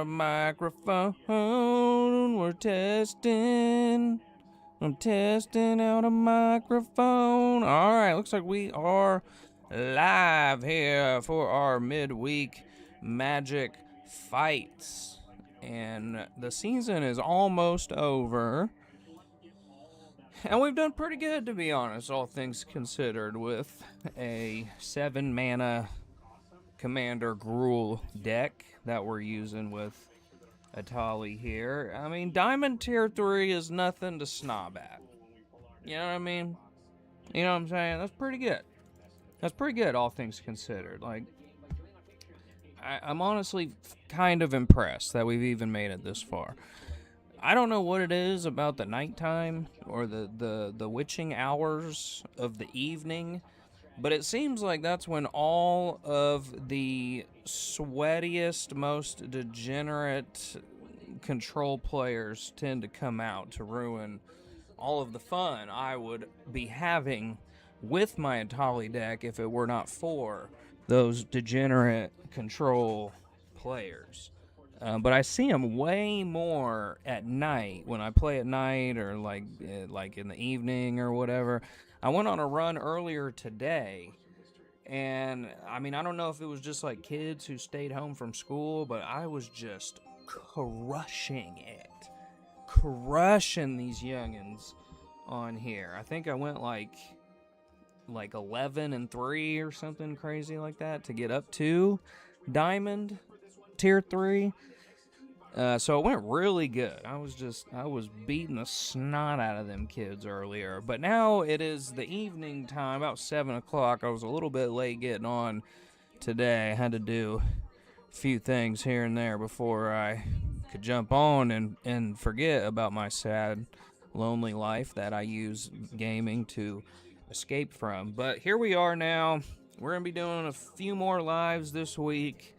microphone. We're testing. I'm testing out a microphone. All right, looks like we are live here for our midweek Magic fights. And the season is almost over. And we've done pretty good, to be honest, all things considered, with a 7-mana Commander Gruul deck that we're using with Etali here. I mean, Diamond Tier 3 is nothing to snob at. You know what I mean? You know what I'm saying? That's pretty good. That's pretty good, all things considered. Like, I'm honestly kind of impressed that we've even made it this far. I don't know what it is about the nighttime or the witching hours of the evening, but it seems like that's when all of the sweatiest, most degenerate control players tend to come out to ruin all of the fun I would be having with my Etali deck if it were not for those degenerate control players. But I see them way more at night when I play at night or like in the evening or whatever. I went on a run earlier today, and I mean, I don't know if it was just like kids who stayed home from school, but I was just crushing these youngins on here. I think I went like 11-3 or something crazy like that to get up to Diamond Tier 3. So it went really good. I was beating the snot out of them kids earlier. But now it is the evening time, about 7 o'clock. I was a little bit late getting on today. I had to do a few things here and there before I could jump on and forget about my sad, lonely life that I use gaming to escape from. But here we are now. We're going to be doing a few more lives this week.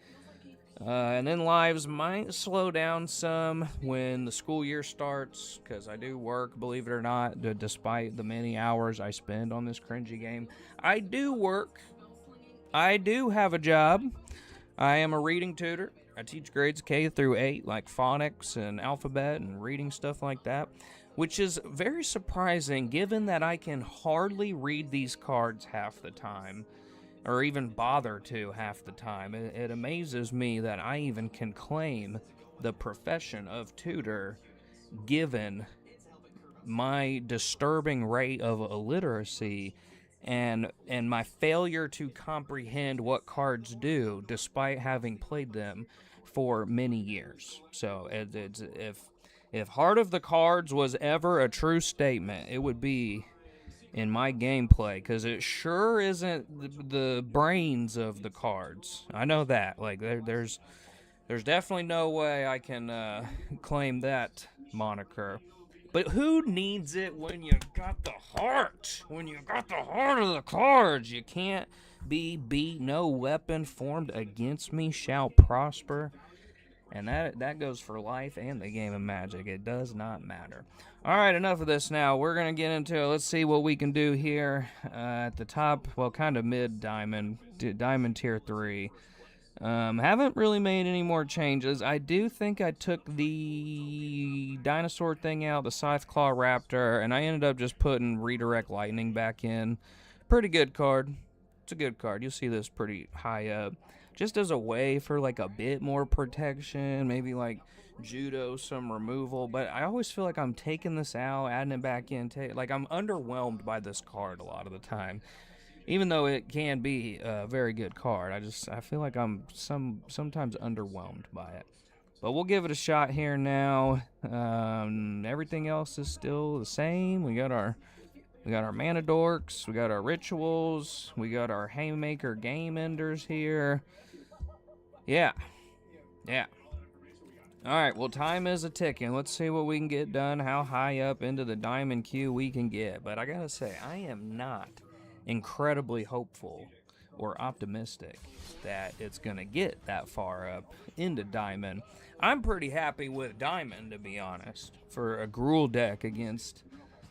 And then lives might slow down some when the school year starts, because I do work, believe it or not, despite the many hours I spend on this cringy game. I do work. I do have a job. I am a reading tutor. I teach grades K through 8, like phonics and alphabet and reading stuff like that, which is very surprising given that I can hardly read these cards half the time, or even bother to half the time. It amazes me that I even can claim the profession of tutor given my disturbing rate of illiteracy and my failure to comprehend what cards do despite having played them for many years. So if Heart of the Cards was ever a true statement, it would be in my gameplay, because it sure isn't the brains of the cards. I know that. Like, there's definitely no way I can claim that moniker. But who needs it when you got the heart? When you got the heart of the cards, you can't be beat. No weapon formed against me shall prosper. And that goes for life and the game of Magic. It does not matter. All right, enough of this now. We're going to get into it. Let's see what we can do here at the top. Well, kind of mid-diamond. Diamond Tier 3. Haven't really made any more changes. I do think I took the dinosaur thing out, the Scytheclaw Raptor, and I ended up just putting Redirect Lightning back in. Pretty good card. It's a good card. You'll see this pretty high up. Just as a way for like a bit more protection, maybe like judo some removal, but I always feel like I'm taking this out, adding it back in, like I'm underwhelmed by this card a lot of the time, even though it can be a very good card. I feel like I'm sometimes underwhelmed by it, but we'll give it a shot here now. Everything else is still the same. We got our mana dorks, we got our rituals, we got our haymaker game enders here. Yeah. Alright, well, time is a ticking. Let's see what we can get done, how high up into the diamond queue we can get. But I gotta say, I am not incredibly hopeful or optimistic that it's gonna get that far up into diamond. I'm pretty happy with diamond, to be honest, for a Gruul deck against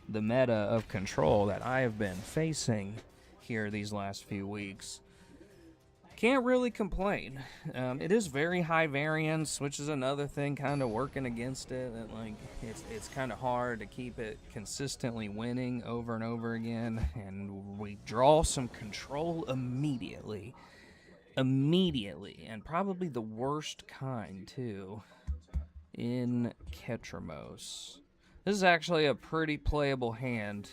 the meta of control that I have been facing here these last few weeks. can't really complain. It is very high variance, which is another thing kind of working against it. That, like, it's kind of hard to keep it consistently winning over and over again. And we draw some control immediately. And probably the worst kind, too, in Ketramos. This is actually a pretty playable hand.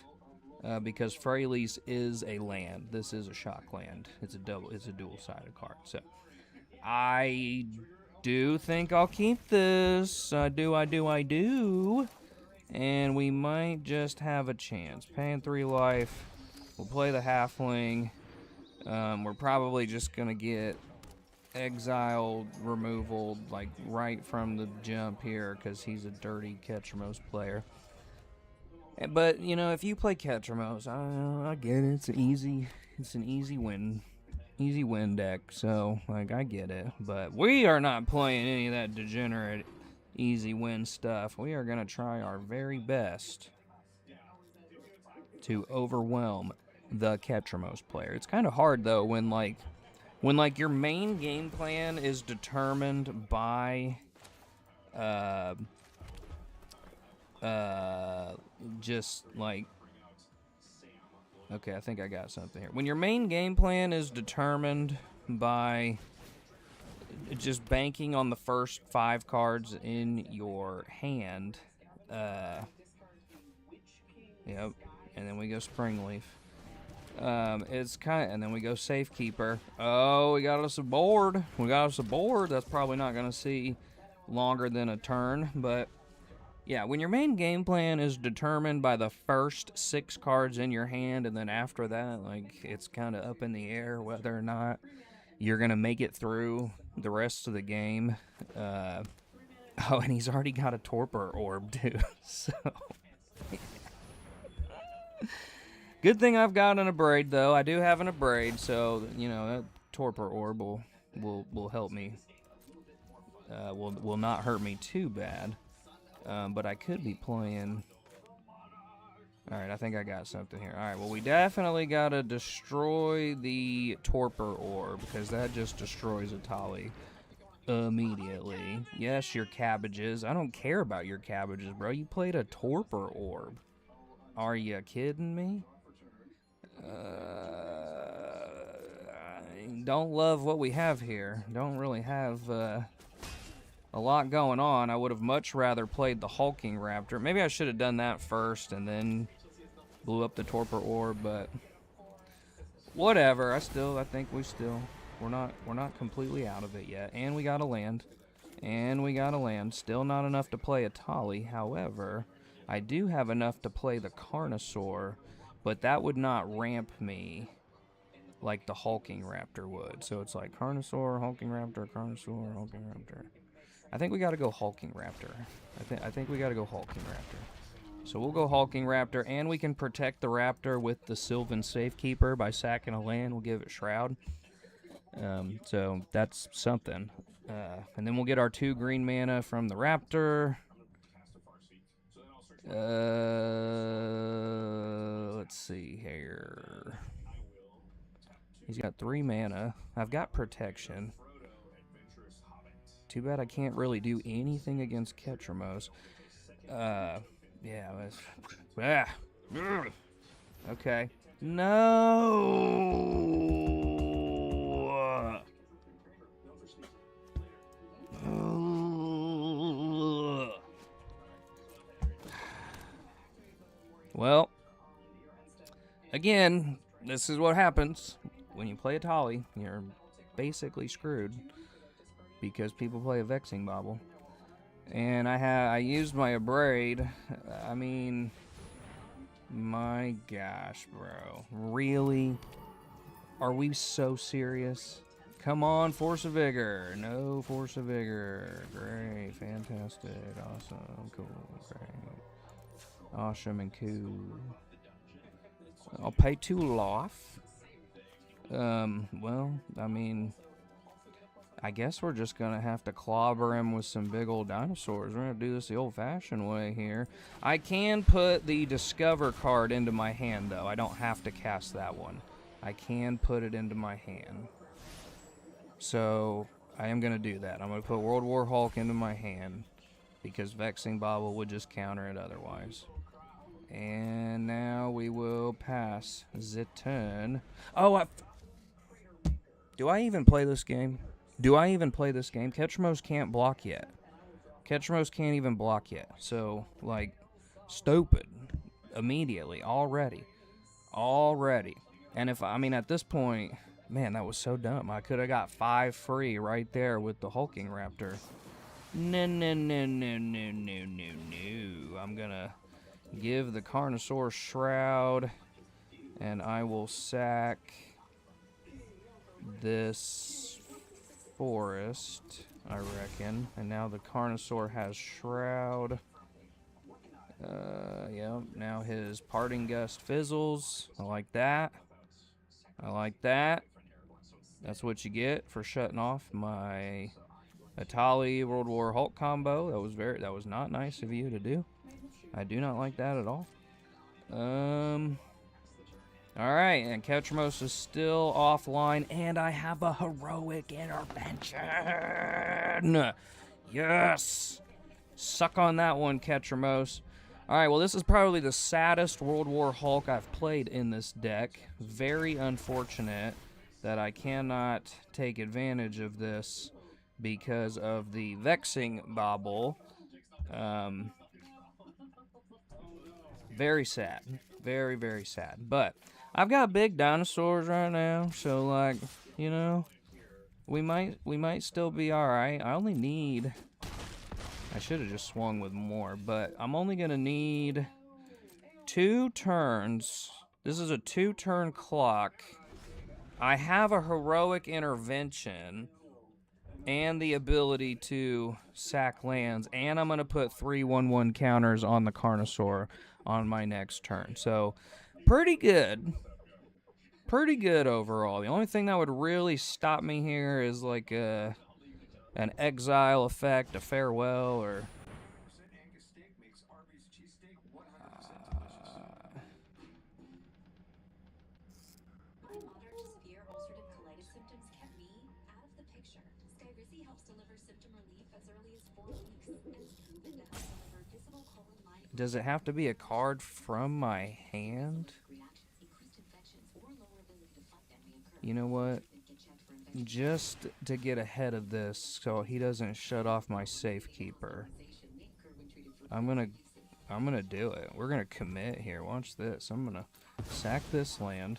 Because Fraley's is a land. This is a shock land. It's a dual-sided card. So I do think I'll keep this. I do. And we might just have a chance. Paying 3 life. We'll play the halfling. We're probably just gonna get exiled, removal, like right from the jump here, because he's a dirty Ketramos player. But, you know, if you play Ketramos, I get it. It's an easy win deck. So, like, I get it. But we are not playing any of that degenerate easy win stuff. We are going to try our very best to overwhelm the Ketramos player. It's kind of hard, though, when your main game plan is determined by just like, okay, I think I got something here. When your main game plan is determined by just banking on the first 5 cards in your hand, yep, and then we go Springleaf. It's kind of, and then we go Safekeeper. Oh, we got us a board. That's probably not going to see longer than a turn, but yeah, when your main game plan is determined by the first 6 cards in your hand, and then after that, like, it's kind of up in the air whether or not you're going to make it through the rest of the game. Oh, and he's already got a Torpor Orb, too, so... Good thing I've got an Abrade, though. I do have an Abrade, so, you know, that Torpor Orb will help me. Will not hurt me too bad. But I could be playing... Alright, I think I got something here. Alright, well, we definitely gotta destroy the Torpor Orb, because that just destroys Etali immediately. Yes, your cabbages. I don't care about your cabbages, bro. You played a Torpor Orb. Are you kidding me? I don't love what we have here. Don't really have... a lot going on. I would have much rather played the Hulking Raptor. Maybe I should have done that first and then blew up the Torpor Orb, but whatever. I think we're not completely out of it yet. And we got a land. Still not enough to play Etali. However, I do have enough to play the Carnosaur, but that would not ramp me like the Hulking Raptor would. So it's like Carnosaur, Hulking Raptor, Carnosaur, Hulking Raptor. I think we got to go Hulking Raptor. I think we got to go Hulking Raptor. So we'll go Hulking Raptor, and we can protect the Raptor with the Sylvan Safekeeper by sacking a land. We'll give it Shroud. So that's something. And then we'll get our 2 green mana from the Raptor. Let's see here. He's got 3 mana. I've got protection. Too bad I can't really do anything against Ketramos. Yeah, okay. No! Well, again, this is what happens when you play Etali. You're basically screwed because people play a Vexing Bauble. And I used my Abrade. I mean, my gosh, bro. Really? Are we so serious? Come on, Force of Vigor. No Force of Vigor. Great, fantastic, awesome, cool, great. Awesome and cool. I'll pay 2 life. Well, I mean, I guess we're just gonna have to clobber him with some big old dinosaurs. We're gonna do this the old-fashioned way here. I can put the Discover card into my hand, though. I don't have to cast that one. I can put it into my hand. So I am going to do that. I'm going to put World War Hulk into my hand because Vexing Bobble would just counter it otherwise. And now we will pass the turn. Oh, do I even play this game? Ketchmos can't block yet. Ketchmos can't even block yet. So, like, stupid. Immediately. Already. And at this point, man, that was so dumb. I could have got 5 free right there with the Hulking Raptor. No. I'm gonna give the Carnosaur Shroud, and I will sack this forest, I reckon. And now the Carnosaur has Shroud. Yep, now his Parting Gust fizzles. I like that. That's what you get for shutting off my Etali World War Hulk combo. That was not nice of you to do. I do not like that at all. Alright, and Ketchmos is still offline, and I have a heroic intervention. Yes! Suck on that one, Ketchmos. Alright, well, this is probably the saddest World War Hulk I've played in this deck. Very unfortunate that I cannot take advantage of this because of the Vexing Bobble. Very sad. Very, very sad. But I've got big dinosaurs right now, so, like, you know, we might still be alright. I only need... I should have just swung with more, but I'm only going to need 2 turns. This is a 2-turn clock. I have a heroic intervention and the ability to sack lands, and I'm going to put 3/1/1 counters on the Carnosaur on my next turn. So, pretty good. Pretty good overall. The only thing that would really stop me here is like an exile effect, a farewell, or... Does it have to be a card from my hand? You know what? Just to get ahead of this so he doesn't shut off my safekeeper, I'm gonna do it. We're gonna commit here. Watch this. I'm gonna sack this land.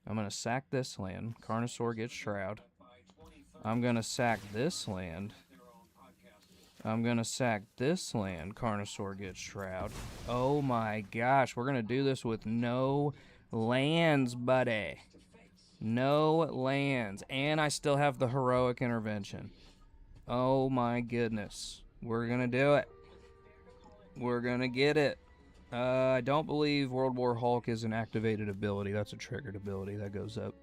Carnosaur gets Shroud. I'm gonna sack this land. Carnosaur gets Shroud. Oh my gosh, we're gonna do this with no lands, buddy. No lands. And I still have the heroic intervention. Oh my goodness. We're gonna do it. We're gonna get it. I don't believe World War Hulk is an activated ability. That's a triggered ability that goes up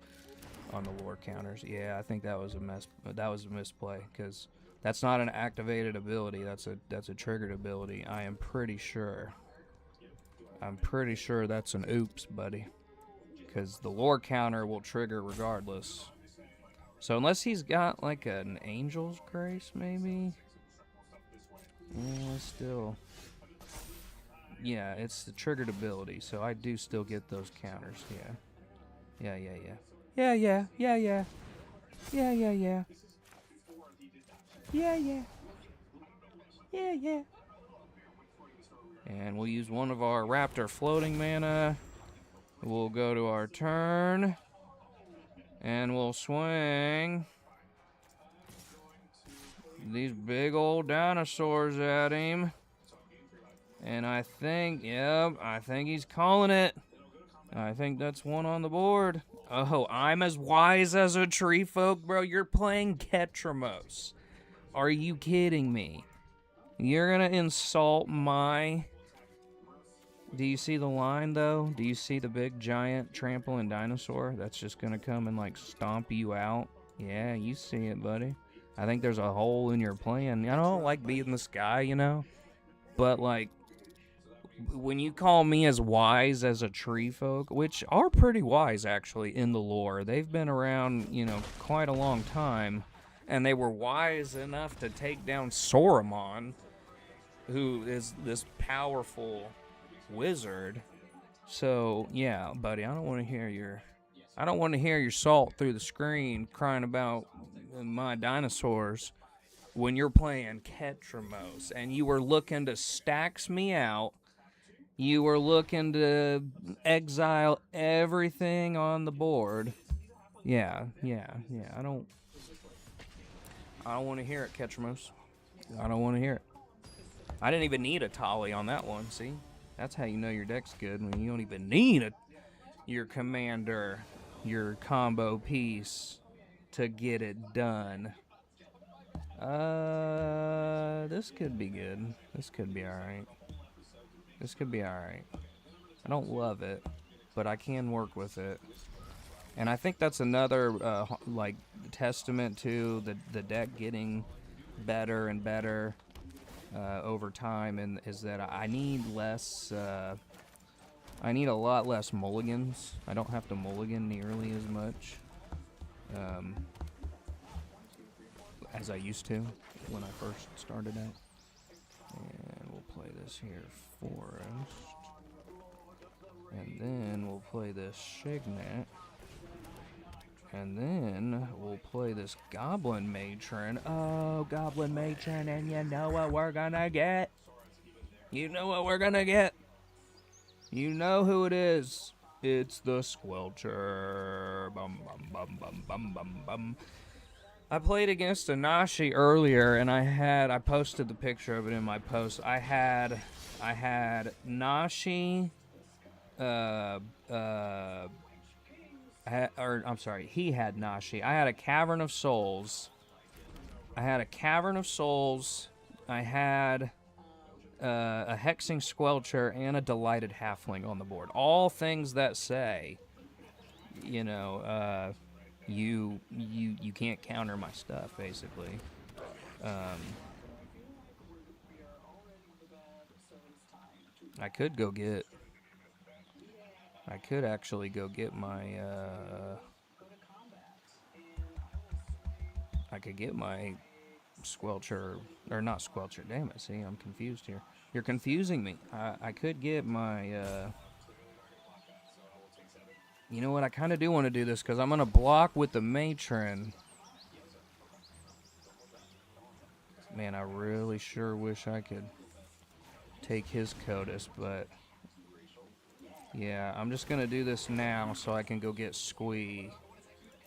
on the lore counters. Yeah, I think that was a misplay, because that's not an activated ability. That's a triggered ability. I am pretty sure. I'm pretty sure that's an oops, buddy. Because the lore counter will trigger regardless. So unless he's got like an Angel's Grace, maybe? Still. Yeah, it's the triggered ability, so I do still get those counters, yeah. Yeah. And we'll use one of our Raptor floating mana. We'll go to our turn, and we'll swing these big old dinosaurs at him. And I think he's calling it. I think that's one on the board. Oh, I'm as wise as a tree folk, bro. You're playing Ketchmos. Are you kidding me? You're gonna insult my... Do you see the line, though? Do you see the big, giant, trampling dinosaur that's just gonna come and, like, stomp you out? Yeah, you see it, buddy. I think there's a hole in your plan. I don't like being this guy, you know? But, like, when you call me as wise as a tree folk, which are pretty wise actually in the lore, they've been around, quite a long time, and they were wise enough to take down Saruman, who is this powerful wizard. So yeah, buddy, I don't want to hear your salt through the screen crying about my dinosaurs when you're playing Ketramos and you were looking to stacks me out. You were looking to exile everything on the board. Yeah. I don't want to hear it, Ketramos. I don't want to hear it. I didn't even need a Etali on that one, see? That's how you know your deck's good, when you don't even need your commander, your combo piece to get it done. This could be good. This could be alright. I don't love it, but I can work with it. And I think that's another, testament to the deck getting better and better over time, and is that I need less, I need a lot less mulligans. I don't have to mulligan nearly as much as I used to when I first started out. And we'll play this here, Forest. And then we'll play this Signet. And then we'll play this Goblin Matron. Oh, Goblin Matron, and you know what we're gonna get? You know what we're gonna get? You know who it is. It's the Squelcher. Bum, bum, bum, bum, bum, bum, bum. I played against a Nashi earlier, and I posted the picture of it in my post. I had Nashi, he had Nashi. I had a Cavern of Souls. I had a Hexing Squelcher and a Delighted Halfling on the board. All things that say, you can't counter my stuff, basically. I could actually go get my, I could get my Squelcher, or not Squelcher, damn it, see, I'm confused here. You're confusing me. I could get my, you know what, I kind of do want to do this, because I'm going to block with the Matron. Man, I really sure wish I could take his Codus, but yeah, I'm just going to do this now so I can go get Squee,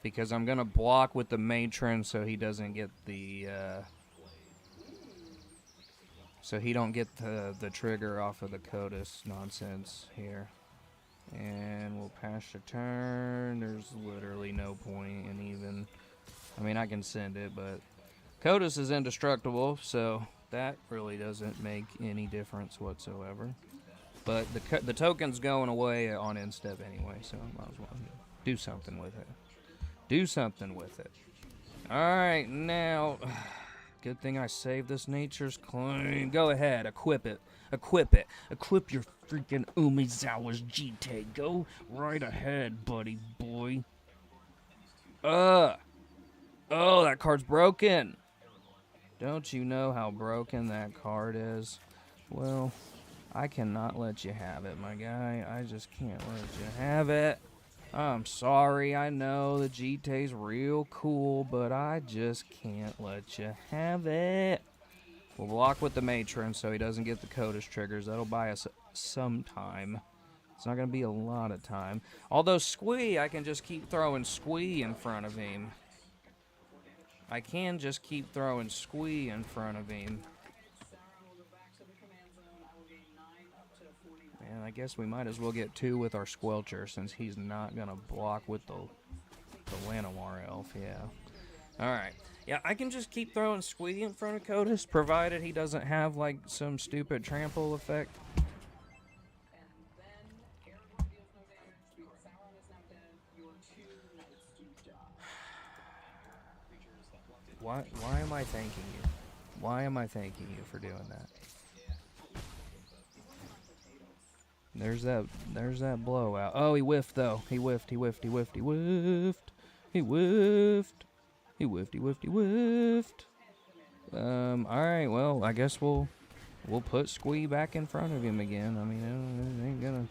because I'm going to block with the Matron so he doesn't get the, so he don't get the trigger off of the Codus nonsense here. And we'll pass the turn. There's literally no point in even, I mean, I can send it, but Codus is indestructible, so that really doesn't make any difference whatsoever. But the token's going away on instep anyway, so I might as well do something with it. Alright, now, good thing I saved this Nature's Claim. Go ahead, equip it. Equip your freaking Umezawa's GT. Go right ahead, buddy boy. Oh, that card's broken. Don't you know how broken that card is? Well, I cannot let you have it, my guy. I just can't let you have it. I'm sorry, I know the GT's real cool, but I just can't let you have it. We'll block with the Matron so he doesn't get the Codus triggers. That'll buy us some time. It's not going to be a lot of time. Although Squee, I can just keep throwing Squee in front of him. And I guess we might as well get 2 with our Squelcher since he's not going to block with the Llanowar Elf, yeah. Alright. Yeah, I can just keep throwing Squee in front of Codus, provided he doesn't have, like, some stupid trample effect. Why am I thanking you? Why am I thanking you for doing that? There's that blowout. Oh, he whiffed though. He whiffed. He whiffed. He whiffed. He whiffed. He whiffed. He whiffed. He whiffed. He whiffed. All right. Well, I guess we'll put Squee back in front of him again. I mean, it ain't gonna.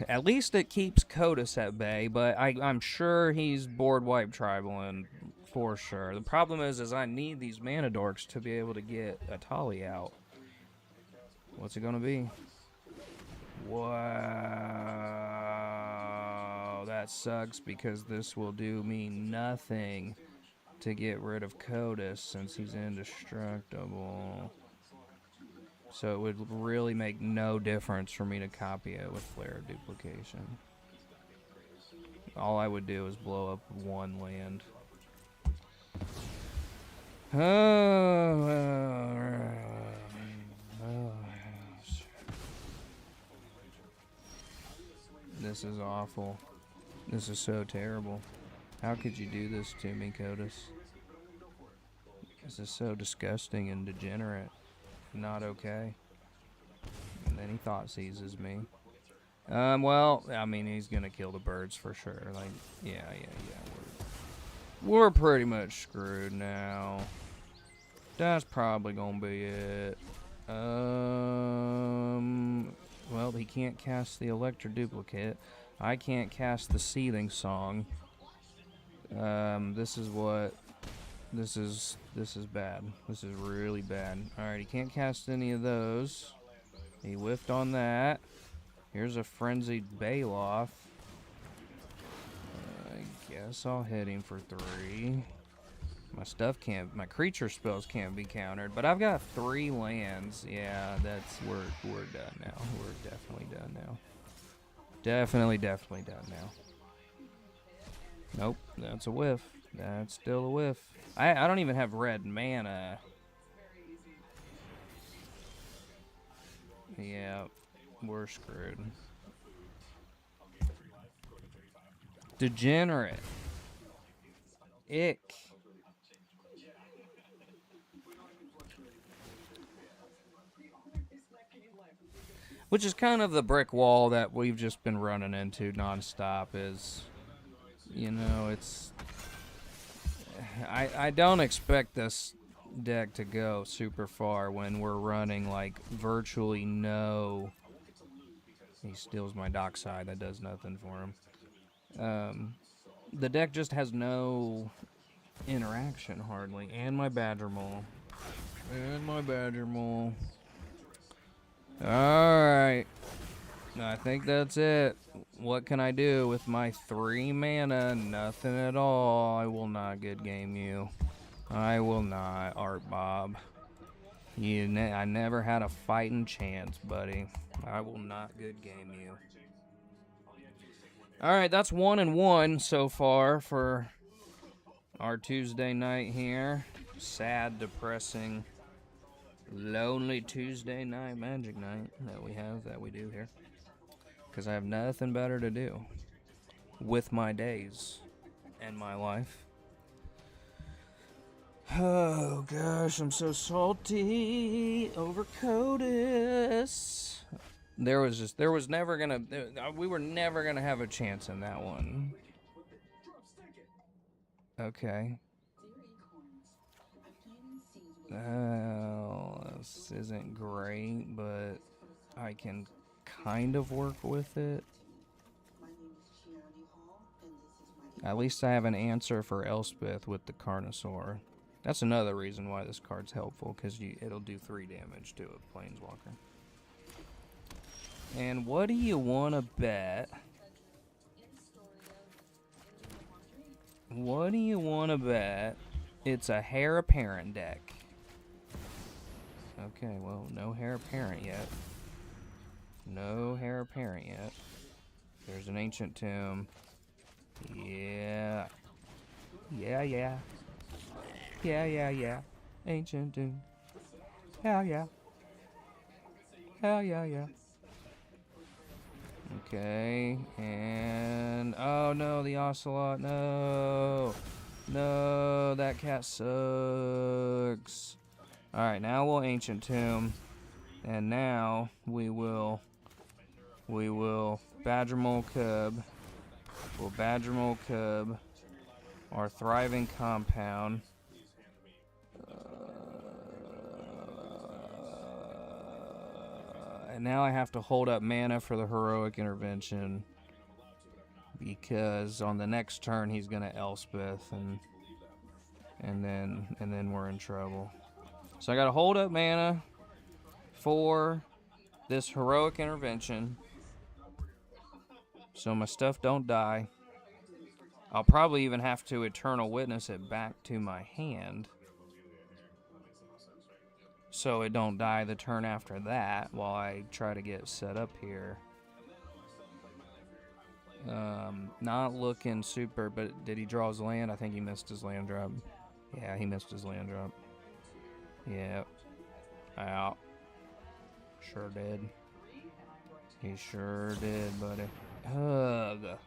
At least it keeps Kotus at bay, but I'm sure he's board wipe tribaling for sure. The problem is I need these mana dorks to be able to get Etali out. What's it gonna be? Wow, that sucks because this will do me nothing to get rid of Kotus since he's indestructible. So it would really make no difference for me to copy it with Flare Duplication. All I would do is blow up one land. This is awful. This is so terrible. How could you do this to me, Kotus? This is so disgusting and degenerate. Not okay. And then he thought seizes me. Well, I mean, he's gonna kill the birds for sure. Like, yeah. We're pretty much screwed now. That's probably gonna be it. Well, he can't cast the Electro Duplicate. I can't cast the Seething Song. This is bad. This is really bad. Alright, he can't cast any of those. He whiffed on that. Here's a Frenzied Baloth. I guess I'll hit him for 3. My creature spells can't be countered, but I've got 3 lands. Yeah, we're done now. We're definitely done now. Definitely done now. Nope, that's a whiff. That's still a whiff. I don't even have red mana. Yeah, we're screwed. Degenerate. Ick. Which is kind of the brick wall that we've just been running into nonstop is, you know, it's... I don't expect this deck to go super far when we're running, like, virtually no... He steals my dockside. That does nothing for him. The deck just has no interaction, hardly. And my Badger Mole. Alright. I think that's it. What can I do with my 3 mana? Nothing at all. I will not good game you. I will not, Art Bob. I never had a fighting chance, buddy. I will not good game you. Alright, that's 1-1 so far for our Tuesday night here. Sad, depressing, lonely Tuesday night Magic night that we do here. Because I have nothing better to do with my days and my life. Oh gosh, I'm so salty over Kotus. We were never gonna have a chance in that one. Okay. Oh, this isn't great, but I can kind of work with it. At least I have an answer for Elspeth with the Carnosaur. That's another reason why this card's helpful, because it'll do 3 damage to a Planeswalker. And what do you want to bet? What do you want to bet? It's a Heir Apparent deck. Okay, well, no Heir Apparent yet. No Heir Apparent yet. There's an Ancient Tomb. Yeah. Yeah. Ancient Tomb. Hell yeah. Okay, and... Oh no, the Ocelot, no! No, that cat sucks. Alright, now we'll Ancient Tomb. And now we will Badger Mole Cub. We'll Badger Mole Cub our thriving compound. And now I have to hold up mana for the heroic intervention, because on the next turn he's gonna Elspeth, and then we're in trouble. So I gotta hold up mana for this heroic intervention so my stuff don't die. I'll probably even have to Eternal Witness it back to my hand so it don't die the turn after that while I try to get set up here. Not looking super, but did he draw his land? I think he missed his land drop. Yeah, he missed his land drop. Yep. Out. Sure did. He sure did, buddy. Ugh.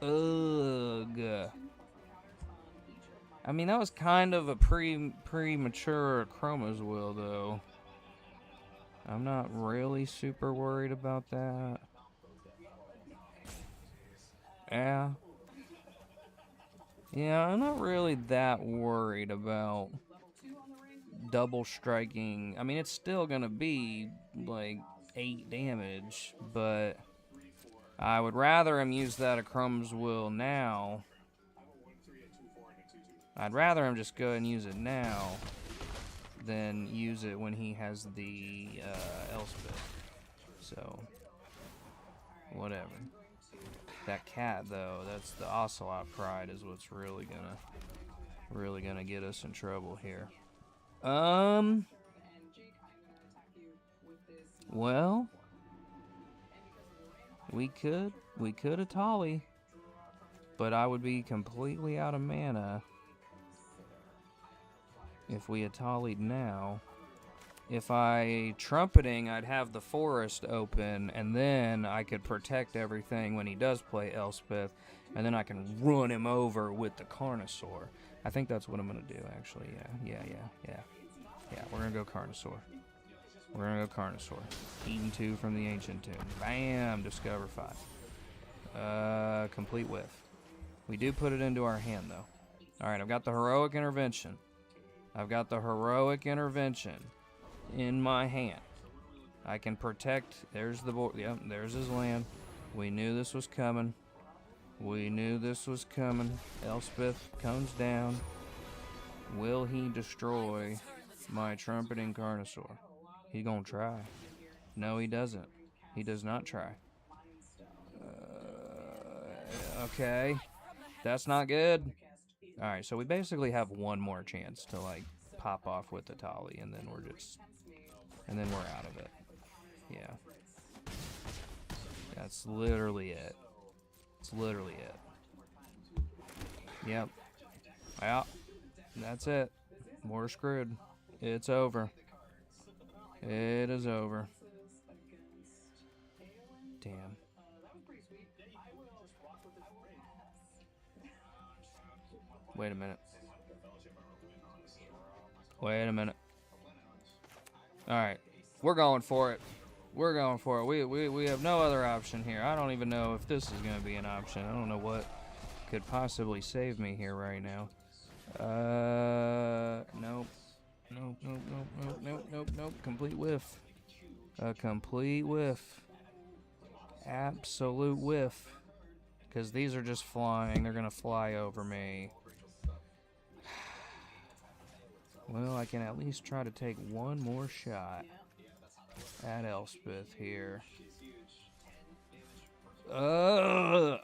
Ugh. I mean, that was kind of a premature Chroma's Will, though. I'm not really super worried about that. Yeah. Yeah, I'm not really that worried about double striking. I mean, it's still gonna be like 8 damage, but I would rather him use that Chroma's Will now. I'd rather him just go ahead and use it now than use it when he has the Elspeth. So, whatever. That cat, though, that's the Ocelot Pride, is what's really gonna get us in trouble here. Well, we could Etali, but I would be completely out of mana if we Etali'd now. If I Trumpeting, I'd have the forest open, and then I could protect everything when he does play Elspeth, and then I can run him over with the Carnosaur. I think that's what I'm going to do, actually. Yeah, we're going to go Carnosaur. We're going to go Carnosaur. Eaten 2 from the Ancient Tomb. Bam! Discover 5. Complete whiff. We do put it into our hand, though. Alright, I've got the Heroic Intervention. In my hand. I can protect. There's the board. Yep, there's his land. We knew this was coming. Elspeth comes down. Will he destroy my Trumpeting Carnosaur? He gonna try. No, he doesn't. He does not try. Okay. That's not good. Alright, so we basically have one more chance to, like, pop off with Etali, and then we're out of it. Yeah. That's literally it. Yep. Yeah. That's it. We're screwed. It's over. It is over. Damn. Wait a minute. Alright. We're going for it. We have no other option here. I don't even know if this is going to be an option. I don't know what could possibly save me here right now. Nope. Nope. Complete whiff. A complete whiff. Absolute whiff. Because these are just flying. They're going to fly over me. Well, I can at least try to take one more shot at Elspeth here. Ugh!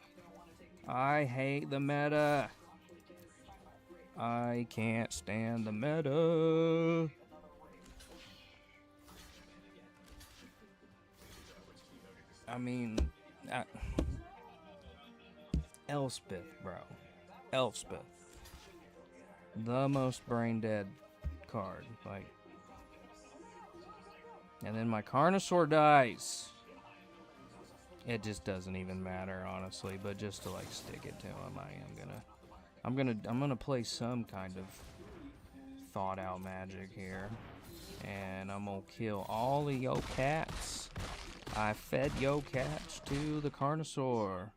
I hate the meta. I can't stand the meta. I mean, Elspeth, bro. Elspeth. The most brain dead card. Like, and then my Carnosaur dies. It just doesn't even matter, honestly. But just to, like, stick it to him, I'm gonna play some kind of thought out magic here. And I'm gonna kill all of yo cats. I fed yo cats to the Carnosaur.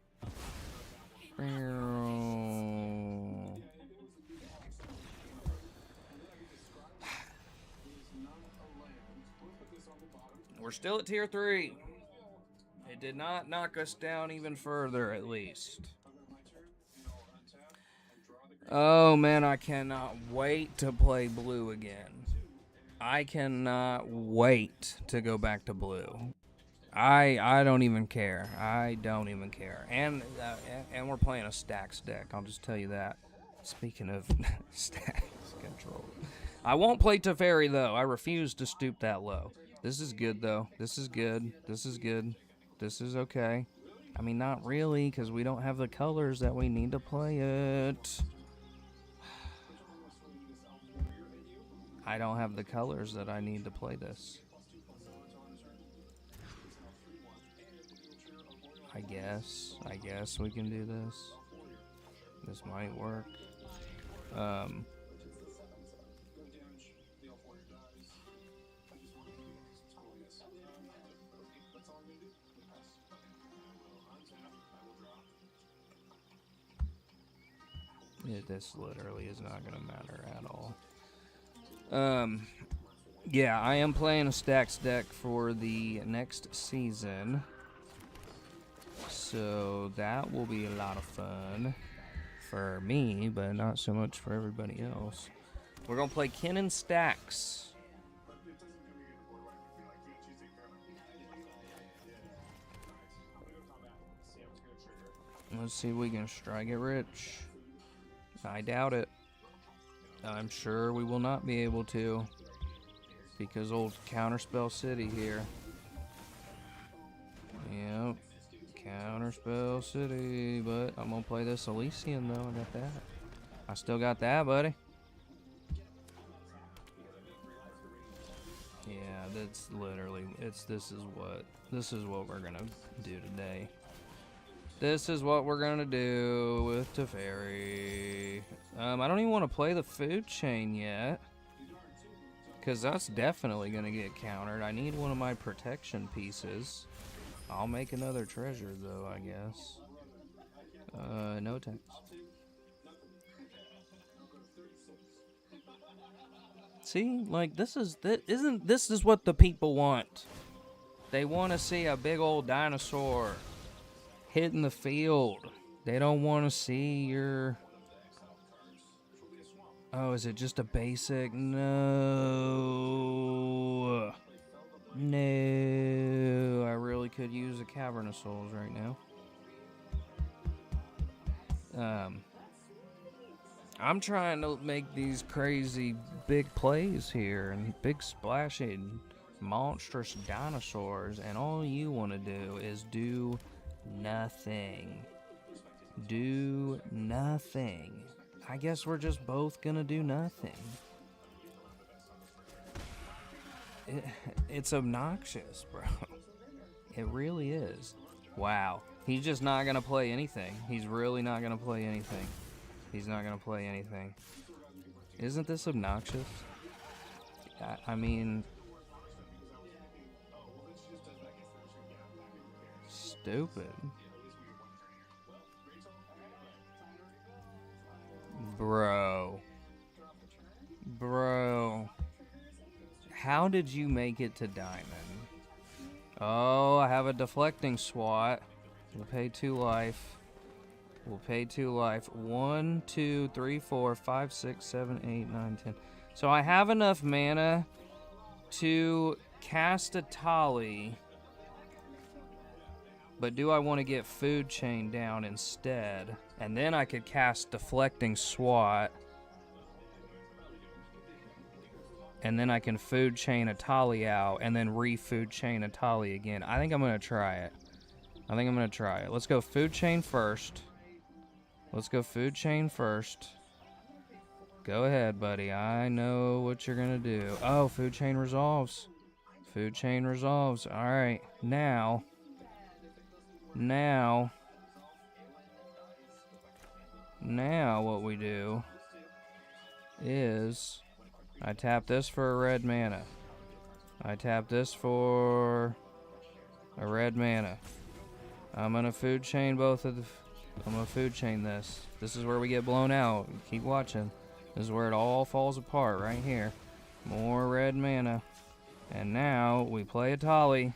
We're still at tier 3. It did not knock us down even further, at least. Oh man, I cannot wait to play blue again. I cannot wait to go back to blue. I don't even care. I don't even care. And we're playing a stacks deck. I'll just tell you that. Speaking of stacks control, I won't play Teferi though. I refuse to stoop that low. This is good though. This is good. This is good. This is okay. I mean, not really, because we don't have the colors that we need to play it. I don't have the colors that I need to play this. I guess we can do this. This might work. This literally is not gonna matter at all. Yeah, I am playing a stacks deck for the next season. So that will be a lot of fun for me, but not so much for everybody else. We're gonna play Kennen stacks. Let's see if we can strike it rich. I doubt it. I'm sure we will not be able to, because old Counterspell City here. Yep, Counterspell City, but I'm gonna play this Elysian though. I got that. I still got that, buddy. Yeah, that's literally, this is what we're gonna do today. This is what we're gonna do with Teferi. I don't even want to play the food chain yet, because that's definitely gonna get countered. I need one of my protection pieces. I'll make another treasure though, I guess. No text. See, like this is what the people want. They want to see a big old dinosaur hitting the field. They don't want to see your... Oh, is it just a basic? No. No. I really could use a Cavern of Souls right now. I'm trying to make these crazy big plays here and big splashing monstrous dinosaurs, and all you want to do is do nothing. Do nothing. I guess we're just both gonna do nothing. It's obnoxious, bro. It really is. Wow. He's just not gonna play anything. He's really not gonna play anything. He's not gonna play anything. Isn't this obnoxious? I mean... Stupid. Bro. How did you make it to diamond? Oh, I have a deflecting swat. We'll pay 2 life. We'll pay 2 life. 1, 2, 3, 4, 5, 6, 7, 8, 9, 10. So I have enough mana to cast Etali. But do I want to get Food Chain down instead? And then I could cast Deflecting Swat. And then I can Food Chain Etali out and then re-Food Chain Etali again. I think I'm going to try it. Let's go Food Chain first. Go ahead, buddy. I know what you're going to do. Oh, Food Chain resolves. Alright, now what we do is I tap this for a red mana. I tap this for a red mana. I'm gonna food chain both of the... I'm gonna food chain this. This is where we get blown out. Keep watching. This is where it all falls apart, right here. More red mana. And now we play Etali.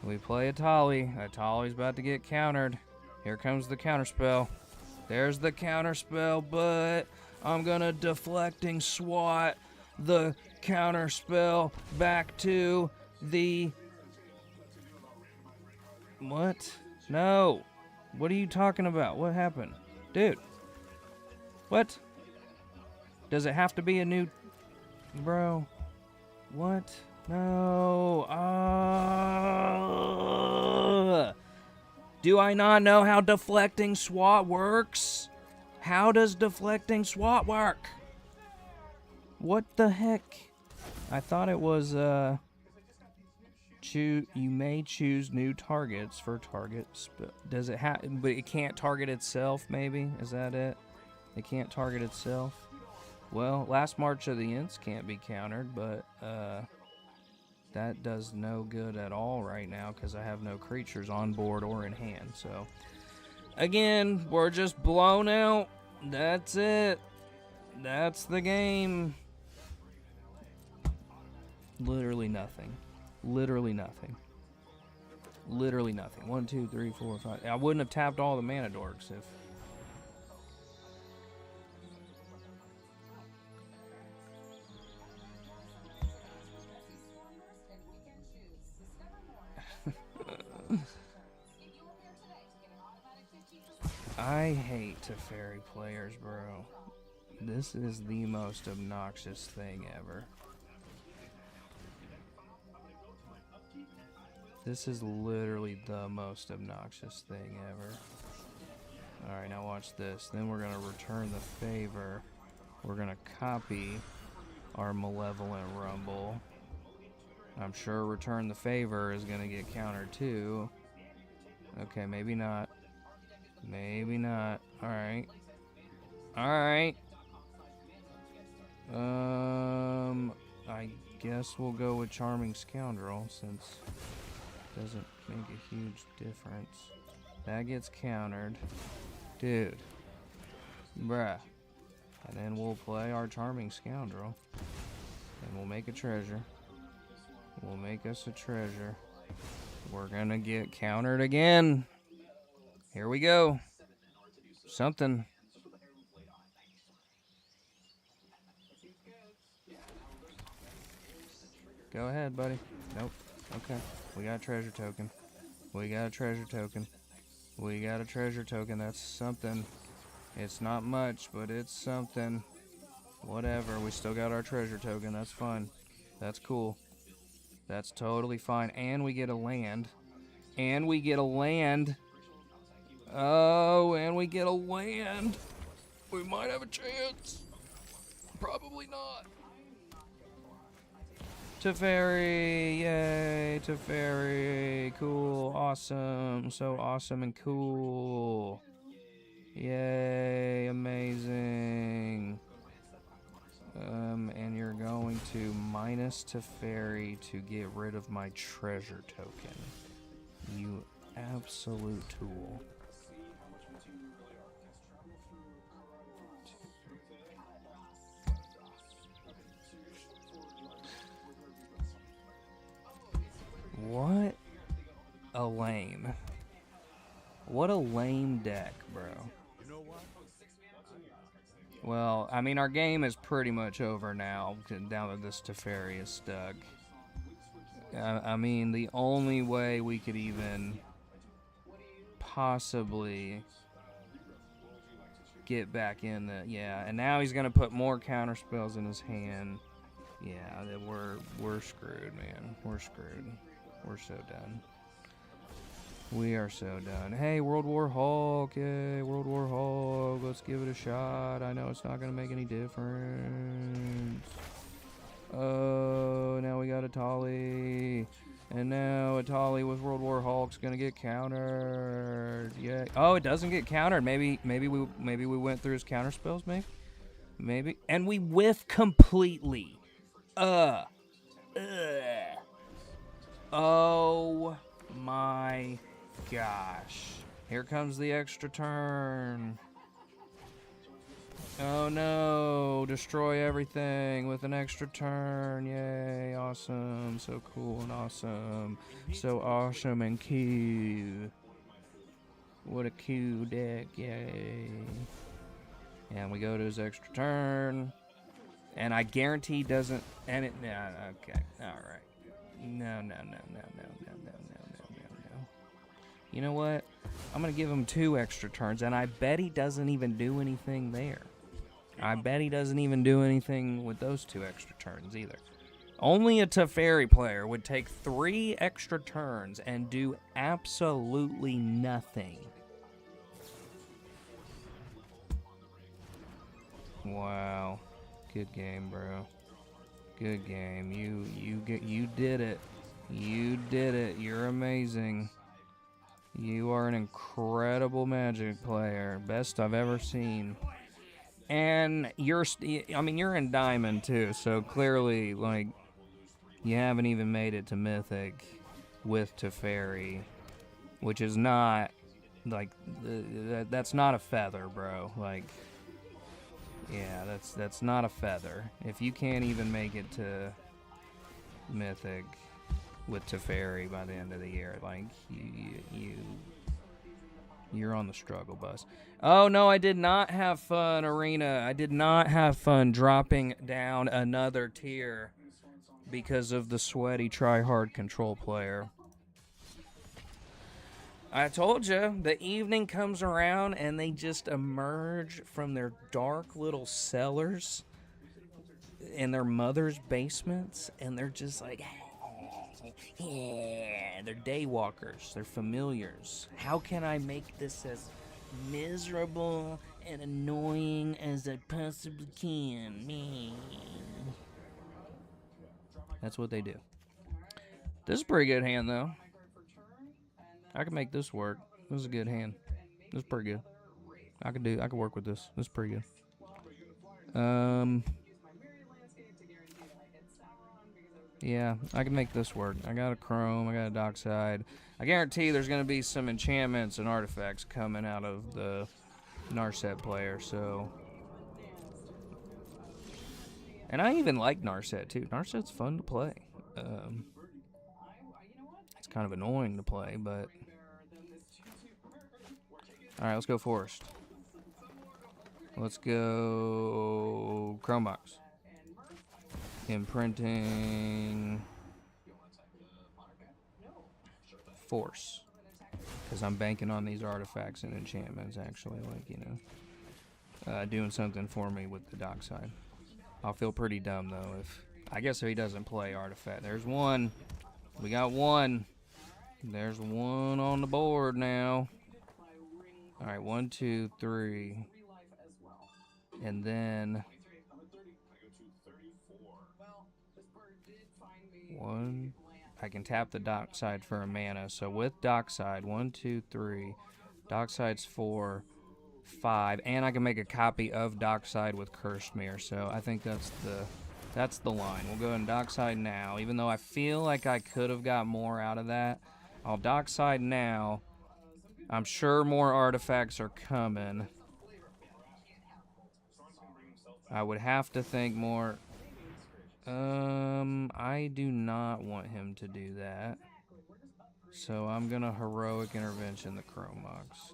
We play Etali. Etali's about to get countered. Here comes the counterspell. There's the counterspell, but I'm gonna deflecting swat the counterspell back to the... What? No. What are you talking about? What happened? Dude. What? Does it have to be a new... Bro. What? No. Do I not know how deflecting swat works? How does deflecting swat work? What the heck? I thought it was, you may choose new targets for target does it have, but it can't target itself, maybe? Is that it? It can't target itself? Well, last March of the Ints can't be countered, but, that does no good at all right now because I have no creatures on board or in hand, so. Again, we're just blown out. That's it. That's the game. Literally nothing. Literally nothing. Literally nothing. 1, 2, 3, 4, 5. I wouldn't have tapped all the mana dorks if... I hate Teferi players, bro. This is the most obnoxious thing ever. This is literally the most obnoxious thing ever. Alright, now watch this. Then we're going to return the favor. We're going to copy our Malevolent Rumble. I'm sure return the favor is going to get countered too. Okay, maybe not. Maybe not. Alright. Alright. I guess we'll go with Charming Scoundrel since it doesn't make a huge difference. That gets countered. Dude. Bruh. And then we'll play our Charming Scoundrel. And we'll make a treasure. We'll make us a treasure. We're gonna get countered again. Here we go. Something. Go ahead, buddy. Nope. Okay. We got a treasure token. We got a treasure token. We got a treasure token. That's something. It's not much, but it's something. Whatever. We still got our treasure token. That's fun. That's cool. That's totally fine. And we get a land. And we get a land. Oh, and we get a land. We might have a chance. Probably not. Teferi, yay, Teferi, cool, awesome, so awesome and cool. Yay, amazing. And you're going to minus Teferi to get rid of my treasure token. You absolute tool. What a lame. What a lame deck, bro. Well, I mean, our game is pretty much over now, down to this Teferi is stuck. I mean, the only way we could even possibly get back in the... Yeah, and now he's going to put more counter spells in his hand. Yeah, we're screwed, man. We're screwed. We're so done. We are so done. Hey, World War Hulk. Yay, World War Hulk. Let's give it a shot. I know it's not going to make any difference. Oh, now we got Etali. And now Etali with World War Hulk's going to get countered. Yeah. Oh, it doesn't get countered. Maybe we went through his counter spells, maybe? Maybe. And we whiff completely. Oh my gosh. Here comes the extra turn. Oh no, destroy everything with an extra turn. Yay, awesome. So cool and awesome. So awesome and cute. What a cute deck, yay. And we go to his extra turn. And I guarantee he doesn't, and it, no, okay, alright. No. You know what? I'm going to give him 2 extra turns, and I bet he doesn't even do anything there. I bet he doesn't even do anything with those 2 extra turns either. Only a Teferi player would take 3 extra turns and do absolutely nothing. Wow. Good game, bro. Good game. You did it. You did it. You're amazing. You are an incredible Magic player. Best I've ever seen. And you're in Diamond too, so clearly, like, you haven't even made it to Mythic with Teferi, which is not, like, that's not a feather, bro. Like, yeah, that's not a feather. If you can't even make it to Mythic with Teferi by the end of the year, like, you're on the struggle bus. Oh no, I did not have fun, Arena. I did not have fun dropping down another tier because of the sweaty try-hard control player. I told you, the evening comes around and they just emerge from their dark little cellars in their mother's basements, and they're just like, yeah, they're daywalkers, they're familiars. How can I make this as miserable and annoying as I possibly can? Man. That's what they do. This is a pretty good hand, though. I can make this work. This is a good hand. This is pretty good. I could work with this. This is pretty good. Yeah, I can make this work. I got a Chrome, I got a Dockside. I guarantee there's going to be some enchantments and artifacts coming out of the Narset player, so. And I even like Narset, too. Narset's fun to play. It's kind of annoying to play, but. Alright, let's go Forest. Let's go Chrome Box. Imprinting. Force. Because I'm banking on these artifacts and enchantments, actually, like, you know, doing something for me with the Dockside. I'll feel pretty dumb, though, if he doesn't play artifact. There's one. We got one. There's one on the board now. Alright, 1, 2, 3. And then 1. I can tap the Dockside for a mana. So with Dockside, 1, 2, 3. Dockside's 4, 5. And I can make a copy of Dockside with Cursed Mirror. So I think that's the line. We'll go ahead and Dockside now. Even though I feel like I could have got more out of that. I'll Dockside now. I'm sure more artifacts are coming. I would have to think more. I do not want him to do that. So I'm going to Heroic Intervention the Chrome Mox.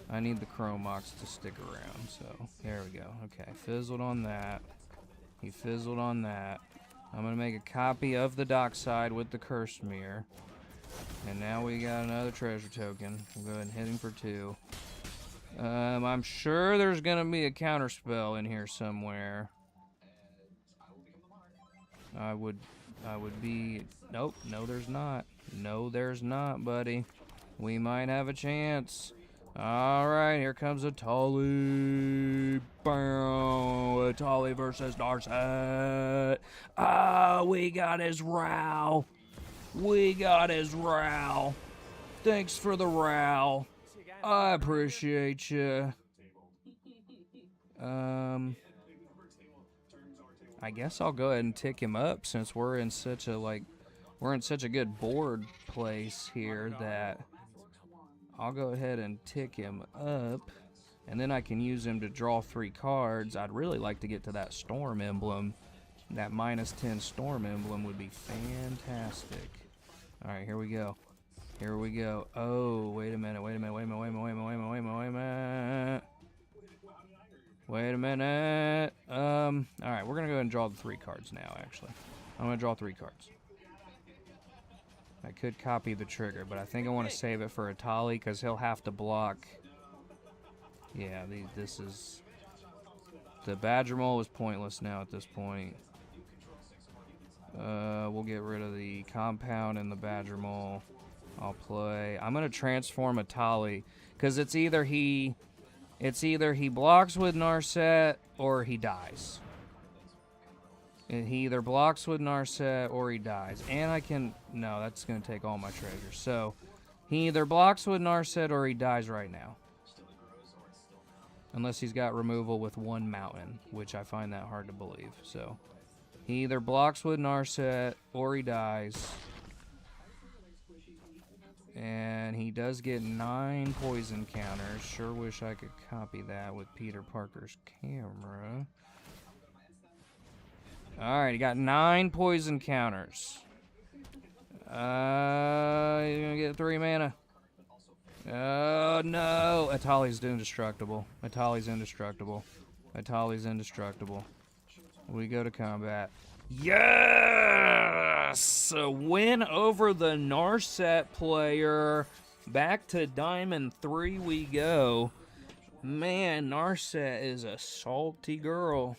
I need the Chrome Mox to stick around. So there we go. Okay, fizzled on that. He fizzled on that. I'm going to make a copy of the Dockside with the Cursed Mirror. And now we got another treasure token. We'll go ahead and hit him for 2. I'm sure there's going to be a counterspell in here somewhere. I would be... Nope, no there's not. No there's not, buddy. We might have a chance. Alright, here comes Etali. Bam! Etali versus Narset. Ah, we got his Row. We got his Row. Thanks for the Row. I appreciate you. I guess I'll go ahead and tick him up since we're in such a good board place here that I'll go ahead and tick him up, and then I can use him to draw 3 cards. I'd really like to get to that storm emblem. That -10 storm emblem would be fantastic. All right, here we go. Here we go. Oh, wait a minute. Wait a minute. Wait a minute. Wait a minute. Wait a minute. Wait a minute. Wait a minute. Wait a minute. Wait a minute. All right, we're gonna go ahead and draw the 3 cards now. Actually, I'm gonna draw 3 cards. I could copy the trigger, but I think I want to save it for Etali because he'll have to block. Yeah, this is the Badger Mole is pointless now at this point. We'll get rid of the compound and the Badger Mole. I'll play. I'm gonna transform Etali because it's either he blocks with Narset or he dies. And he either blocks with Narset or he dies. And I can... No, that's going to take all my treasures. So, he either blocks with Narset or he dies right now. Unless he's got removal with 1 mountain, which I find that hard to believe. So, he either blocks with Narset or he dies. And he does get 9 poison counters. Sure wish I could copy that with Peter Parker's camera. Alright, he got 9 poison counters. He's gonna get 3 mana. Oh no! Etali's indestructible. Etali's indestructible. Etali's indestructible. We go to combat. Yes! A win over the Narset player. Back to Diamond 3 we go. Man, Narset is a salty girl.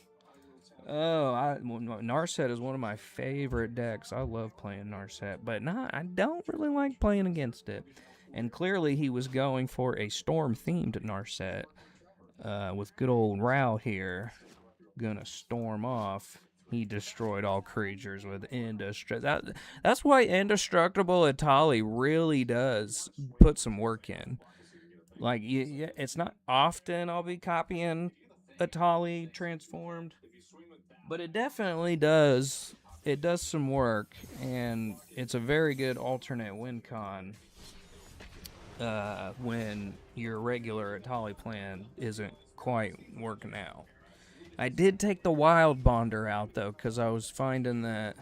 Oh, Narset is one of my favorite decks. I love playing Narset, but I don't really like playing against it. And clearly he was going for a storm-themed Narset with good old Rao here. Gonna storm off. He destroyed all creatures with Indestructible. That's why Indestructible Etali really does put some work in. Like, it's not often I'll be copying Etali transformed, but it definitely does. It does some work, and it's a very good alternate win con when your regular Etali plan isn't quite working out. I did take the Wild Bonder out, though, because I was finding that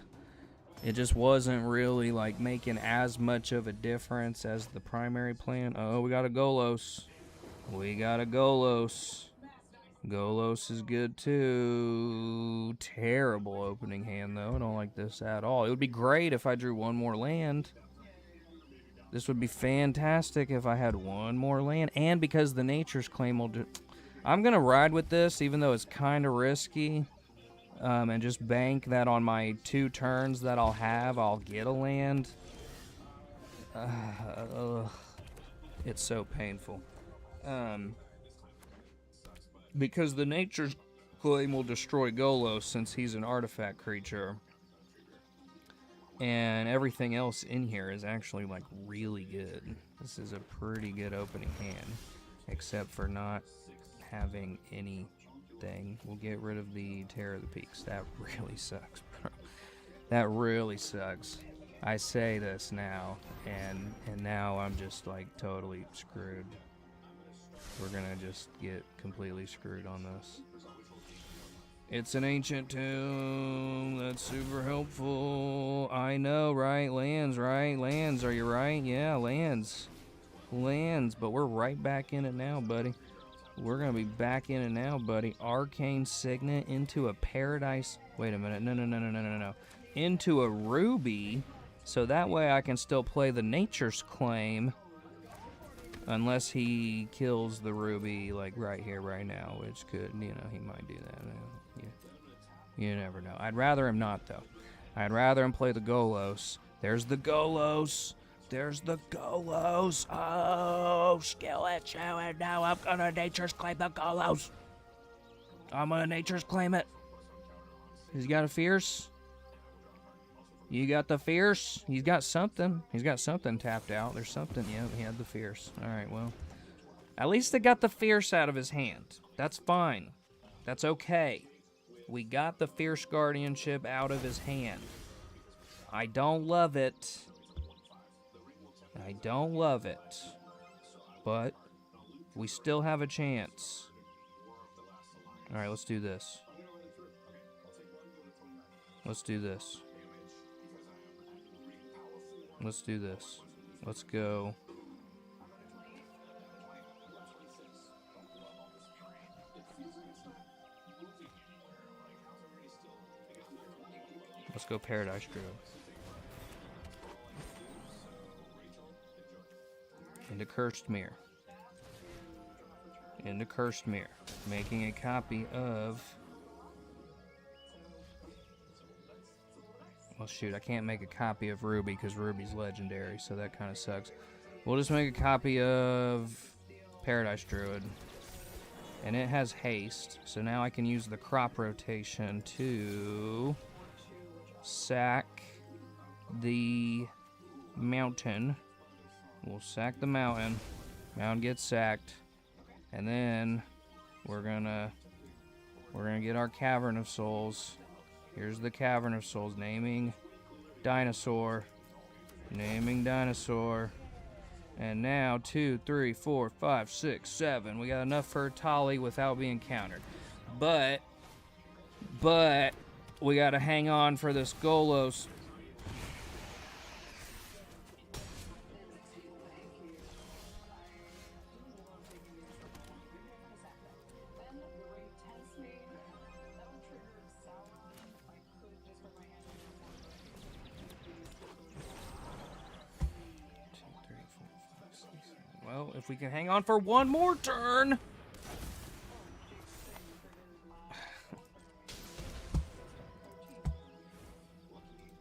it just wasn't really, like, making as much of a difference as the primary plan. Oh, we got a Golos. We got a Golos. Golos is good, too. Terrible opening hand, though. I don't like this at all. It would be great if I drew 1 more land. This would be fantastic if I had 1 more land. And because the Nature's Claim will do... I'm going to ride with this, even though it's kind of risky. And just bank that on my 2 turns that I'll have, I'll get a land. It's so painful. Because the Nature's Claim will destroy Golos since he's an artifact creature. And everything else in here is actually, like, really good. This is a pretty good opening hand. Except for not having anything. We'll get rid of the Terror of the Peaks. That really sucks, bro. That really sucks. I say this now, and now I'm just, like, totally screwed. We're gonna just get completely screwed on this. It's an ancient tomb. That's super helpful. I know, right? Lands, right? Lands, are you right? Yeah, lands. Lands, but we're right back in it now, buddy. We're going to be back in it now, buddy. Arcane Signet into a Paradise. Wait a minute. No. Into a Ruby. So that way I can still play the Nature's Claim. Unless he kills the Ruby, like, right here, right now. Which could, he might do that. You never know. I'd rather him not, though. I'd rather him play the Golos. There's the Golos. There's the Golos. Oh, Skillet Show, and now I'm gonna Nature's Claim the Golos. I'm gonna Nature's Claim it. He's got a Fierce. You got the Fierce. He's got something. He's got something tapped out. There's something. Yeah, he had the Fierce. All right, well. At least they got the Fierce out of his hand. That's fine. That's okay. We got the Fierce Guardianship out of his hand. I don't love it. I don't love it. But we still have a chance. Alright, let's do this. Let's do this. Let's do this. Let's go. Let's go Paradise Druid. Into Cursed Mirror. Into Cursed Mirror. Making a copy of... Well, shoot, I can't make a copy of Ruby because Ruby's legendary, so that kind of sucks. We'll just make a copy of Paradise Druid. And it has haste, so now I can use the crop rotation to sack the mountain. We'll sack the mountain. Mountain gets sacked. And then we're gonna get our Cavern of Souls. Here's the Cavern of Souls. Naming dinosaur. Naming dinosaur. And now 2, 3, 4, 5, 6, 7. We got enough for Etali without being countered. But we gotta hang on for this Golos. Well, if we can hang on for one more turn.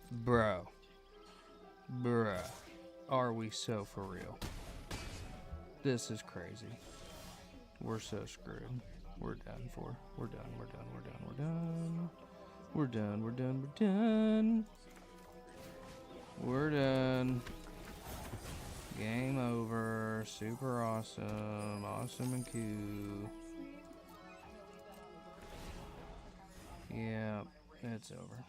Bro. Bruh. Are we so for real? This is crazy. We're so screwed. We're done for. We're done, we're done, we're done, we're done. We're done, we're done, we're done. We're done. Game over. Super awesome. Awesome and cool. Yeah, it's over.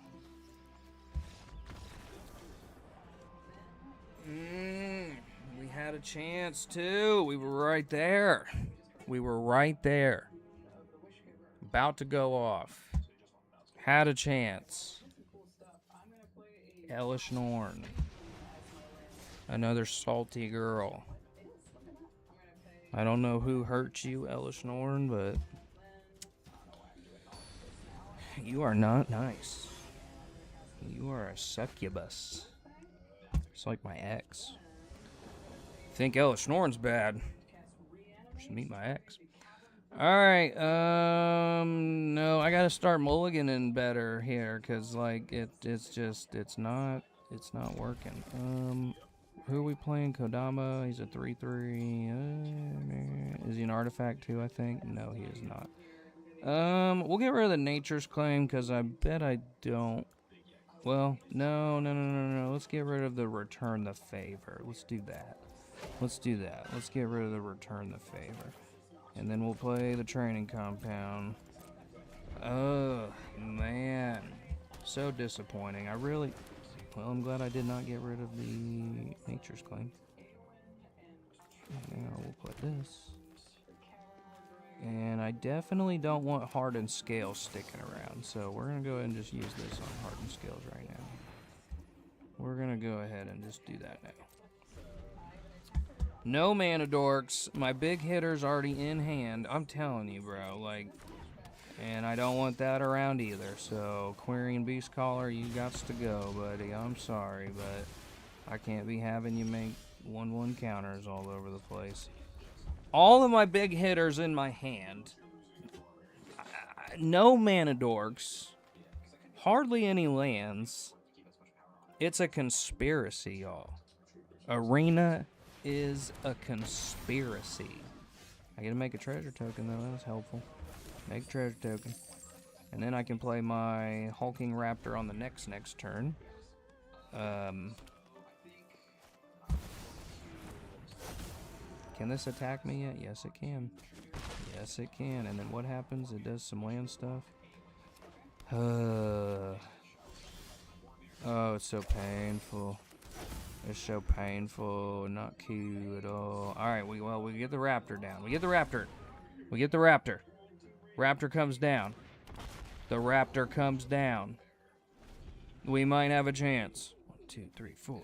We had a chance too. We were right there. We were right there. About to go off. Had a chance. Elish Norn. Another salty girl. I don't know who hurt you, Elish Norn, but you are not nice. You are a succubus. It's like my ex. Think Elish Norn's bad. Should meet my ex. Alright, no, I gotta start mulliganing better here, cause like it's not working. Who are we playing? Kodama, he's a 3/3. Is he an artifact too, I think? No, he is not. We'll get rid of the Nature's Claim, cause I bet I don't. Well, no. Let's get rid of the Return the Favor. Let's do that. Let's do that. Let's get rid of the Return the Favor. And then we'll play the Training Compound. Oh, man. So disappointing. Well, I'm glad I did not get rid of the Nature's Claim. Now we'll play this. And I definitely don't want Hardened Scales sticking around, so we're going to go ahead and just use this on Hardened Scales right now. We're going to go ahead and just do that now. No mana dorks. My big hitter's already in hand. I'm telling you, bro. Like, and I don't want that around either. So, Quarian Beastcaller, you gots to go, buddy. I'm sorry, but I can't be having you make 1/1 counters all over the place. All of my big hitters in my hand. No mana dorks. Hardly any lands. It's a conspiracy, y'all. Arena is a conspiracy. I gotta make a treasure token, though. That was helpful. Make a treasure token. And then I can play my Hulking Raptor on the next turn. Can this attack me yet? Yes, it can. Yes, it can. And then what happens? It does some land stuff. Oh, it's so painful. It's so painful. Not cute at all. Alright, we get the raptor down. We get the raptor. We get the raptor. Raptor comes down. The raptor comes down. We might have a chance. 1, 2, 3, 4,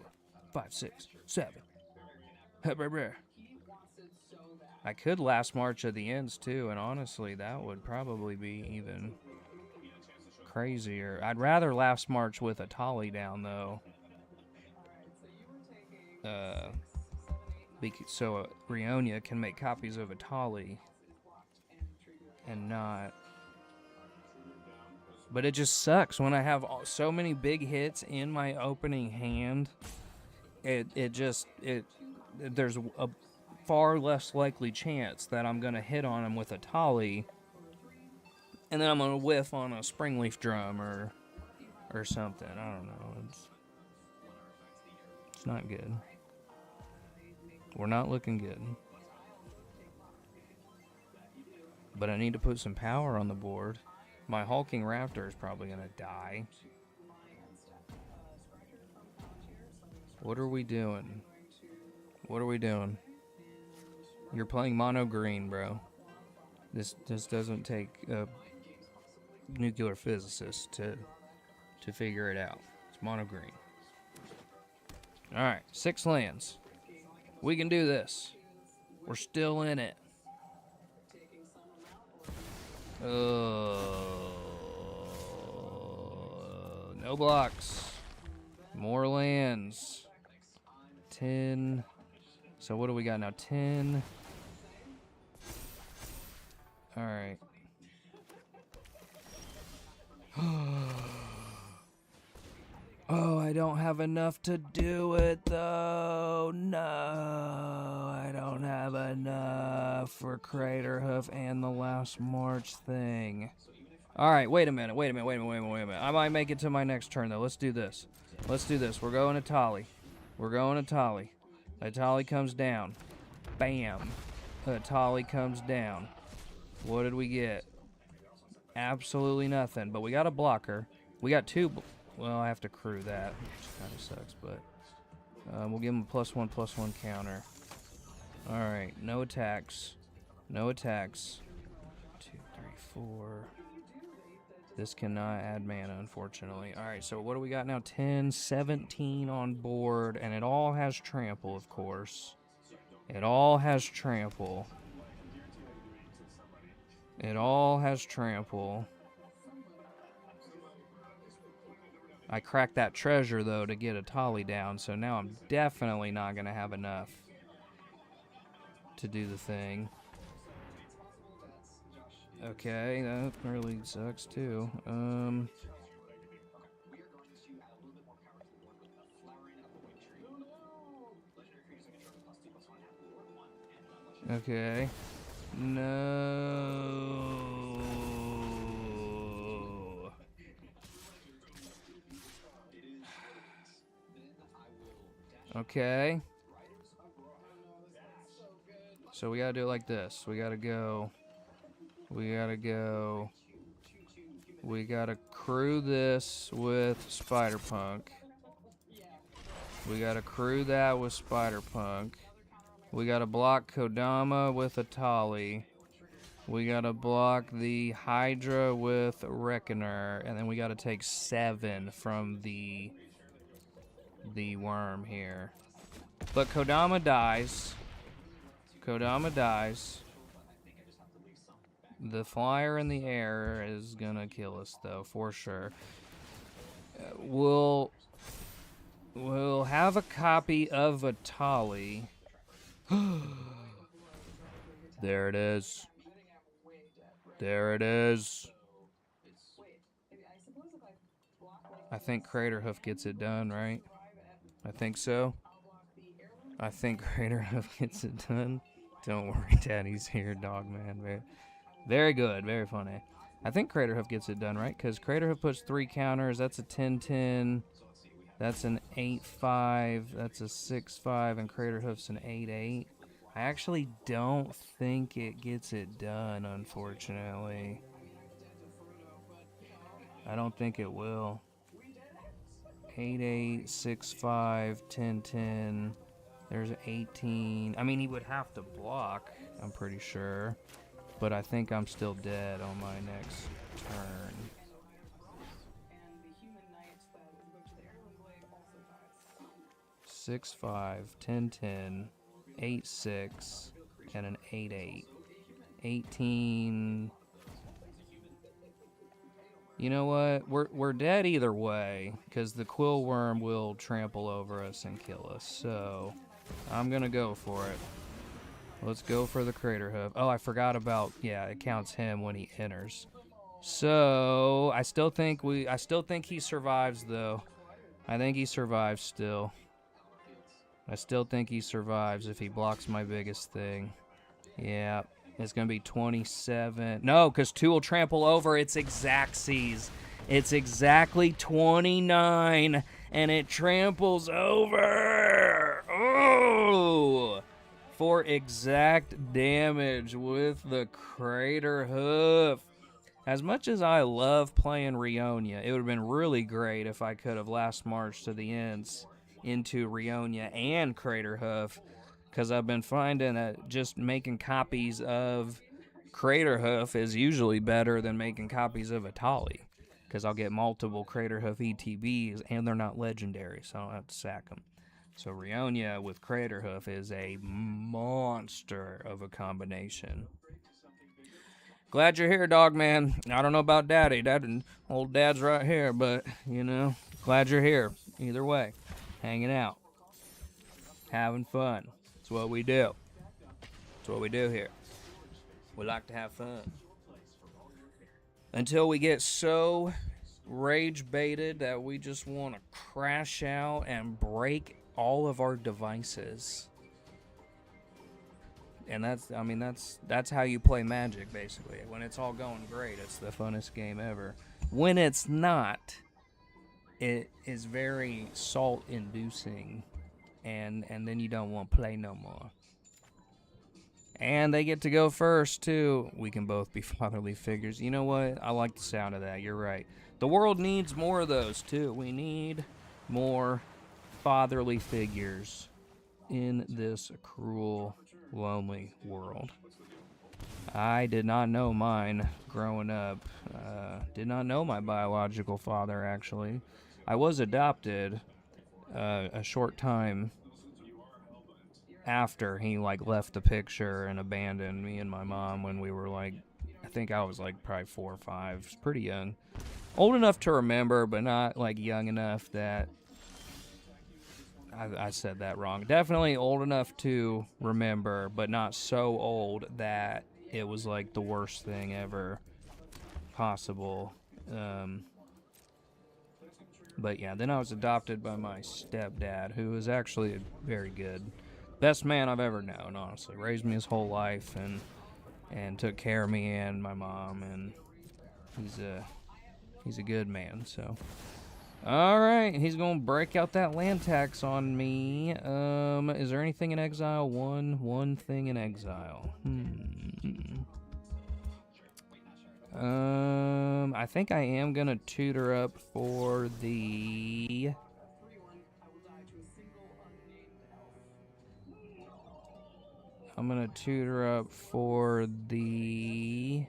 5, 6, 7. I could last March of the Ends too, and honestly, that would probably be even crazier. I'd rather last March with Etali down though. So Rionia can make copies of Etali and not. But it just sucks when I have so many big hits in my opening hand. There's a far less likely chance that I'm gonna hit on him with Etali, and then I'm gonna whiff on a Springleaf Drum or something. I don't know. It's not good. We're not looking good. But I need to put some power on the board. My hulking raptor is probably gonna die. What are we doing? What are we doing? You're playing mono green, bro. This doesn't take a nuclear physicist to figure it out. It's mono green. Alright, 6 lands. We can do this. We're still in it. No blocks. More lands. 10. So what do we got now? 10. Alright. Oh, I don't have enough to do it, though. No, I don't have enough for Craterhoof and the last March thing. Alright, wait a minute. I might make it to my next turn, though. Let's do this. We're going Etali. Etali comes down. Bam. Etali comes down. What did we get? Absolutely nothing, but we got a blocker. We got 2... Well, I have to crew that, which kind of sucks, but we'll give him a +1/+1 counter. Alright, no attacks. 2, 3, 4. This cannot add mana, unfortunately. Alright, so what do we got now? 10, 17 on board, and it all has trample, of course. It all has trample. I cracked that treasure, though, to get Etali down, so now I'm definitely not going to have enough to do the thing. Okay, that really sucks, too. Okay. No. Okay. So we gotta do it like this. We gotta crew this with Spider-Punk. We gotta crew that with Spider-Punk. We gotta block Kodama with Etali. We gotta block the Hydra with Reckoner. And then we gotta take 7 from the worm here. But Kodama dies. The flyer in the air is gonna kill us, though, for sure. We'll have a copy of Etali. There it is. I think Craterhoof gets it done, right? I think so. I think Craterhoof gets it done. Don't worry, Daddy's here, dog man. Very good, very funny. I think Craterhoof gets it done, right? Because Craterhoof puts 3 counters. That's a 10-10. That's an 8-5. That's a 6-5. And Craterhoof's an 8-8. I actually don't think it gets it done, unfortunately. I don't think it will. 8, 8, 6, 5, 10, 10. There's 18. I mean, he would have to block, I'm pretty sure. But I think I'm still dead on my next turn. 6, 5, 10, 10, 8, 6, and an 8, 8. 18. You know what? We're dead either way, because the quill worm will trample over us and kill us. So I'm gonna go for it. Let's go for the crater hoof. Oh, I forgot about, yeah, it counts him when he enters. So I still think he survives though. I think he survives still. I still think he survives if he blocks my biggest thing. Yeah. It's going to be 27. No, because 2 will trample over. It's Xaxes. It's exactly 29, and it tramples over. Oh! For exact damage with the crater hoof. As much as I love playing Rionia, it would have been really great if I could have last marched to the ends into Rionia and crater hoof. Because I've been finding that just making copies of Crater Hoof is usually better than making copies of Etali. Because I'll get multiple Crater Hoof ETBs, and they're not legendary, so I don't have to sack them. So Rionia with Crater Hoof is a monster of a combination. Glad you're here, dog man. I don't know about Daddy. Old Dad's right here, but, you know, glad you're here. Either way, hanging out, having fun. That's what we do. That's what we do here. We like to have fun. Until we get so rage baited that we just want to crash out and break all of our devices. And that's how you play Magic, basically. When it's all going great, it's the funnest game ever. When it's not, it is very salt-inducing. And then you don't want to play no more. And they get to go first, too. We can both be fatherly figures. You know what? I like the sound of that. You're right. The world needs more of those, too. We need more fatherly figures in this cruel, lonely world. I did not know mine growing up. Did not know my biological father, actually. I was adopted a short time after he left the picture and abandoned me and my mom when we were I think I was probably 4 or 5. It's pretty young, old enough to remember, but not young enough that I said that wrong. Definitely old enough to remember, but not so old that it was the worst thing ever possible. But yeah, then I was adopted by my stepdad, who was actually very good. Best man I've ever known, honestly. Raised me his whole life and took care of me and my mom, and he's a good man, so. Alright, he's gonna break out that land tax on me. Is there anything in exile? One thing in exile. I think I am gonna tutor up for the... I'm gonna tutor up for the...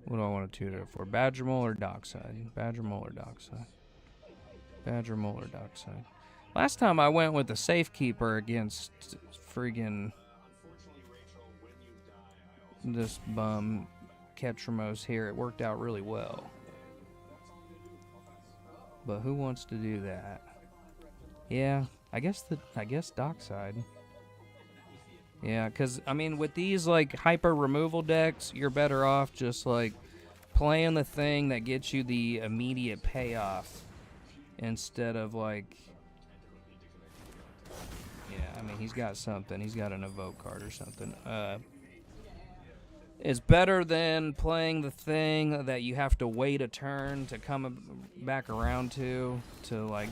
What do I want to tutor up for? Badger Mole or Dockside? Badger Mole or Dockside? Badger Mole or Dockside? Last time I went with the Safekeeper against friggin' this bum Ketramos here. It worked out really well. But who wants to do that? Yeah, I guess Dockside. Yeah, because, I mean, with these, hyper removal decks, you're better off just, playing the thing that gets you the immediate payoff instead of, Yeah, I mean, he's got something. He's got an Evoke card or something. It's better than playing the thing that you have to wait a turn to come back around to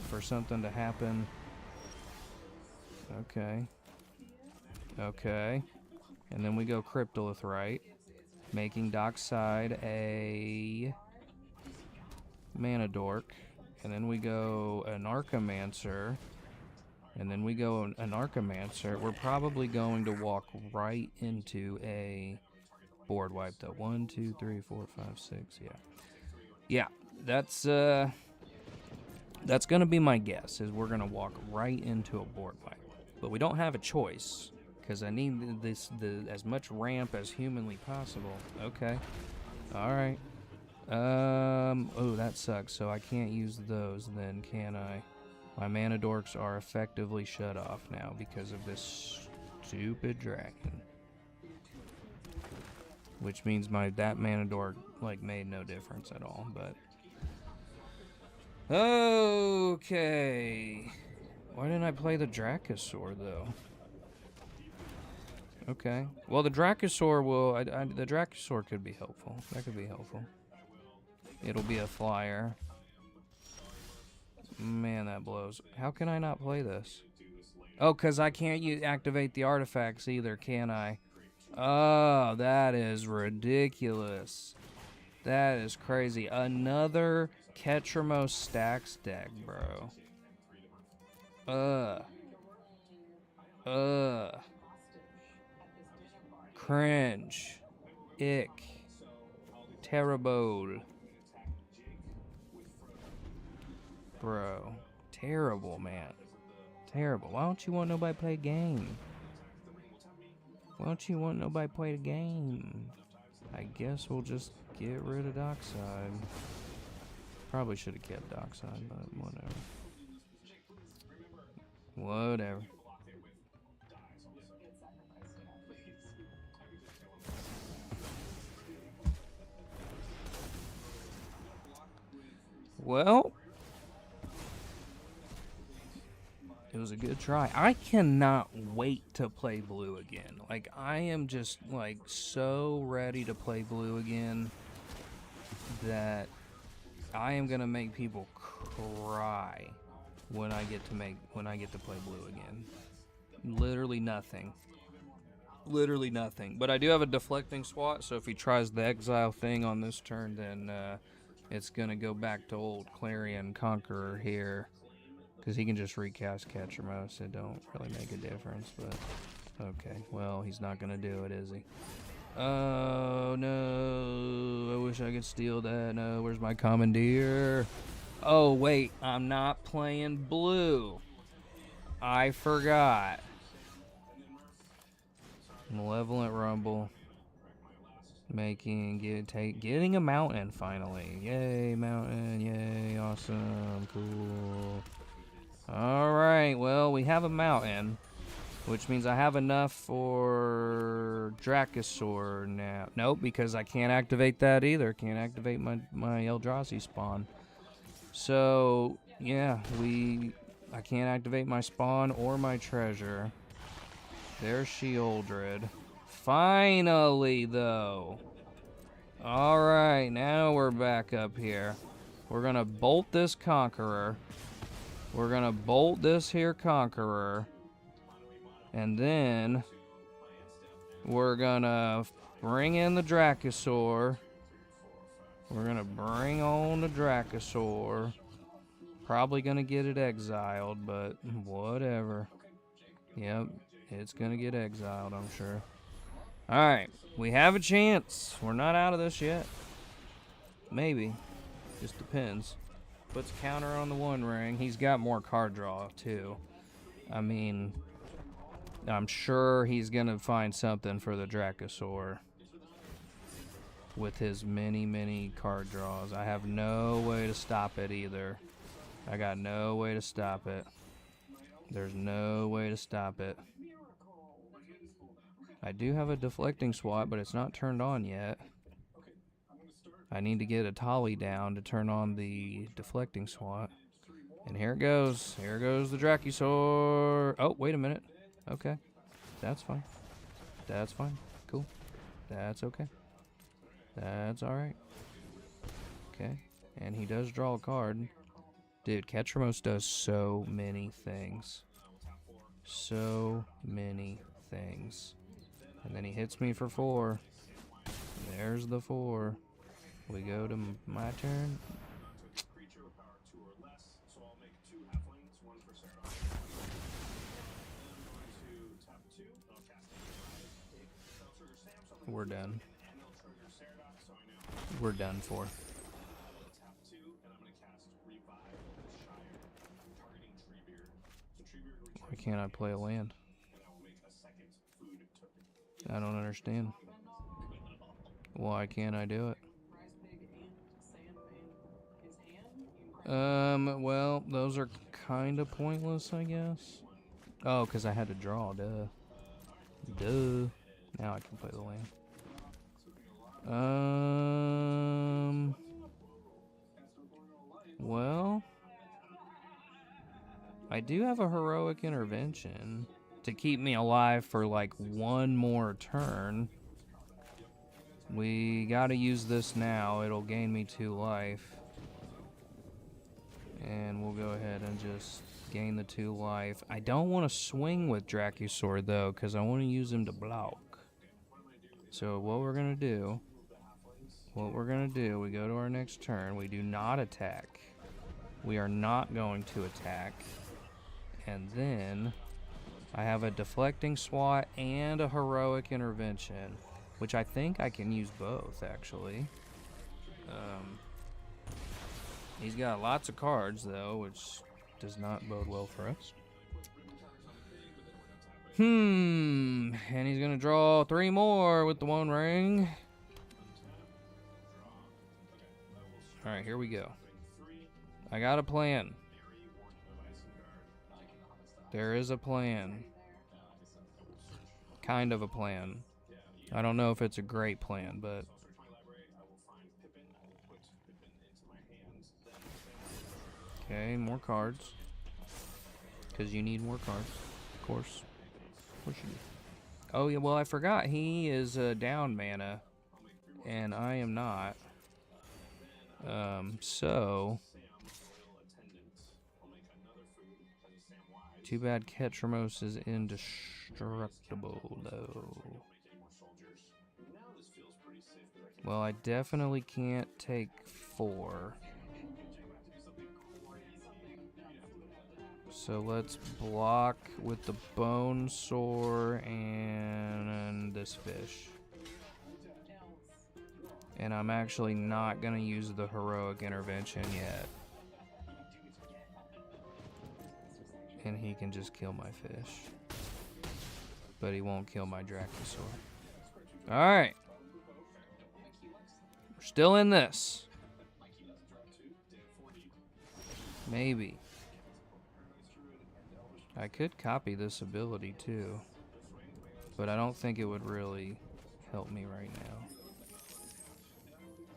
for something to happen. Okay. Okay. And then we go Cryptolith right, making Dockside a Mana Dork. And then we go an Archamancer. And then we go an Archamancer. We're probably going to walk right into a board wipe, though. 1, 2, 3, 4, 5, 6. Yeah. Yeah, that's going to be my guess, is we're going to walk right into a board wipe. But we don't have a choice, because I need as much ramp as humanly possible. Okay. All right. Oh, that sucks. So I can't use those then, can I? My mana dorks are effectively shut off now because of this stupid dragon. Which means that mana dork, like, made no difference at all, but... Okay. Why didn't I play the Dracosaur, though? Okay. Well, the Dracosaur will... the Dracosaur could be helpful. That could be helpful. It'll be a flyer. Man, that blows. How can I not play this? Oh, because I can't activate the artifacts either, can I? Oh, that is ridiculous. That is crazy. Another Ketramos Stacks deck, bro. Cringe. Ick. Terrible. Bro. Terrible, man. Terrible. Why don't you want nobody play a game? Why don't you want nobody play the game? I guess we'll just get rid of Dockside. Probably should have kept Dockside, but whatever. Whatever. Well, it was a good try. I cannot wait to play blue again. Like, I am just, like, so ready to play blue again that I am gonna make people cry when I get to play blue again. Literally nothing. Literally nothing. But I do have a deflecting swat, so if he tries the exile thing on this turn, then it's gonna go back to old Clarion Conqueror here. Because he can just recast Ketramos. It don't really make a difference, but... Okay, well, he's not gonna do it, is he? Oh, no. I wish I could steal that. No, where's my Commandeer? Oh, wait. I'm not playing blue. I forgot. Malevolent Rumble. Getting a mountain, finally. Yay, mountain. Yay, awesome. Cool. Alright, well, we have a mountain, which means I have enough for Dracosaur now. Nope, because I can't activate that either. Can't activate my Eldrazi spawn. So, yeah, I can't activate my spawn or my treasure. There's Sheoldred. Finally, though. Alright, now we're back up here. We're gonna bolt this Conqueror. We're gonna bolt this here Conqueror. And then we're gonna bring in the Dracosaur. We're gonna bring on the Dracosaur. Probably gonna get it exiled, but whatever. Yep, it's gonna get exiled, I'm sure. Alright, we have a chance. We're not out of this yet. Maybe. Just depends. Puts counter on the One Ring. He's got more card draw, too. I mean, I'm sure he's going to find something for the Dracosaur with his many, many card draws. I have no way to stop it either. I got no way to stop it. There's no way to stop it. I do have a deflecting swat, but it's not turned on yet. I need to get Etali down to turn on the deflecting swat. And here it goes. Here goes the Dracosaur. Oh, wait a minute. Okay. That's fine. That's fine. Cool. That's okay. That's alright. Okay. And he does draw a card. Dude, Ketramos does so many things. So many things. And then he hits me for 4. There's the 4. We go to my turn. We're done. We're done for. Why can't I play a land? I don't understand. Why can't I do it? Well, those are kind of pointless, I guess. Oh, because I had to draw, duh. Duh. Now I can play the land. Well, I do have a heroic intervention to keep me alive for like one more turn. We gotta use this now. It'll gain me 2 life. And we'll go ahead and just gain the 2 life. I don't want to swing with Dracusaur though, because I want to use him to block. So what we're gonna do, we go to our next turn. We do not attack. We are not going to attack. And then I have a deflecting swat and a heroic intervention, which I think I can use both actually. He's got lots of cards though, which does not bode well for us. And he's gonna draw 3 more with the 1 ring. Alright, here we go. I got a plan. There is a plan. Kind of a plan. I don't know if it's a great plan, but... Okay, more cards. Because you need more cards, of course. Of course you do. Oh, yeah, well, I forgot. He is down mana, and I am not. So... Too bad Ketramos is indestructible, though. Well, I definitely can't take 4. So let's block with the Bone Sore and this fish. And I'm actually not going to use the heroic intervention yet. And he can just kill my fish. But he won't kill my Dracusaur. Alright. We're still in this. Maybe. I could copy this ability too. But I don't think it would really help me right now.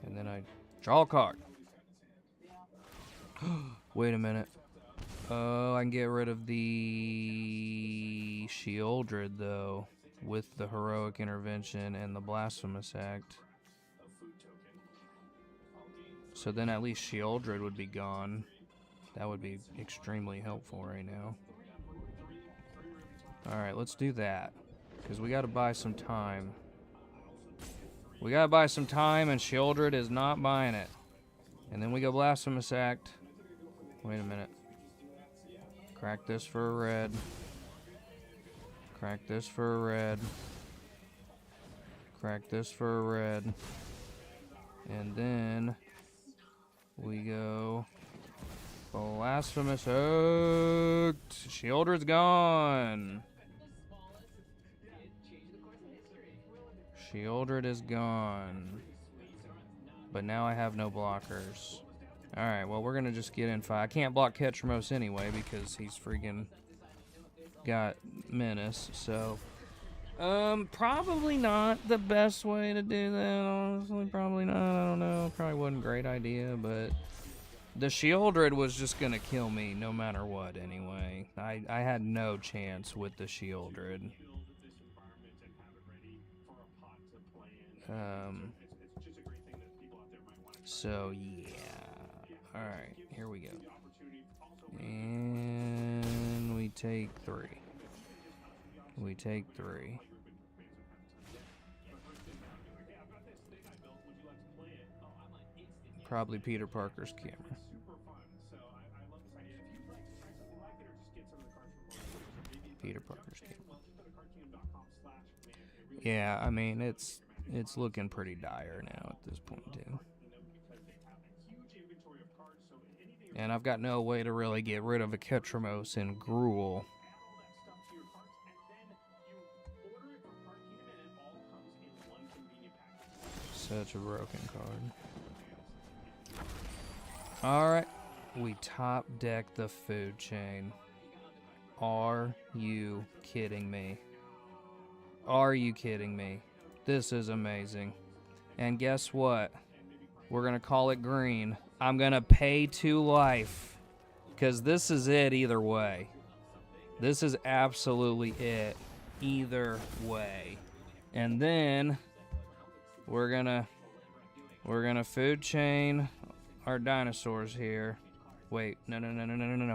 And then I draw a card. Wait a minute. Oh, I can get rid of the Sheoldred, though, with the Heroic Intervention and the Blasphemous Act. So then at least Sheoldred would be gone. That would be extremely helpful right now. Alright, let's do that. Because we gotta buy some time. We gotta buy some time, and Sheoldred is not buying it. And then we go Blasphemous Act. Wait a minute. Crack this for a red. Crack this for a red. Crack this for a red. And then we go Blasphemous Act. Sheoldred's gone. Sheoldred is gone. But now I have no blockers. Alright, well, we're going to just get in 5. I can't block Ketramos anyway because he's freaking got Menace, so... probably not the best way to do that, honestly. Probably not, I don't know. Probably wasn't a great idea, but... The Sheoldred was just going to kill me no matter what anyway. I had no chance with the Sheoldred. So, yeah. Alright, here we go. And we take 3. We take 3. Probably Peter Parker's camera. Peter Parker's camera. Yeah, I mean, it's looking pretty dire now at this point, too. And I've got no way to really get rid of a Ketramos in Gruul. Such a broken card. Alright. We top deck the food chain. Are you kidding me? Are you kidding me? This is amazing. And guess what? We're going to call it green. I'm going to pay 2 life. Because this is it either way. This is absolutely it either way. And then we're gonna food chain our dinosaurs here. Wait, no.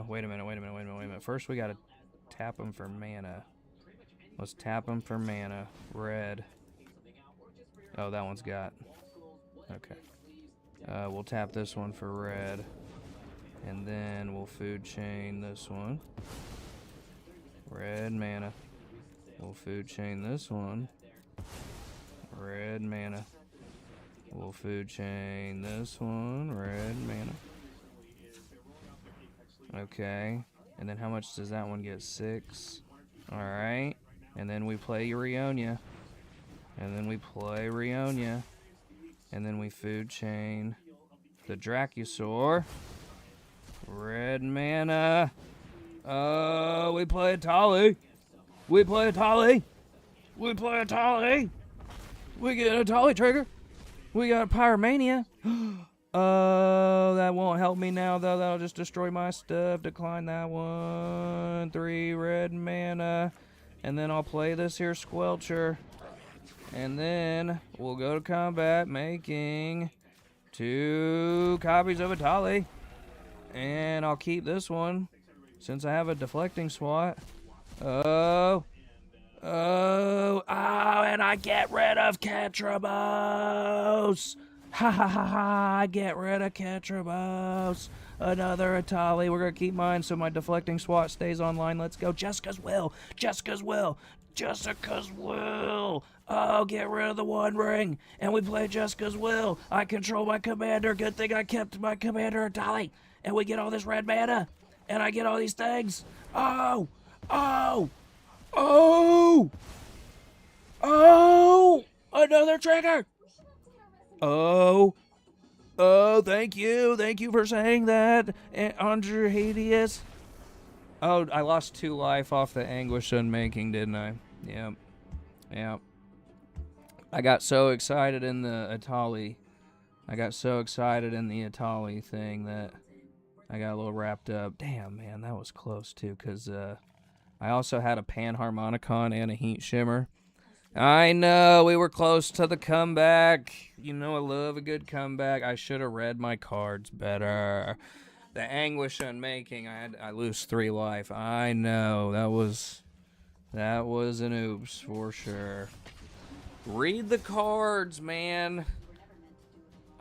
Wait a minute. First we gotta tap them for mana. Let's tap them for mana. Red. Oh, that one's got. Okay. We'll tap this one for red. And then we'll food chain this one. Red mana. We'll food chain this one. Red mana. We'll food chain this one. Red mana. Okay. And then how much does that one get? 6. Alright. And then we play Urionia. And then we play Rionia. And then we food chain the Dracusaur. Red mana. We play Etali. We play Etali. We play Etali. We get an Etali trigger. We got a Pyromania. That won't help me now, though. That'll just destroy my stuff. Decline that one. 3 red mana. And then I'll play this here Squelcher. And then we'll go to combat, making 2 copies of Etali. And I'll keep this one, since I have a deflecting swat. And I get rid of Ketramos! I get rid of Ketramos! Another Etali. We're going to keep mine so my deflecting swat stays online. Let's go. Jessica's Will! Oh, get rid of the One Ring. And we play Jessica's Will. I control my commander. Good thing I kept my commander Etali. And we get all this red mana. And I get all these things. Oh! Another trigger! Oh, thank you. Thank you for saying that, Andrew Hades. Oh, I lost 2 life off the Anguish Unmaking, didn't I? Yep. I got so excited in the Etali. Thing that I got a little wrapped up. Damn, man, that was close, too, because I also had a Panharmonicon and a Heat Shimmer. I know, we were close to the comeback. You know I love a good comeback. I should have read my cards better. The Anguish Unmaking, I lose 3 life. I know, that was an oops for sure. Read the cards, man.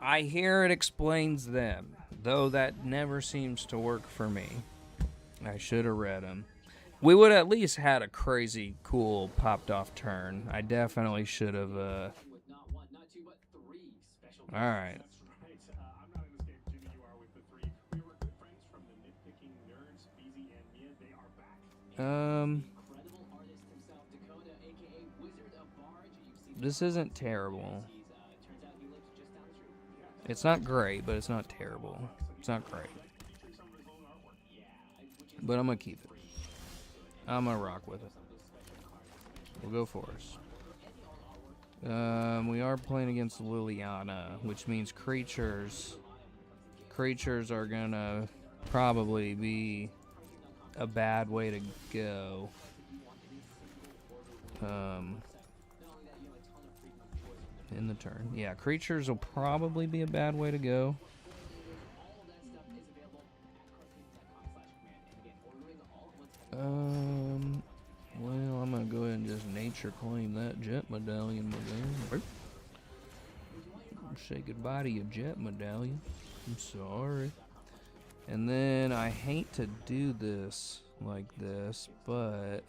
I hear it explains them, though that never seems to work for me. I should have read them. We would at least had a crazy, cool, popped-off turn. I definitely should have, Alright. This isn't terrible. It's not great, but it's not terrible. It's not great. But I'm gonna keep it. I'm gonna rock with it. We'll go Forest. We are playing against Liliana, which means creatures are gonna probably be a bad way to go. In the turn. Yeah, creatures will probably be a bad way to go. Well, I'm gonna go ahead and just nature claim that Jet Medallion. Say goodbye to your Jet Medallion. I'm sorry. And then I hate to do this like this, but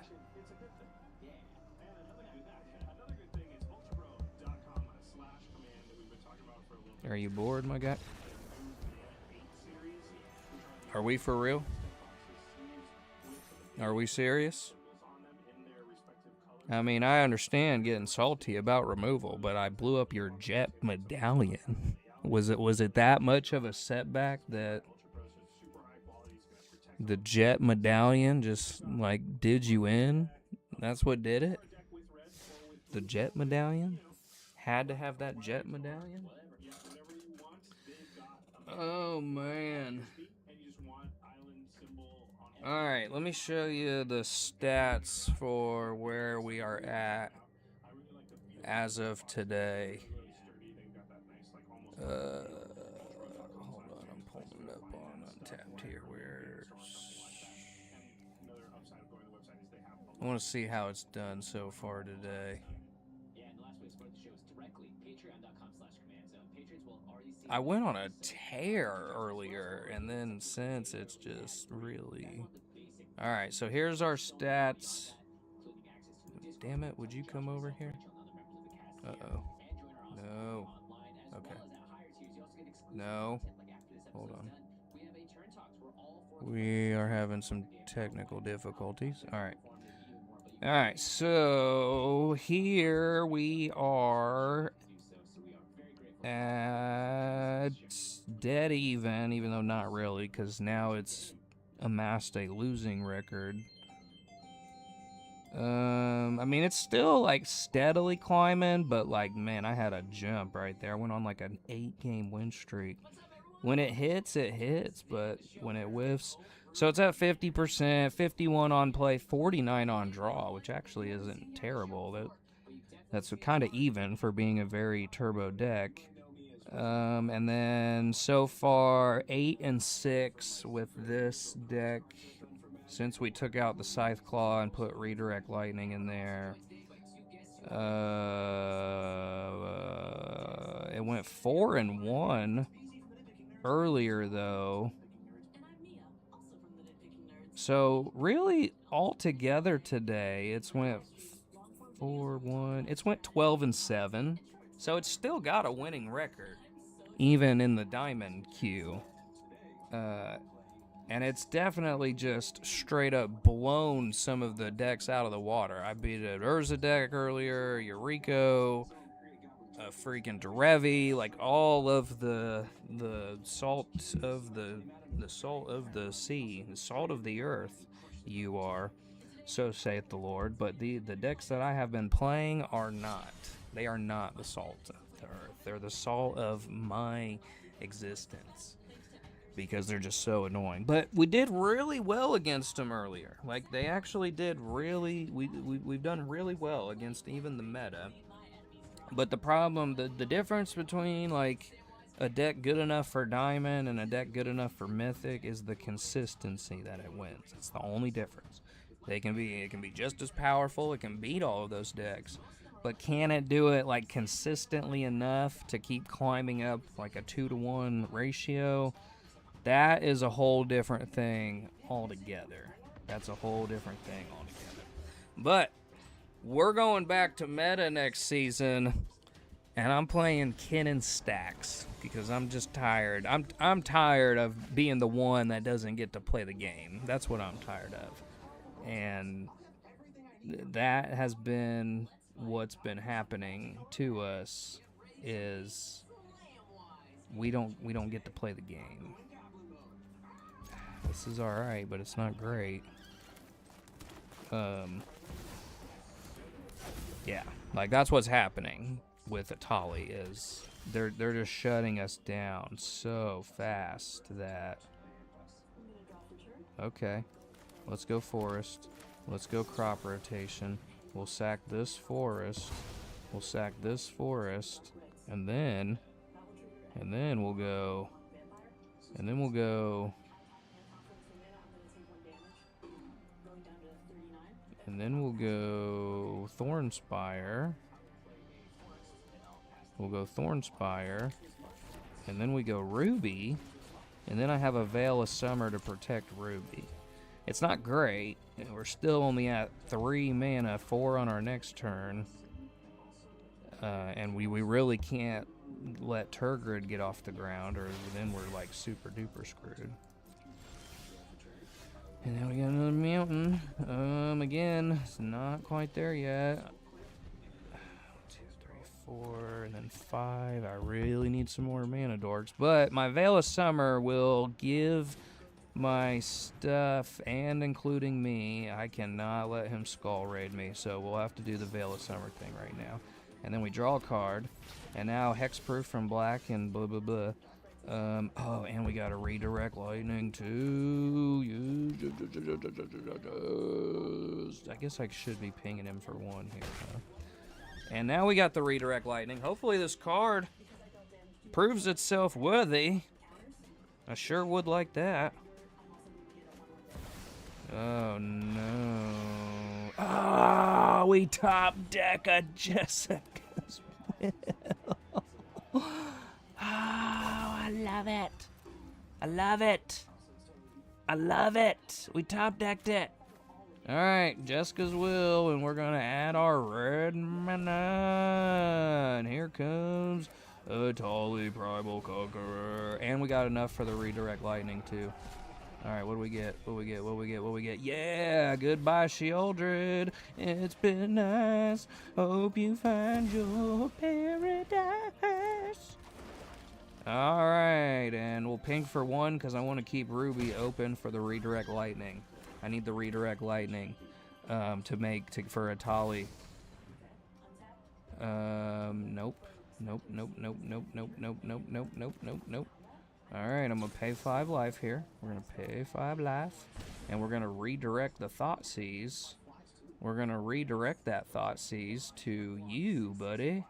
are you bored, my guy? Are we for real? Are we serious? I mean, I understand getting salty about removal, but I blew up your jet medallion. Was it that much of a setback that the jet medallion just like did you in? That's what did it? The jet medallion? Had to have that jet medallion? Oh man. Alright, let me show you the stats for where we are at as of today. Hold on, I'm pulling it up on Untapped here. I want to see how it's done so far today. I went on a tear earlier, and then since it's just really... Alright, so here's our stats. Damn it, would you come over here? Uh-oh. No. Okay. No. Hold on. We are having some technical difficulties. Alright. Alright, so here we are at dead even though not really, because now it's amassed a losing record. I mean, it's still like steadily climbing, but like, man, I had a jump right there. I went on like an 8-game win streak. When it hits, but when it whiffs, so it's at 50%, 51 on play, 49 on draw, which actually isn't terrible. That's kind of even for being a very turbo deck. And then so far 8 and 6 with this deck. Since we took out the Scythe Claw and put Redirect Lightning in there, it went 4 and 1 earlier though. So really, altogether today, it's went 4-1. It's went 12 and 7. So it's still got a winning record, even in the Diamond queue. And it's definitely just straight up blown some of the decks out of the water. I beat an Urza deck earlier, Eureka, a freaking Derevi, like all of the salt of the salt of the sea, the salt of the earth. You are, so saith the Lord. But the decks that I have been playing are not. They are not the salt of the earth. They're the salt of my existence, because they're just so annoying. But we did really well against them earlier. Like, they actually did really... We've done really well against even the meta. But the problem, the difference between, like, a deck good enough for Diamond and a deck good enough for Mythic is the consistency that it wins. It's the only difference. It can be just as powerful. It can beat all of those decks. But can it do it, like, consistently enough to keep climbing up, like, a 2-to-1 ratio? That is a whole different thing altogether. That's a whole different thing altogether. But we're going back to meta next season, and I'm playing Kin Stacks because I'm just tired. I'm tired of being the one that doesn't get to play the game. That's what I'm tired of. And that has been what's been happening to us, is we don't get to play the game. This is alright, but it's not great. Yeah, like that's what's happening with Etali, is they're just shutting us down so fast that... Okay, let's go forest. Let's go crop rotation. We'll sack this forest. We'll sack this forest, and then we'll go. And then we'll go. And then we'll go Thornspire. We'll go Thornspire. And then we go Ruby. And then I have a Veil of Summer to protect Ruby. It's not great. We're still only at 3 mana, 4 on our next turn. And we really can't let Turgid get off the ground, or then we're like super duper screwed. And now we got another mountain. Again, it's not quite there yet. 1, 2, 3, 4, and then 5. I really need some more mana dorks. But my Veil of Summer will give my stuff, and including me. I cannot let him Skull Raid me, so we'll have to do the Veil of Summer thing right now. And then we draw a card, and now Hexproof from black and blah blah blah. Oh, and we got a Redirect Lightning too. I guess I should be pinging him for 1 here, huh? And now we got the Redirect Lightning. Hopefully this card proves itself worthy. I sure would like that. Oh no. Oh, we top deck a Jessica's Will. Oh, I love it. I love it. I love it. We top decked it. Alright, Jessica's Will, and we're gonna add our red mana. And here comes Etali, Primal Conqueror. And we got enough for the Redirect Lightning too. Alright, what do we get? What do we get? What do we get? What do we get? Yeah! Goodbye, Sheoldred. It's been nice. Hope you find your paradise. Alright, and we'll pink for 1 because I want to keep Ruby open for the Redirect Lightning. I need the Redirect Lightning for Etali. Nope. Nope, nope, nope, nope, nope, nope, nope, nope, nope, nope, nope. Alright, I'm going to pay 5 life here. We're going to pay 5 life. And we're going to redirect the Thoughtseize. We're going to redirect that Thoughtseize to you, buddy.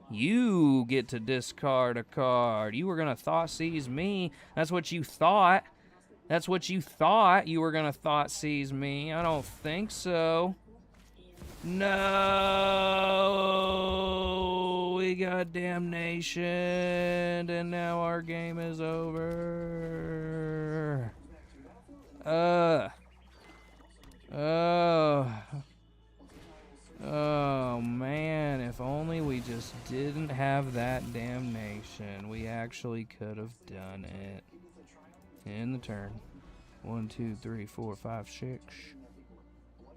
You get to discard a card. You were going to Thoughtseize me. That's what you thought. That's what you thought. You were going to Thoughtseize me. I don't think so. No, we got damnation, and now our game is over. Oh man, if only we just didn't have that damnation. We actually could have done it. In the turn. 1, 2, 3, 4, 5, 6.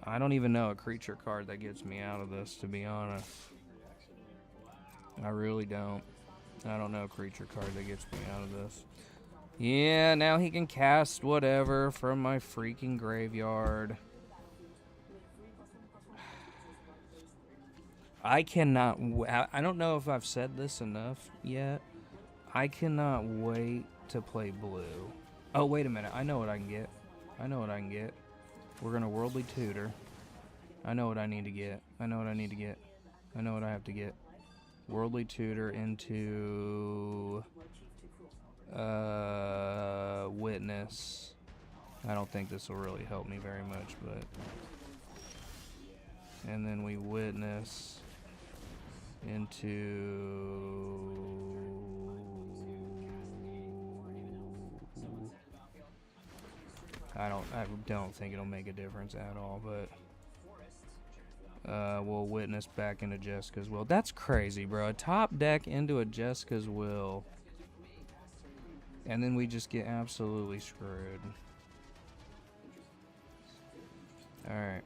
I don't even know a creature card that gets me out of this, to be honest. I really don't. I don't know a creature card that gets me out of this. Yeah, now he can cast whatever from my freaking graveyard. I cannot... I don't know if I've said this enough yet. I cannot wait to play blue. Oh, wait a minute. I know what I can get. I know what I can get. We're going to Worldly Tutor. I know what I need to get. I know what I need to get. I know what I have to get. Worldly Tutor into... Witness. I don't think this will really help me very much, but... And then we Witness into... I don't think it'll make a difference at all, but we'll Witness back into Jessica's Will. That's crazy, bro. A top deck into a Jessica's Will, and then we just get absolutely screwed. Alright.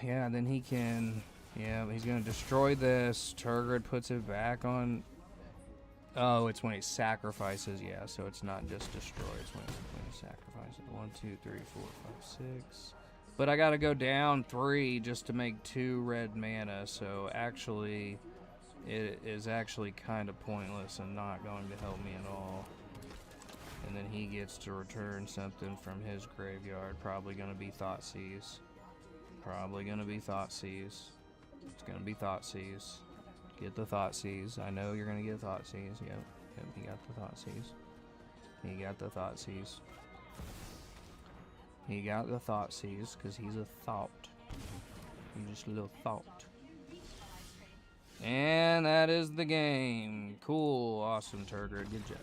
Yeah, then he can... Yeah, he's gonna destroy this. Turgid puts it back on... Oh, it's when he sacrifices. Yeah, so it's not just destroy. It's when he sacrifices. 1, 2, 3, 4, 5, 6. But I gotta go down 3 just to make 2 red mana. So actually, it is actually kind of pointless and not going to help me at all. And then he gets to return something from his graveyard. Probably gonna be Thoughtseize. Probably gonna be Thoughtseize. It's gonna be Thoughtseize. Get the Thoughtseize. I know you're gonna get Thoughtseize. Yep, he got the Thoughtseize. He got the Thoughtseize. He got the Thoughtseize because he's a thought. He's just a little thought. And that is the game. Cool. Awesome, Turgid. Good job.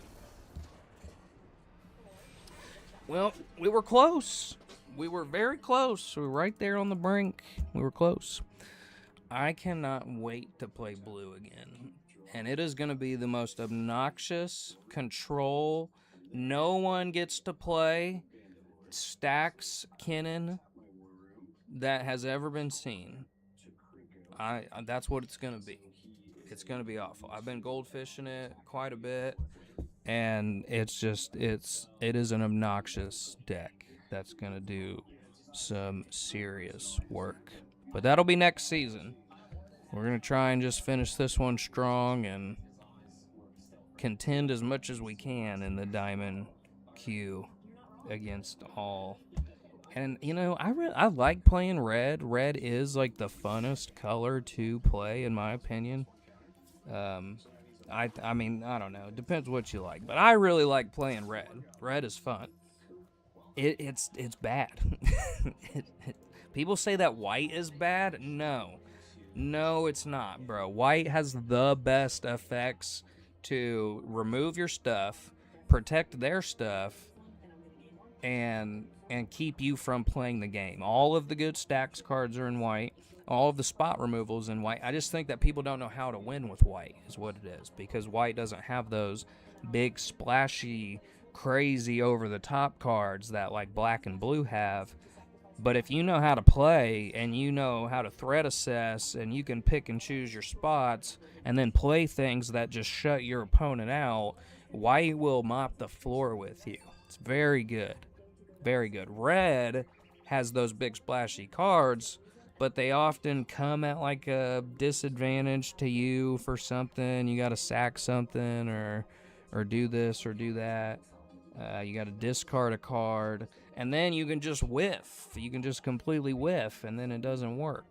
Well, we were close. We were very close. We were right there on the brink. We were close. I cannot wait to play blue again. And it is going to be the most obnoxious control. No one gets to play stacks Kinnan that has ever been seen. That's what it's going to be. It's going to be awful. I've been goldfishing it quite a bit, and it is an obnoxious deck that's going to do some serious work. But that'll be next season. We're going to try and just finish this one strong and contend as much as we can in the diamond queue against all. And you know, I like playing red. Red is like the funnest color to play in my opinion. I mean, I don't know. It depends what you like, but I really like playing red. Red is fun. It's bad. People say that white is bad. No, it's not, bro. White has the best effects to remove your stuff, protect their stuff, and keep you from playing the game. All of the good stacks cards are in white. All of the spot removals in white. I just think that people don't know how to win with white is what it is, because white doesn't have those big splashy, crazy over the top cards that like black and blue have. But if you know how to play and you know how to threat assess and you can pick and choose your spots and then play things that just shut your opponent out, white will mop the floor with you. It's very good. Very good. Red has those big splashy cards, but they often come at like a disadvantage to you for something. You got to sack something or do this or do that. You got to discard a card, and then you can just whiff. You can just completely whiff, and then it doesn't work.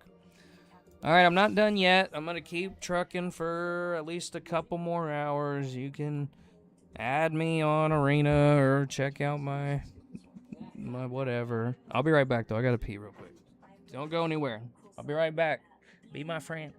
All right, I'm not done yet. I'm going to keep trucking for at least a couple more hours. You can add me on Arena or check out my whatever. I'll be right back, though. I got to pee real quick. Don't go anywhere. I'll be right back. Be my friend.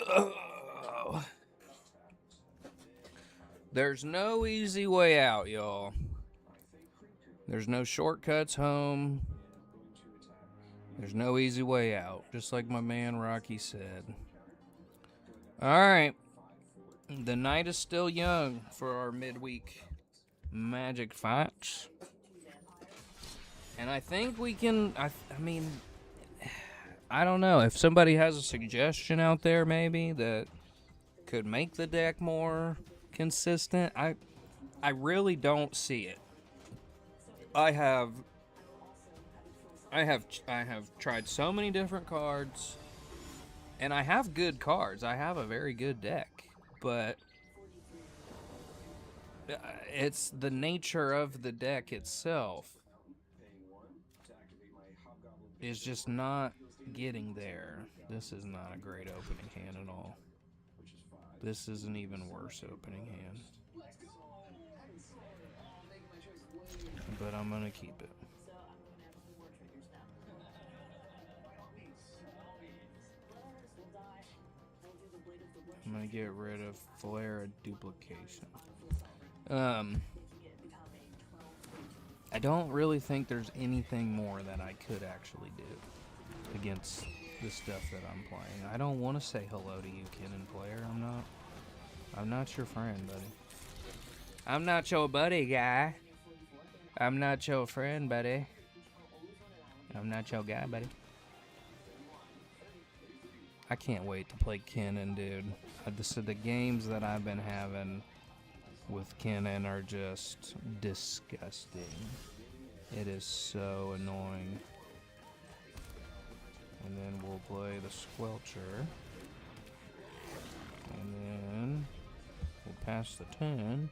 Ugh. There's no easy way out, y'all. There's no shortcuts home. There's no easy way out, just like my man Rocky said. Alright. The night is still young for our midweek Magic fights. And I think we can, I mean, I don't know. If somebody has a suggestion out there, maybe, that could make the deck more consistent, I really don't see it. I have tried so many different cards, and I have good cards. I have a very good deck, but it's the nature of the deck itself is just not getting there. This is not a great opening hand at all. This is an even worse opening hand. But I'm gonna keep it. I'm gonna get rid of Flare Duplication. I don't really think there's anything more that I could actually do against the stuff that I'm playing. I don't want to say hello to you, Kennen player. I'm not your friend, buddy. I'm not your buddy, guy. I'm not your friend, buddy. I'm not your guy, buddy. I can't wait to play Kennen, dude. The games that I've been having with Kennen are just disgusting. It is so annoying. And then we'll play the Squelcher. And then we'll pass the turn.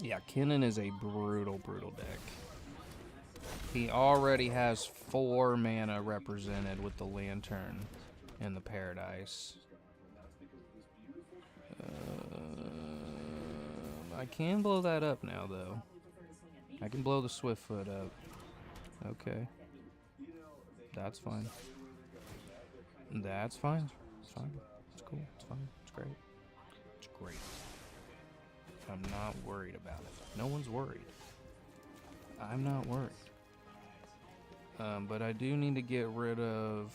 Yeah, Kennen is a brutal, brutal deck. He already has 4 mana represented with the Lantern and the Paradise. I can blow that up now, though. I can blow the Swiftfoot up. Okay. That's fine. That's fine. It's fine. It's cool. It's fine. It's great. It's great. I'm not worried about it. No one's worried. I'm not worried. But I do need to get rid of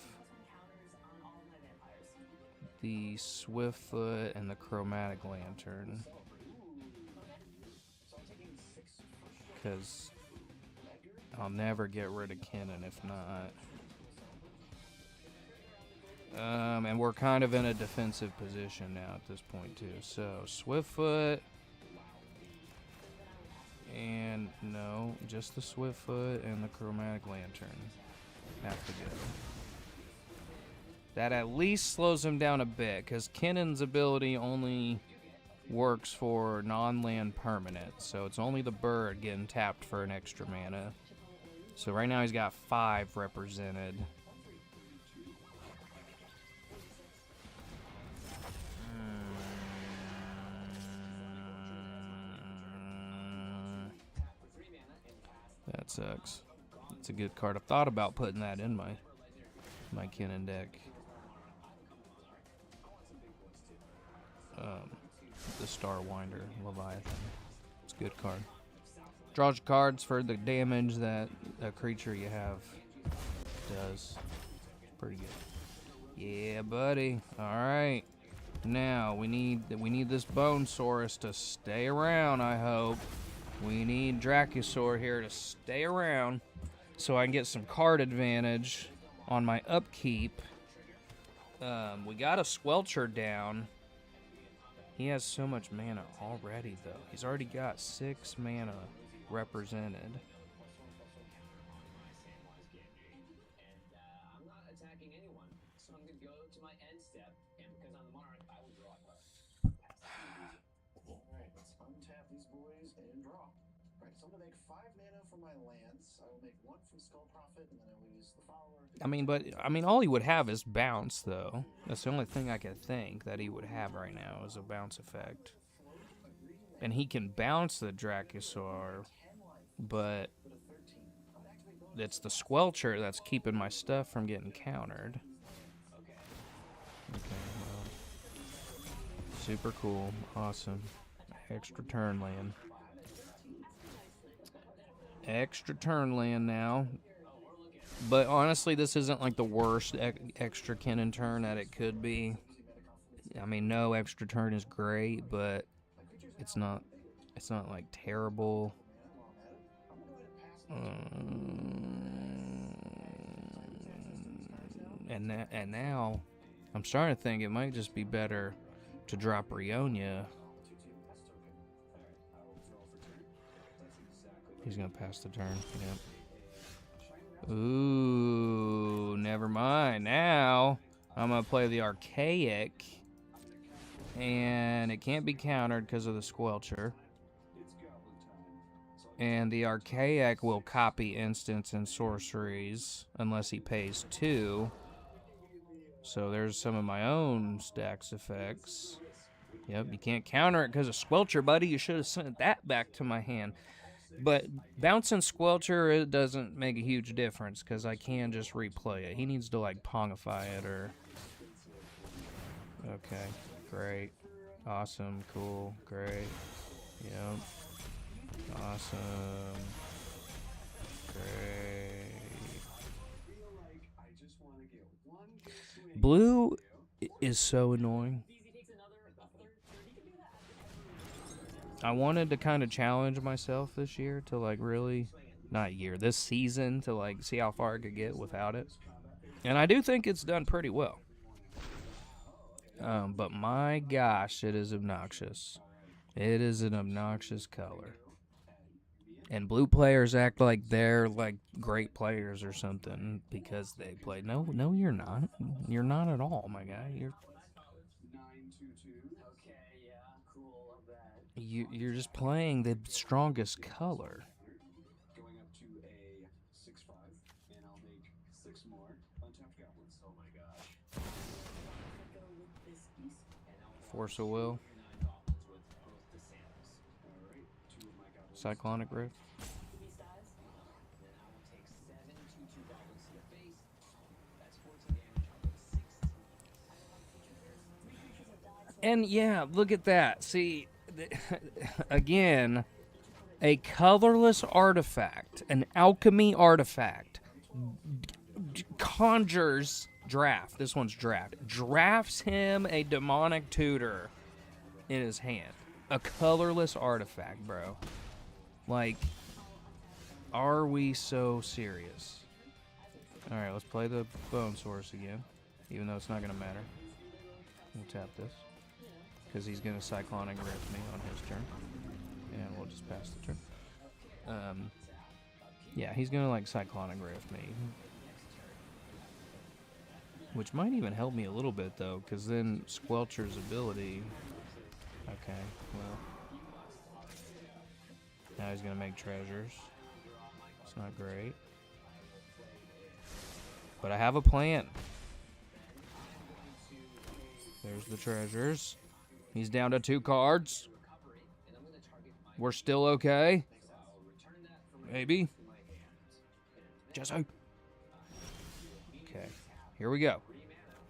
the Swiftfoot and the Chromatic Lantern. Because I'll never get rid of Kennen if not. And we're kind of in a defensive position now at this point too. So Swiftfoot. And no, just the Swiftfoot and the Chromatic Lantern have to go. That at least slows him down a bit, because Kennen's ability only works for non-land permanent, so it's only the bird getting tapped for an extra mana. So right now he's got 5 represented. That sucks. It's a good card. I've thought about putting that in my Kennen deck. The Starwinder Leviathan. It's a good card. Draws cards for the damage that a creature you have does. It's pretty good. Yeah, buddy. All right. Now we need this Bonesaurus to stay around. I hope. We need Dracosaur here to stay around so I can get some card advantage on my upkeep. We got a Squelcher down. He has so much mana already, though. He's already got 6 mana represented. I mean, all he would have is bounce, though. That's the only thing I can think that he would have right now is a bounce effect. And he can bounce the Dracosaur, but it's the Squelcher that's keeping my stuff from getting countered. Okay, well, super cool, awesome. Extra turn land. Extra turn land now. But honestly, this isn't like the worst extra cannon turn that it could be. I mean, no extra turn is great, but it's not like terrible. And now I'm starting to think it might just be better to drop Rionia. He's gonna pass the turn. Yep. Ooh, never mind. Now I'm gonna play the Archaic, and it can't be countered because of the Squelcher. And the Archaic will copy instants and sorceries unless he pays 2. So there's some of my own stacks effects. Yep, you can't counter it because of Squelcher, buddy. You should have sent that back to my hand. But bouncing Squelcher, it doesn't make a huge difference because I can just replay it. He needs to, like, Pongify it or... Okay, great. Awesome, cool, great. Yep. Awesome. Great. Blue is so annoying. I wanted to kind of challenge myself this year to, like, really, this season, to, like, see how far I could get without it. And I do think it's done pretty well. But my gosh, it is obnoxious. It is an obnoxious color. And blue players act like they're, like, great players or something because they play. No, you're not. You're not at all, my guy. You're just playing the strongest color. Force of Will. Cyclonic Rift. And yeah, look at that. See, again, a colorless artifact, an alchemy artifact, conjures draft. This one's draft. Drafts him a demonic tutor in his hand. A colorless artifact, bro. Like, are we so serious? Alright, let's play the Bone Source again. Even though it's not going to matter. We'll tap this. Because he's going to Cyclonic Rift me on his turn. And we'll just pass the turn. Yeah, he's going to, like, Cyclonic Rift me. Which might even help me a little bit, though. Because then Squelcher's ability... Okay, well... Now he's going to make treasures. It's not great. But I have a plan. There's the treasures. He's down to 2 cards. We're still okay. Maybe. Jesse. Okay. Here we go.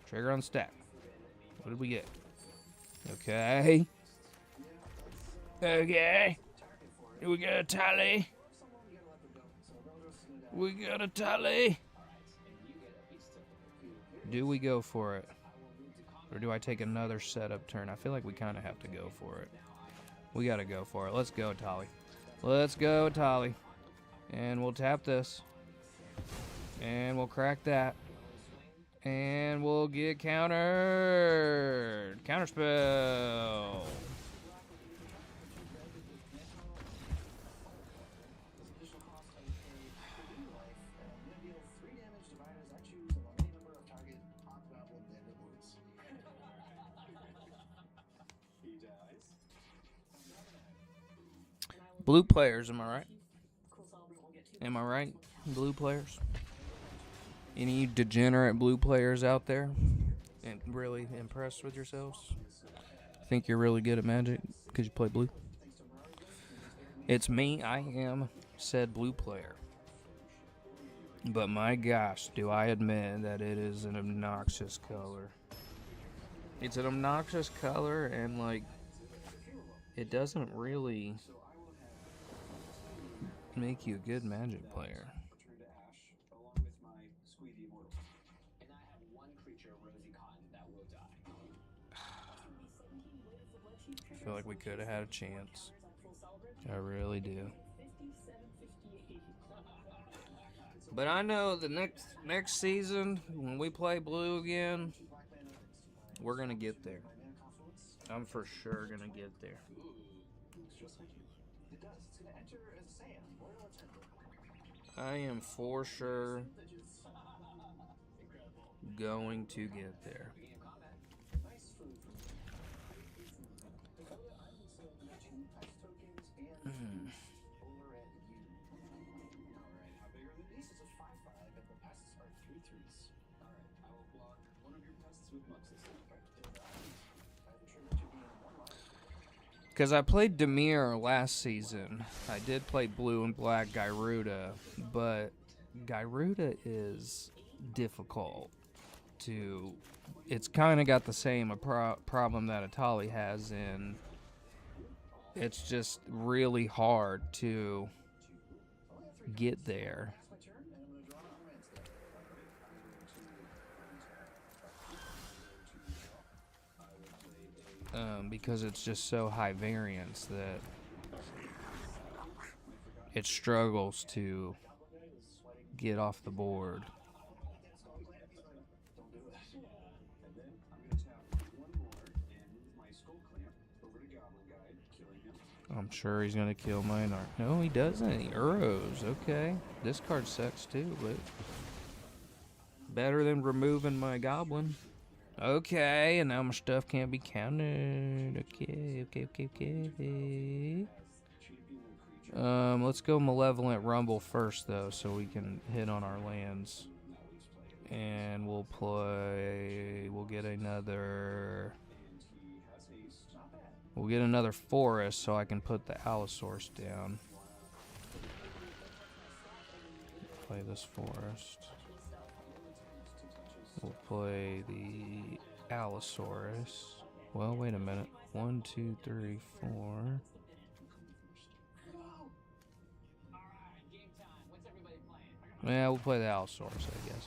Trigger on stack. What did we get? Okay. Okay. We got a Etali. We got a Etali. Do we go for it? Or do I take another setup turn? I feel like we kind of have to go for it. We got to go for it. Let's go, Etali. Let's go, Etali. And we'll tap this. And we'll crack that. And we'll get countered. Counterspell. Blue players, am I right? Am I right? Blue players? Any degenerate blue players out there? And really impressed with yourselves? Think you're really good at Magic because you play blue? It's me. I am said blue player. But my gosh, do I admit that it is an obnoxious color. It's an obnoxious color, and like, it doesn't really make you a good Magic player. I feel like we could have had a chance. I really do. But I know the next season, when we play blue again, we're gonna get there. I'm for sure gonna get there. I am for sure going to get there. Because I played Demir last season. I did play blue and black Gyruda, but Gyruda is difficult to... It's kind of got the same problem that Etali has in... It's just really hard to get there. Because it's just so high variance that it struggles to get off the board. I'm sure he's gonna kill mine. No, he doesn't. He Uros. Okay. This card sucks too, but better than removing my goblin. Okay, and now my stuff can't be countered. Okay. Let's go Malevolent Rumble first, though, so we can hit on our lands. And we'll get another forest so I can put the Allosaurus down. Play this forest. We'll play the Allosaurus. Well, wait a minute. 1, 2, 3, 4. Yeah, we'll play the Allosaurus, I guess.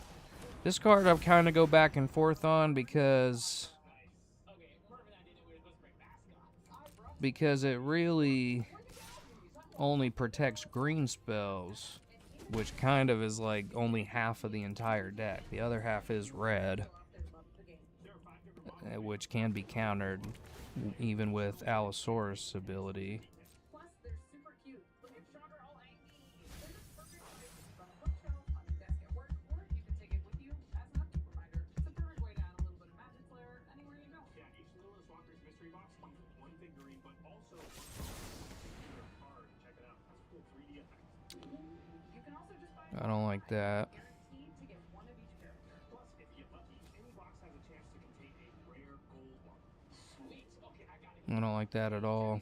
This card I kind of go back and forth on because it really only protects green spells, which kind of is like only half of the entire deck. The other half is red, which can be countered even with Allosaurus' ability. I don't like that. I don't like that at all.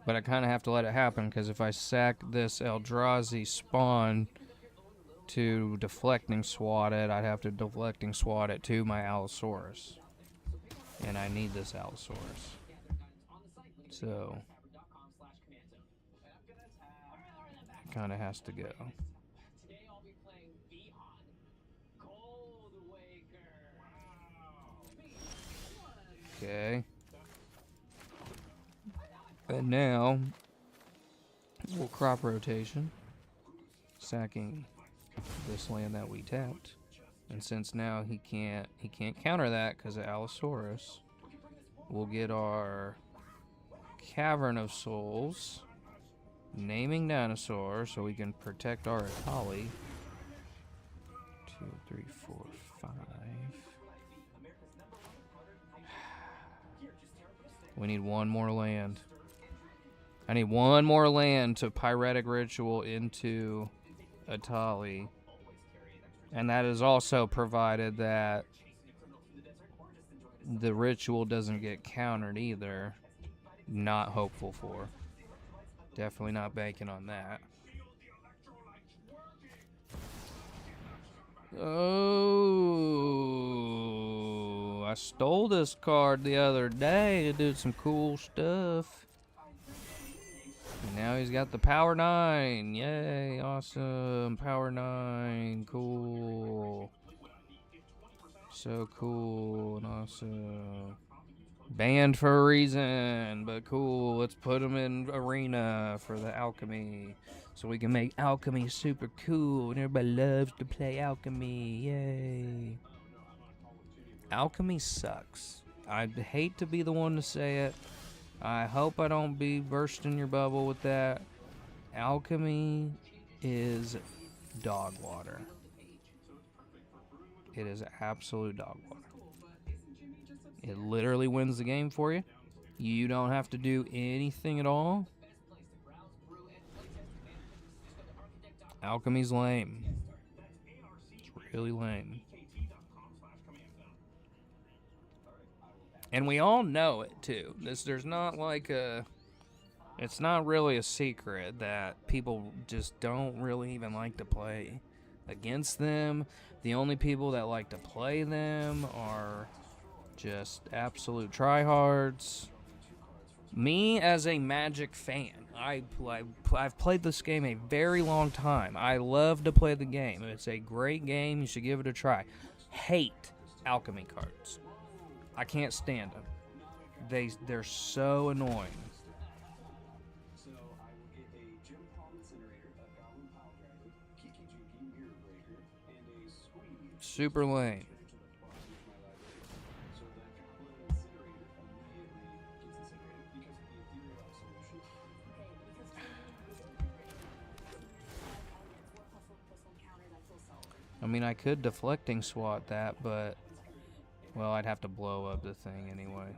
But I kind of have to let it happen, because if I sack this Eldrazi spawn to deflecting swat it, I'd have to deflecting swat it to my Allosaurus. And I need this Allosaurus. So it kind of has to go. Okay. And now we'll crop rotation, sacking this land that we tapped. And since now he can't counter that because of Allosaurus, we'll get our Cavern of Souls, naming dinosaur, so we can protect our Etali. 2, 3, 4, 5. We need one more land. I need one more land to Pyretic Ritual into Etali. And that is also provided that the ritual doesn't get countered either. Not hopeful for. Definitely not banking on that. Oh, I stole this card the other day to do some cool stuff. And now he's got the Power 9. Yay, awesome. Power 9, cool. So cool and awesome. Banned for a reason, but cool. Let's put him in arena for the alchemy, so we can make alchemy super cool. And everybody loves to play alchemy. Yay! Alchemy sucks. I hate to be the one to say it. I hope I don't be bursting your bubble with that. Alchemy is dog water. It is absolute dog water. It literally wins the game for you. You don't have to do anything at all. Alchemy's lame. It's really lame. And we all know it too. There's not like it's not really a secret that people just don't really even like to play against them. The only people that like to play them are just absolute tryhards. Me as a Magic fan, I've played this game a very long time. I love to play the game. It's a great game. You should give it a try. Hate alchemy cards. I can't stand them. They're so annoying. Super lame. I mean, I could deflecting swat that, but, well, I'd have to blow up the thing anyway.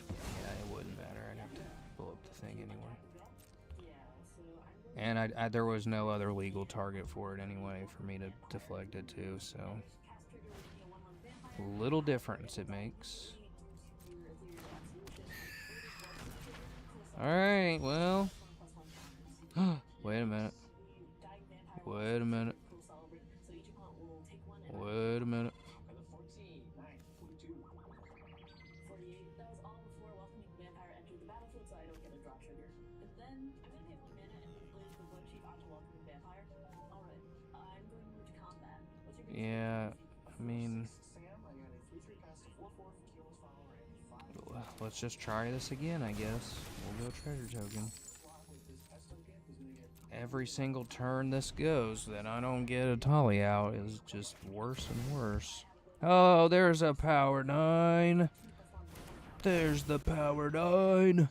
Yeah, it wouldn't matter. I'd have to blow up the thing anyway. And there was no other legal target for it anyway for me to deflect it to, so. Little difference it makes. Alright, well. Wait a minute. Wait a minute. Wait a minute. Yeah, I mean, let's just try this again, I guess. We'll go treasure token. Every single turn this goes that I don't get Etali out is just worse and worse. Oh, there's a Power 9. There's the Power 9.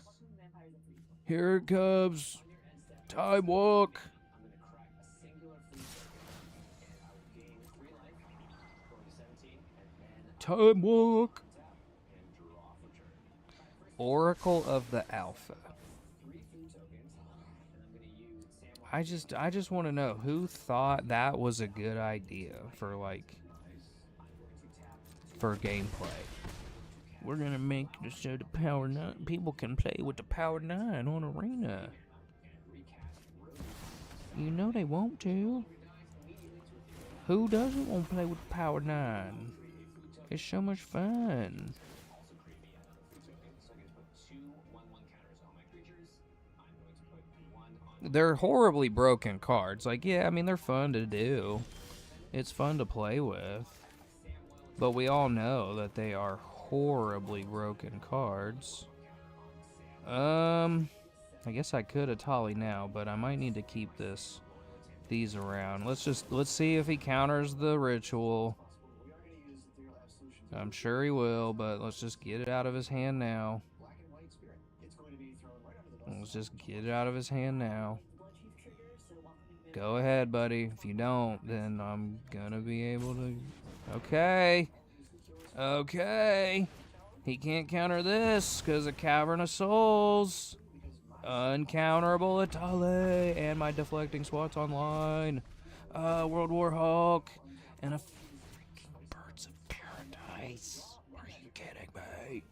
Here it comes. Time walk. Time walk. Oracle of the Alpha. I just want to know who thought that was a good idea for gameplay. We're gonna make this so the Power 9 people can play with the Power 9 on Arena. You know they want to. Who doesn't want to play with the Power 9? It's so much fun. They're horribly broken cards. Like, yeah, I mean, they're fun to do. It's fun to play with. But we all know that they are horribly broken cards. I guess I could Etali now, but I might need to keep these around. Let's see if he counters the ritual. I'm sure he will, but let's just get it out of his hand now. Let's just get it out of his hand now. Go ahead, buddy. If you don't, then I'm gonna be able to... Okay. Okay. He can't counter this because of Cavern of Souls. Uncounterable Etali. And my deflecting swat's online. World War Hulk. And a freaking Birds of Paradise. Are you kidding me?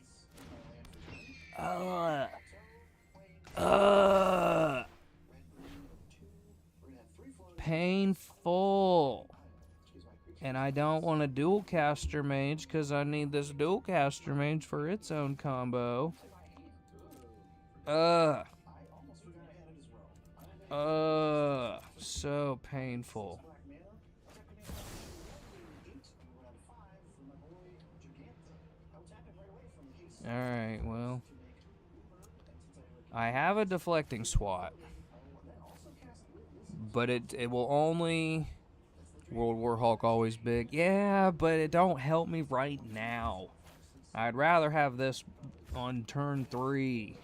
Painful. And I don't want a dual caster mage because I need this dual caster mage for its own combo. So painful. Alright, well. I have a deflecting SWAT. But it will only... World War Hulk always big. Yeah, but it don't help me right now. I'd rather have this on turn 3.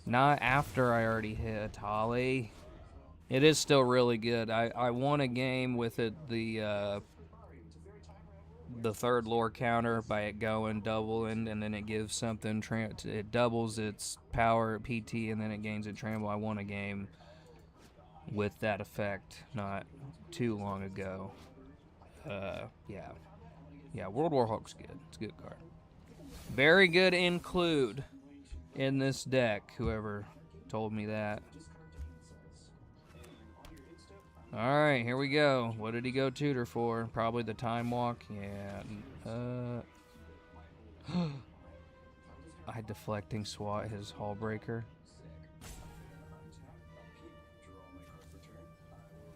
Not after I already hit Etali. It is still really good. I won a game with it, the third lore counter by it going doubling, and then it gives something, it doubles its power PT, and then it gains a trample. I won a game with that effect not too long ago. Yeah, World War Hulk's good. It's a good card. Very good include in this deck, whoever told me that. Alright, here we go. What did he go tutor for? Probably the time walk. Yeah. I deflecting SWAT his Hall Breaker.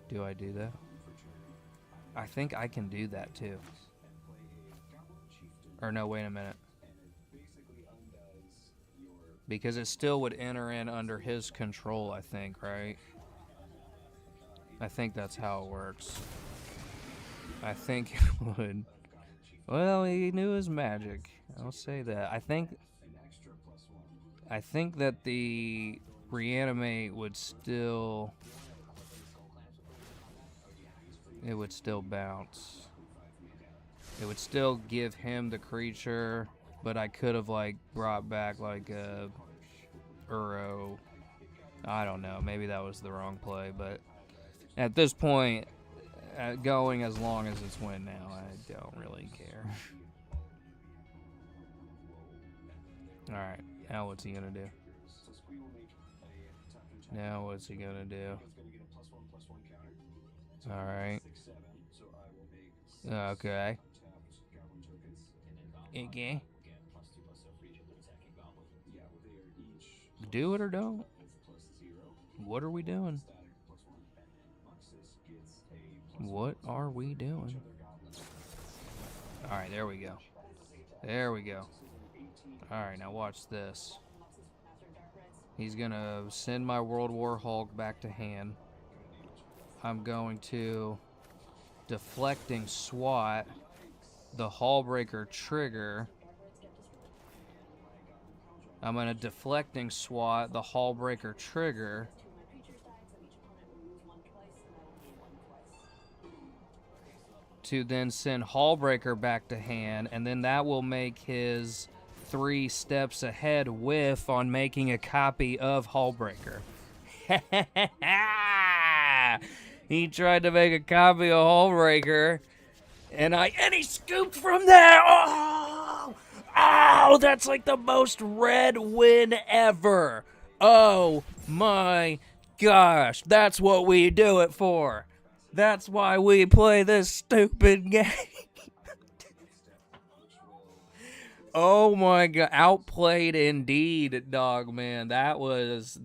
Do I do that? I think I can do that too. Or no, wait a minute. Because it still would enter in under his control, I think, right? I think that's how it works. I think it would. Well, he knew his magic. I'll say that. I think that the reanimate would still... It would still bounce. It would still give him the creature, but I could have, like, brought back, like, a Uro. I don't know. Maybe that was the wrong play, but at this point, going as long as it's win now, I don't really care. Alright, now what's he gonna do? Now what's he gonna do? Alright. Okay. Okay. Do it or don't. What are we doing? What are we doing? Alright, there we go. There we go. Alright, now watch this. He's gonna send my World War Hulk back to hand. I'm going to deflecting SWAT the Hallbreaker trigger. I'm gonna deflecting SWAT the Hallbreaker trigger. To then send Hallbreaker back to hand, and then that will make his 3 steps ahead whiff on making a copy of Hallbreaker. He tried to make a copy of Hallbreaker, and he scooped from there. Oh, that's like the most red win ever. Oh my gosh, that's what we do it for. That's why we play this stupid game. Oh my god, outplayed indeed, dog man. That was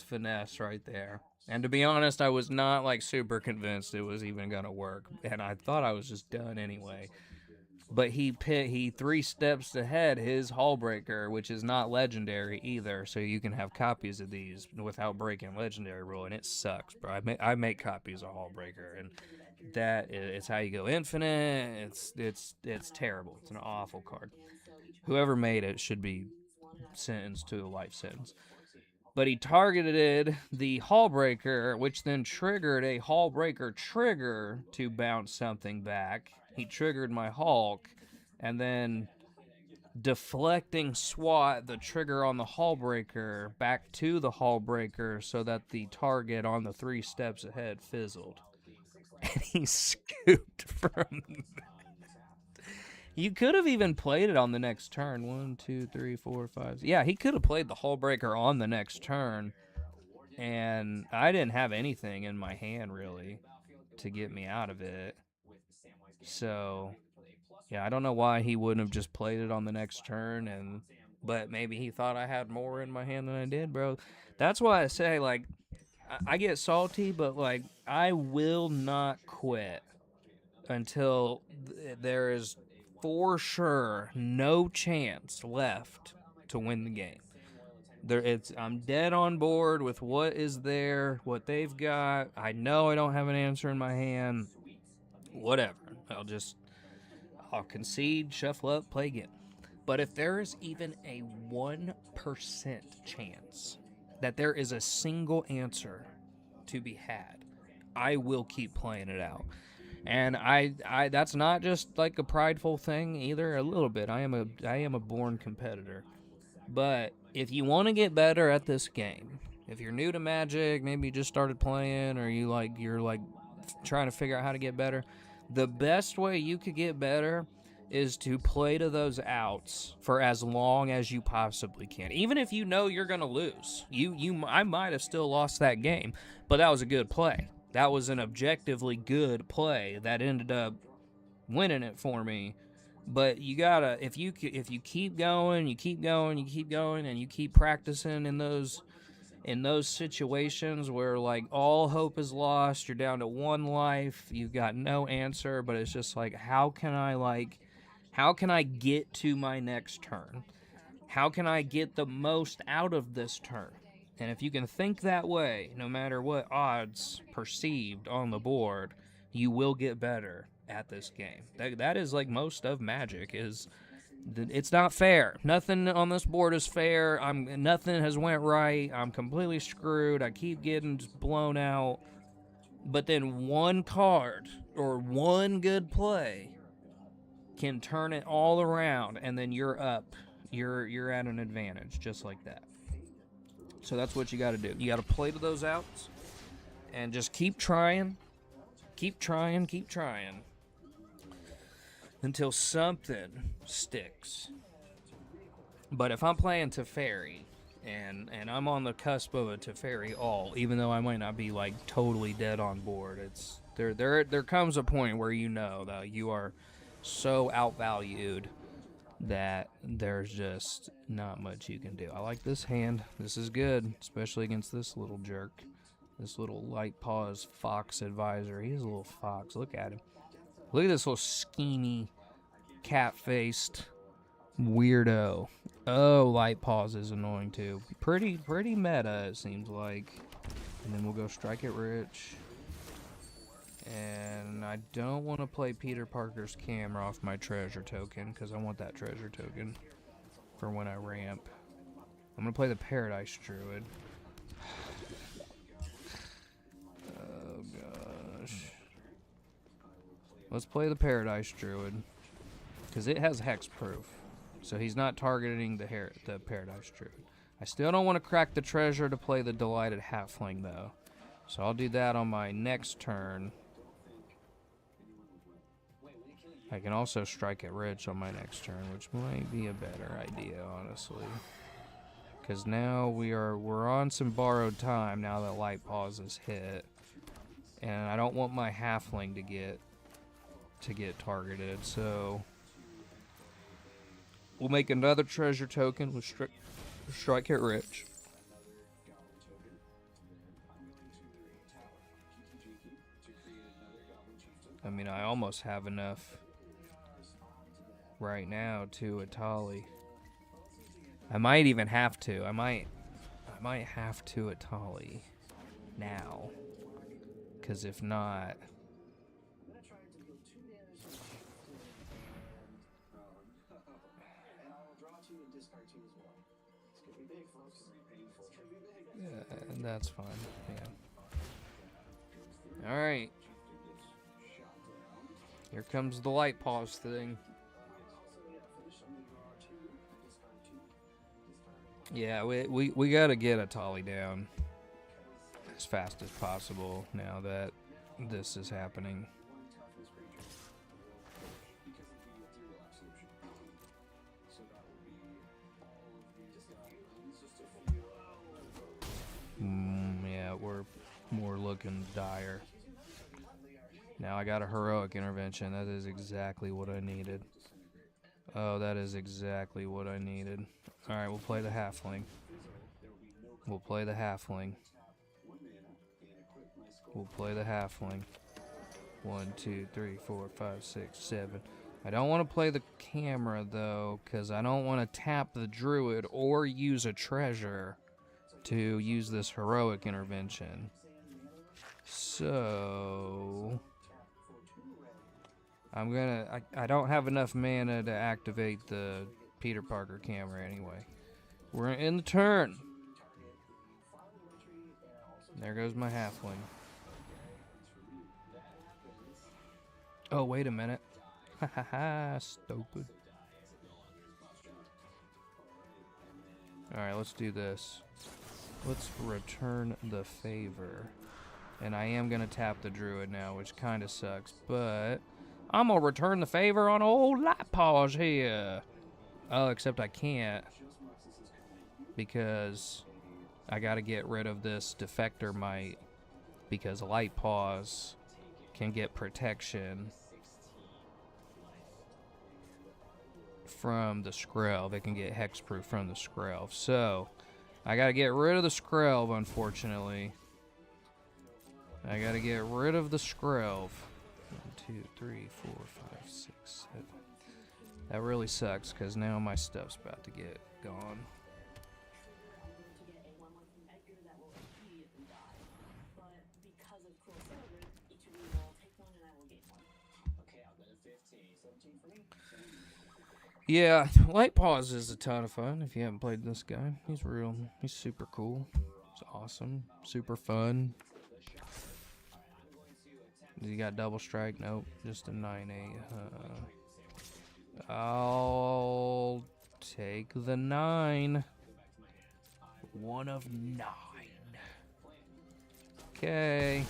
finesse right there. And to be honest, I was not like super convinced it was even gonna work, and I thought I was just done anyway. But he 3 steps ahead his Hallbreaker, which is not legendary either, so you can have copies of these without breaking legendary rule, and it sucks, bro. I make copies of Hallbreaker, and it's how you go infinite. It's terrible. It's an awful card. Whoever made it should be sentenced to a life sentence. But he targeted the Hallbreaker, which then triggered a Hallbreaker trigger to bounce something back. He triggered my Hulk, and then deflecting SWAT the trigger on the Hallbreaker back to the Hallbreaker so that the target on the 3 steps ahead fizzled. And he scooped from that. You could have even played it on the next turn. 1, 2, 3, 4, 5. Yeah, he could have played the Hullbreaker on the next turn. And I didn't have anything in my hand, really, to get me out of it. So, yeah, I don't know why he wouldn't have just played it on the next turn. But maybe he thought I had more in my hand than I did, bro. That's why I say, like, I get salty, but, like, I will not quit until there is for sure no chance left to win the game. I'm dead on board with what is there, what they've got. I know I don't have an answer in my hand. Whatever. I'll concede, shuffle up, play again. But if there is even a 1% chance that there is a single answer to be had, I will keep playing it out. And I that's not just like a prideful thing either. A little bit. I am a born competitor. But if you want to get better at this game, if you're new to Magic, maybe you just started playing, or you're trying to figure out how to get better, the best way you could get better is to play to those outs for as long as you possibly can. Even if you know you're going to lose. I might have still lost that game, but that was a good play. That was an objectively good play that ended up winning it for me. But you gotta, if you keep going, you keep going, you keep going, and you keep practicing in those situations where like all hope is lost, you're down to one life, you've got no answer, but it's just like, how can I get to my next turn? How can I get the most out of this turn? And if you can think that way, no matter what odds perceived on the board, you will get better at this game. That is like most of Magic is. It's not fair. Nothing on this board is fair. Nothing has went right. I'm completely screwed. I keep getting just blown out. But then one card or one good play can turn it all around, and then you're up. You're at an advantage, just like that. So that's what you got to do. You got to play to those outs, and just keep trying, keep trying, keep trying, until something sticks. But if I'm playing Teferi, and I'm on the cusp of a Teferi all, even though I might not be like totally dead on board, it's there comes a point where you know that you are so outvalued that there's just not much you can do. I like this hand. This is good, especially against this little jerk. This little light paws fox advisor. He's a little fox. Look at him. Look at this little schemy, cat-faced weirdo. Oh, light paws is annoying too. Pretty meta, it seems like. And then we'll go strike it rich. And I don't want to play Peter Parker's camera off my treasure token, because I want that treasure token for when I ramp. I'm going to play the Paradise Druid. Oh, gosh. Let's play the Paradise Druid, because it has hexproof. So he's not targeting the Paradise Druid. I still don't want to crack the treasure to play the Delighted Halfling, though. So I'll do that on my next turn. I can also strike it rich on my next turn, which might be a better idea, honestly. Because now we're on some borrowed time now that Light Paws is hit. And I don't want my halfling to get targeted, so we'll make another treasure token with strike it rich. I mean, I almost have enough right now to Etali. I might even have to. I might have to Etali now, because if not, yeah, that's fine. Yeah. All right. Here comes the light pause thing. Yeah, we gotta get Etali down as fast as possible now that this is happening. looking dire. Now I got a heroic intervention. That is exactly what I needed. Oh, that is exactly what I needed. Alright, we'll play the halfling. We'll play the halfling. We'll play the halfling. 1, 2, 3, 4, 5, 6, 7. I don't want to play the camera, though, because I don't want to tap the druid or use a treasure to use this heroic intervention. So I'm gonna... I don't have enough mana to activate the Peter Parker camera anyway. We're in the turn. There goes my halfling. Oh, wait a minute. Ha ha ha, stupid. Alright, let's do this. Let's return the favor. And I am gonna tap the druid now, which kinda sucks, but I'm gonna return the favor on old light pause here. Oh, except I can't, because I gotta get rid of this defector might, because light pause can get protection from the Skrelv. It can get hexproof from the Skrelv. So I gotta get rid of the Skrelv, unfortunately. I gotta get rid of the Skrelv. 1, 2, 3, 4, 5, 6, 7. That really sucks, because now my stuff's about to get gone. Yeah, Light Pause is a ton of fun if you haven't played this guy. He's super cool. He's awesome. Super fun. You got double strike? Nope, just a 9/8. I'll take the 9. 1 of 9. Okay.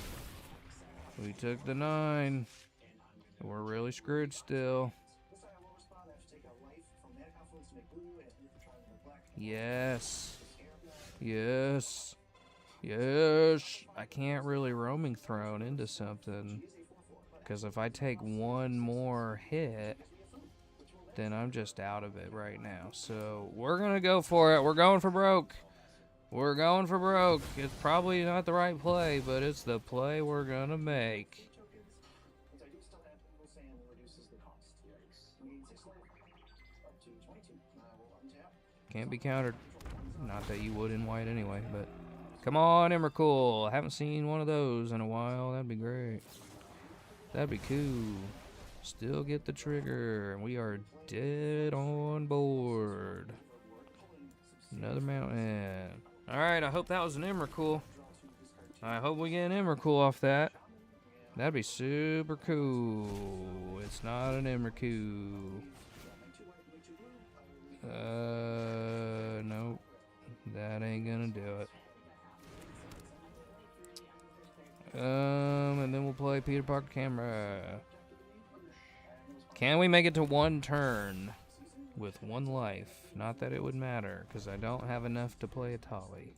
We took the 9. We're really screwed still. Yes. Yes. Yes. I can't really roaming throne into something, because if I take one more hit, then I'm just out of it right now. So we're going to go for it. We're going for broke. We're going for broke. It's probably not the right play, but it's the play we're going to make. Can't be countered. Not that you would in white anyway, but... Come on, Emrakul. I haven't seen one of those in a while. That'd be great. That'd be cool. Still get the trigger. We are dead on board. Another mountain. Alright, I hope that was an Emrakul. I hope we get an Emrakul off that. That'd be super cool. It's not an Emrakul. Nope. That ain't gonna do it. And then we'll play Peter Parker camera. Can we make it to 1 turn with 1 life? Not that it would matter, because I don't have enough to play Etali.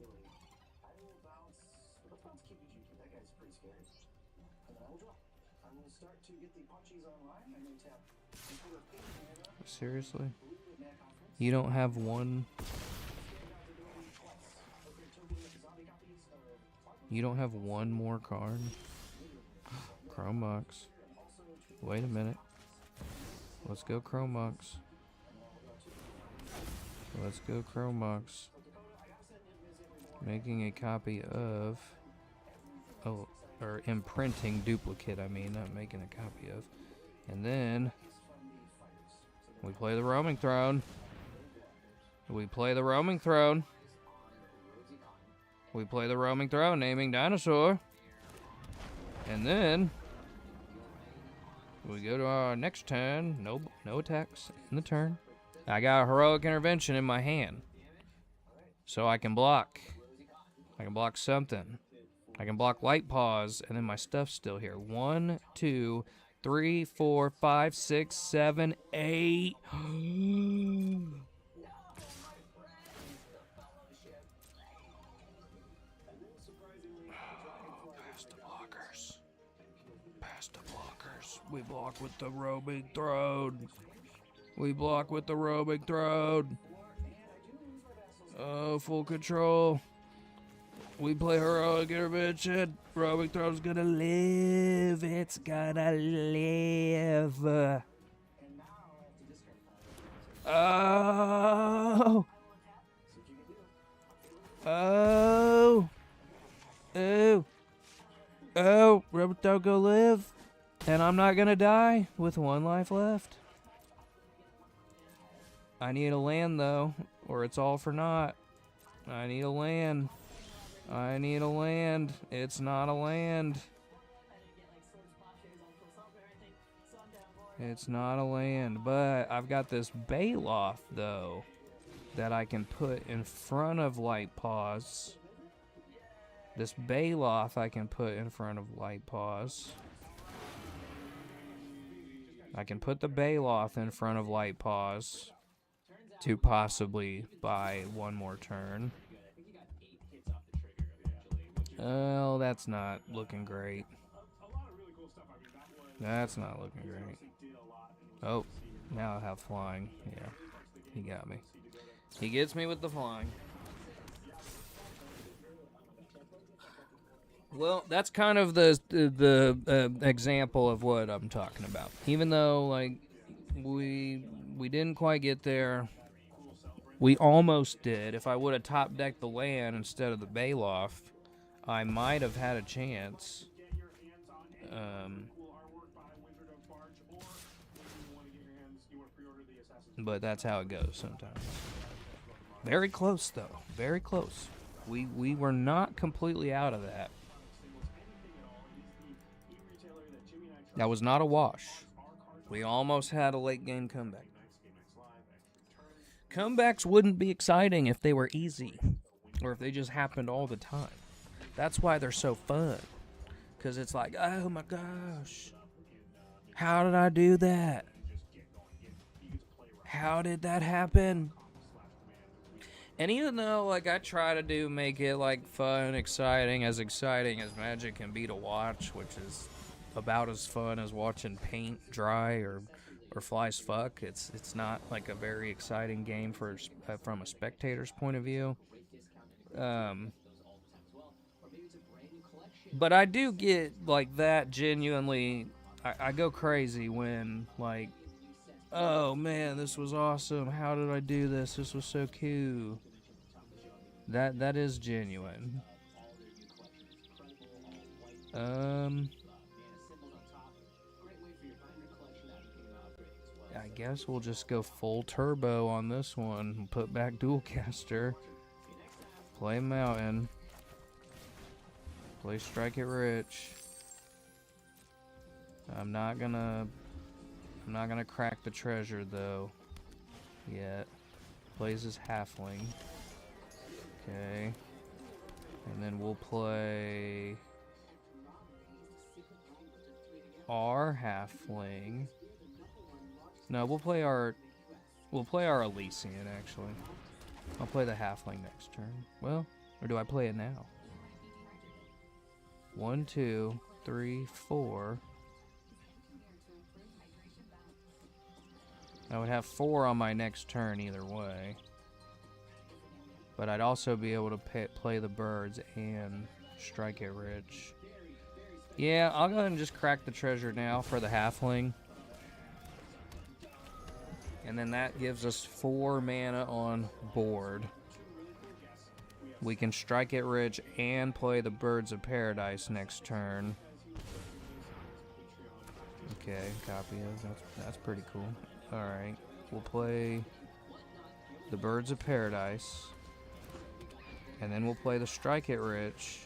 Seriously? You don't have 1? You don't have 1 more card? Chrome Box. Wait a minute. Let's go Chrome Box. Let's go Chrome Box. Making a copy of... Oh, or imprinting duplicate, I mean, not making a copy of. And then... we play the Roaming Throne. We play the Roaming Throne. We play the Roaming Throne, naming dinosaur. And then we go to our next turn. No attacks in the turn. I got a heroic intervention in my hand, so I can block. I can block something. I can block Light Pause, and then my stuff's still here. 1, 2, 3, 4, 5, 6, 7, 8. We block with the Robic Throne. We block with the Robic Throne. Oh, full control. We play heroic intervention. Robic Throne's gonna live. It's gonna live. Oh. Oh. Oh. Oh. Robic Throne go live. And I'm not gonna die with 1 life left. I need a land though, or it's all for naught. I need a land. I need a land. It's not a land. It's not a land, but I've got this Baloth though that I can put in front of Light Paws. This Baloth I can put in front of Light Paws. I can put the Baloth in front of Light Paws to possibly buy 1 more turn. Oh, that's not looking great. That's not looking great. Oh, now I have flying. Yeah, he got me. He gets me with the flying. Well, that's kind of the example of what I'm talking about. Even though, like, we didn't quite get there, we almost did. If I would have top decked the land instead of the Baloth, I might have had a chance. But that's how it goes sometimes. Very close, though. Very close. We were not completely out of that. That was not a wash. We almost had a late game comeback. Comebacks wouldn't be exciting if they were easy, or if they just happened all the time. That's why they're so fun. Because it's like, oh my gosh, how did I do that? How did that happen? And even though, like, I try to make it, like, fun, exciting as Magic can be to watch, which is about as fun as watching paint dry or flies fuck. It's not, like, a very exciting game from a spectator's point of view. But I do get, like, that genuinely, I go crazy when, like, oh man, this was awesome. How did I do this? This was so cool. That is genuine. I guess we'll just go full turbo on this one and put back Dualcaster. Play Mountain. Play Strike It Rich. I'm not gonna crack the treasure though yet. Plays his Halfling. Okay. And then we'll play our Halfling. No, we'll play our Elysian actually. I'll play the Halfling next turn. Well, or do I play it now? 1, 2, 3, 4. I would have 4 on my next turn either way. But I'd also be able to play the birds and Strike It Rich. Yeah, I'll go ahead and just crack the treasure now for the Halfling. And then that gives us 4 mana on board. We can Strike It Rich and play the Birds of Paradise next turn. Okay, copy of that's pretty cool. Alright, we'll play the Birds of Paradise. And then we'll play the Strike It Rich.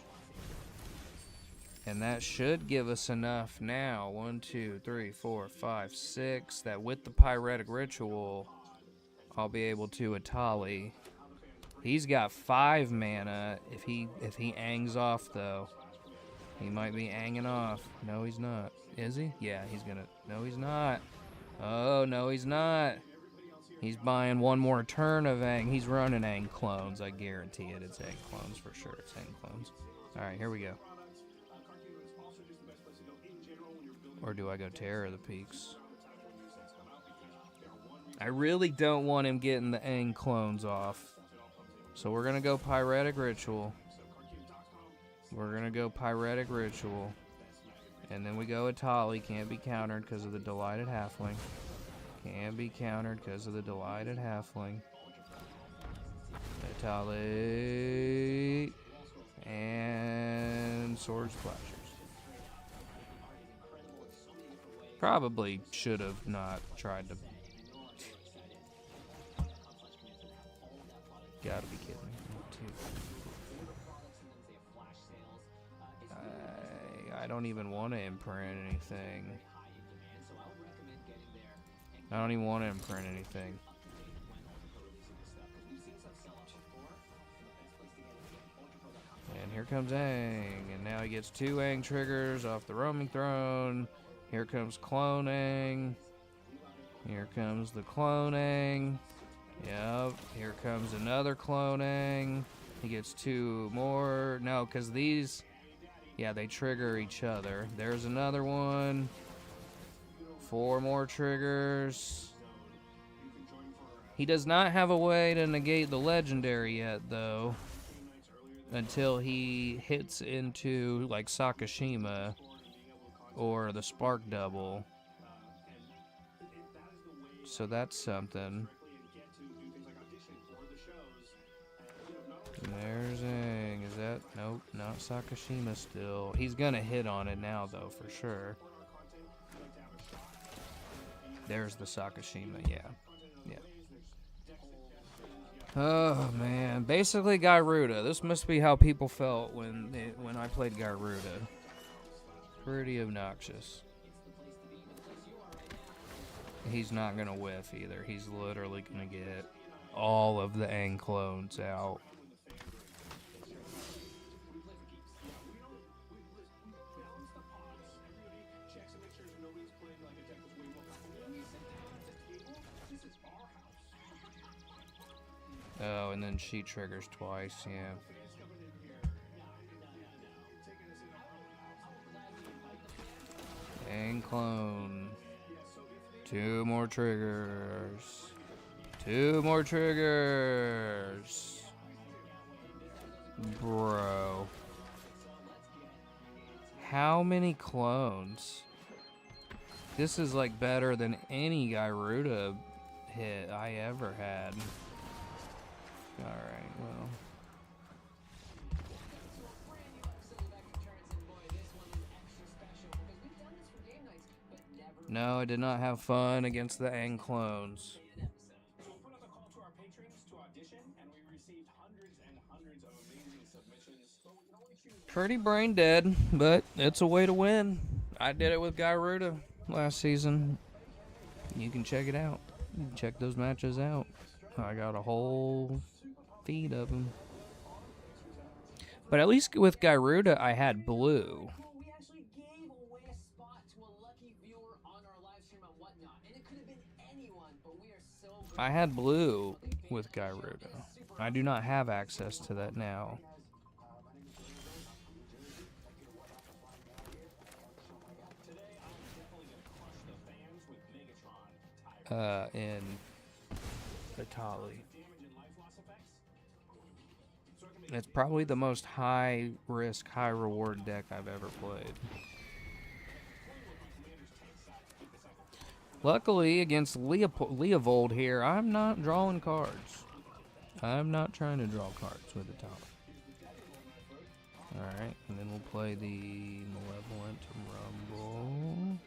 And that should give us enough now. 1, 2, 3, 4, 5, 6. That with the Pyretic Ritual, I'll be able to Etali. He's got 5 mana. If he angs off though, he might be anging off. No, he's not. Is he? Yeah, he's gonna. No, he's not. Oh, no, he's not. He's buying 1 more turn of Ang. He's running Ang clones. I guarantee it. It's Ang clones for sure. It's Ang clones. All right, here we go. Or do I go Terror of the Peaks? I really don't want him getting the Aang clones off. So we're going to go Pyretic Ritual. We're going to go Pyretic Ritual. And then we go Etali. Can't be countered because of the Delighted Halfling. Can't be countered because of the Delighted Halfling. Etali. And Sword Splashers. Probably should have not tried to. Gotta be kidding me. I don't even want to imprint anything. I don't even want to imprint anything. And here comes Aang. And now he gets 2 Aang triggers off the roaming throne. Here comes cloning. Here comes the cloning. Yep. Here comes another cloning. He gets 2 more. No, because these, yeah, they trigger each other. There's another one. 4 more triggers. He does not have a way to negate the legendary yet, though. Until he hits into, like, Sakashima. Or the Spark Double. So that's something. And there's Aang. Is that? Nope, not Sakashima still. He's gonna hit on it now, though, for sure. There's the Sakashima, yeah. Yeah. Oh, man. Basically, Garuda. This must be how people felt when I played Garuda. Pretty obnoxious. He's not gonna whiff either. He's literally gonna get all of the Aang clones out. Oh, and then she triggers twice, yeah. Aang clone. 2 more triggers. 2 more triggers. Bro. How many clones? This is like better than any Garuda hit I ever had. Alright, well. No, I did not have fun against the Aang clones. Pretty brain dead, but it's a way to win. I did it with Garuda last season. You can check it out. Check those matches out. I got a whole feed of them. But at least with Garuda, I had blue. I had blue with Garuda. I do not have access to that now. In Etali. It's probably the most high risk, high reward deck I've ever played. Luckily, against Leovold here, I'm not drawing cards. I'm not trying to draw cards with Etali. Alright, and then we'll play the Malevolent Rumble.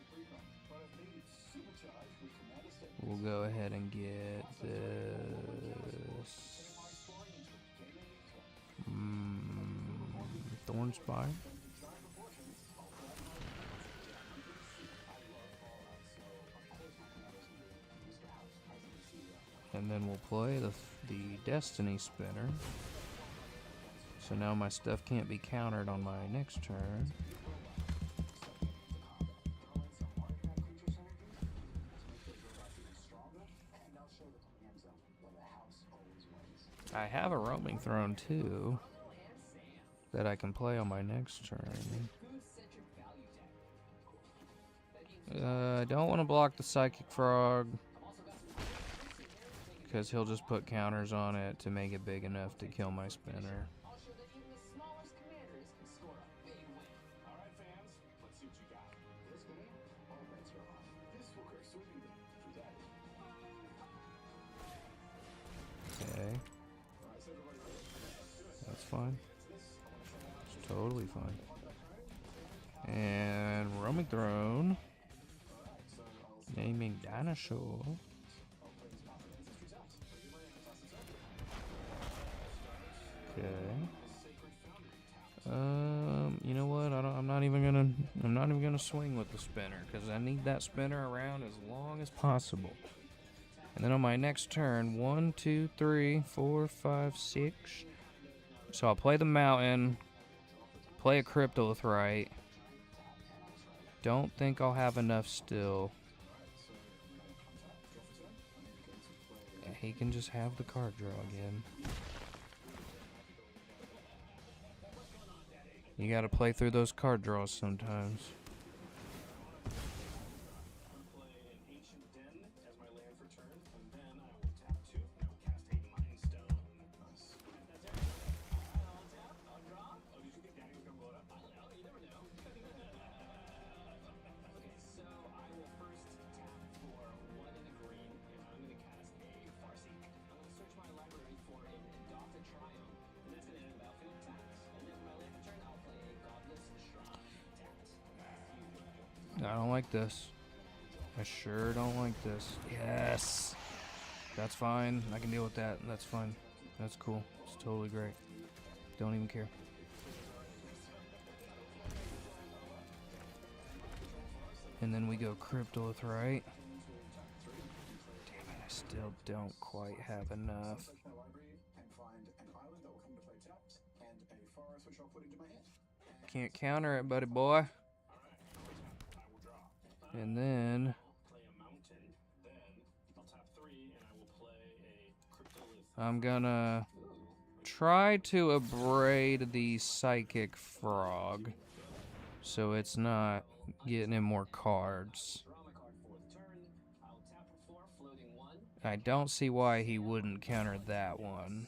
We'll go ahead and get this Thornspire. And then we'll play the Destiny Spinner. So now my stuff can't be countered on my next turn. I have a roaming throne too that I can play on my next turn. I don't want to block the Psychic Frog, because he'll just put counters on it to make it big enough to kill my spinner. Okay. That's fine. It's totally fine. And roaming throne. Naming dinosaur. Okay. You know what? I'm not even gonna swing with the spinner because I need that spinner around as long as possible. And then on my next turn, 1, 2, 3, 4, 5, 6. So I'll play the mountain, play a Cryptolithrite. Don't think I'll have enough still. Yeah, he can just have the card draw again. You gotta play through those card draws sometimes. I don't like this. I sure don't like this. Yes! That's fine. I can deal with that. That's fine. That's cool. It's totally great. Don't even care. And then we go Cryptolithrite. Damn it, I still don't quite have enough. Can't counter it, buddy boy. And then I'm gonna try to abrade the Psychic Frog so it's not getting in more cards. I don't see why he wouldn't counter that one.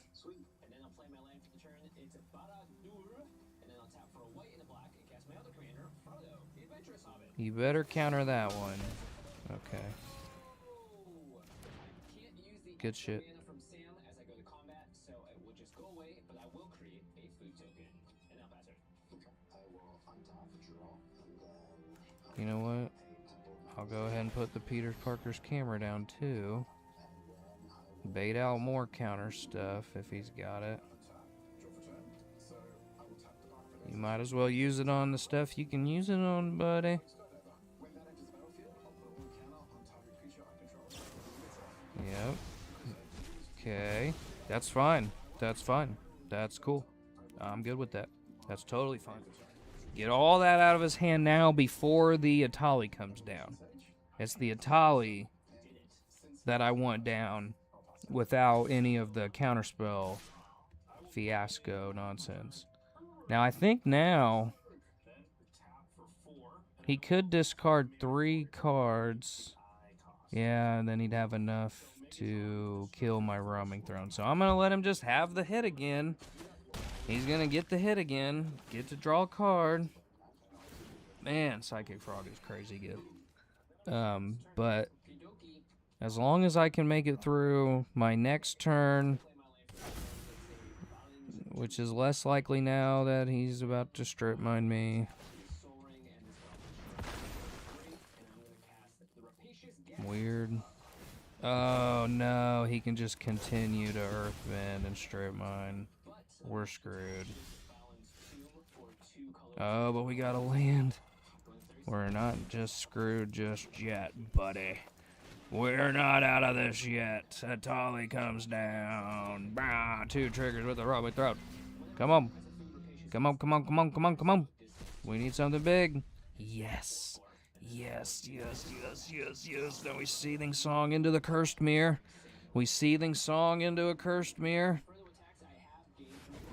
You better counter that one. Okay. Good shit. You know what? I'll go ahead and put the Peter Parker's camera down too. Bait out more counter stuff if he's got it. You might as well use it on the stuff you can use it on, buddy. Yep. Okay. That's fine. That's fine. That's cool. I'm good with that. That's totally fine. Get all that out of his hand now before the Etali comes down. It's the Etali that I want down without any of the counterspell fiasco nonsense. Now, I think now he could discard 3 cards. Yeah, and then he'd have enough to kill my roaming throne. So I'm going to let him just have the hit again. He's going to get the hit again. Get to draw a card. Man, Psychic Frog is crazy good. But as long as I can make it through my next turn, which is less likely now that he's about to strip mine me. Weird. Oh no, he can just continue to Earthbend and strip mine. We're screwed. Oh, but we got a land. We're not just screwed just yet, buddy. We're not out of this yet. Etali comes down. Bah, 2 triggers with the roaming throat. Come on. Come on, come on, come on, come on, come on. We need something big. Yes. Yes, yes, yes, yes, yes. Now we Seething Song into the Cursed Mirror. We Seething Song into a Cursed Mirror.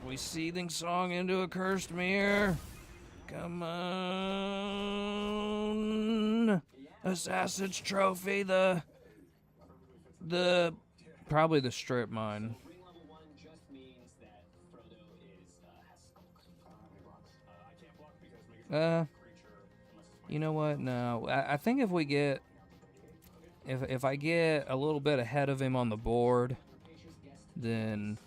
We Seething Song into a Cursed Mirror. Come on. Assassin's Trophy, probably the strip mine. You know what? No, I think if we get, if I get a little bit ahead of him on the board, then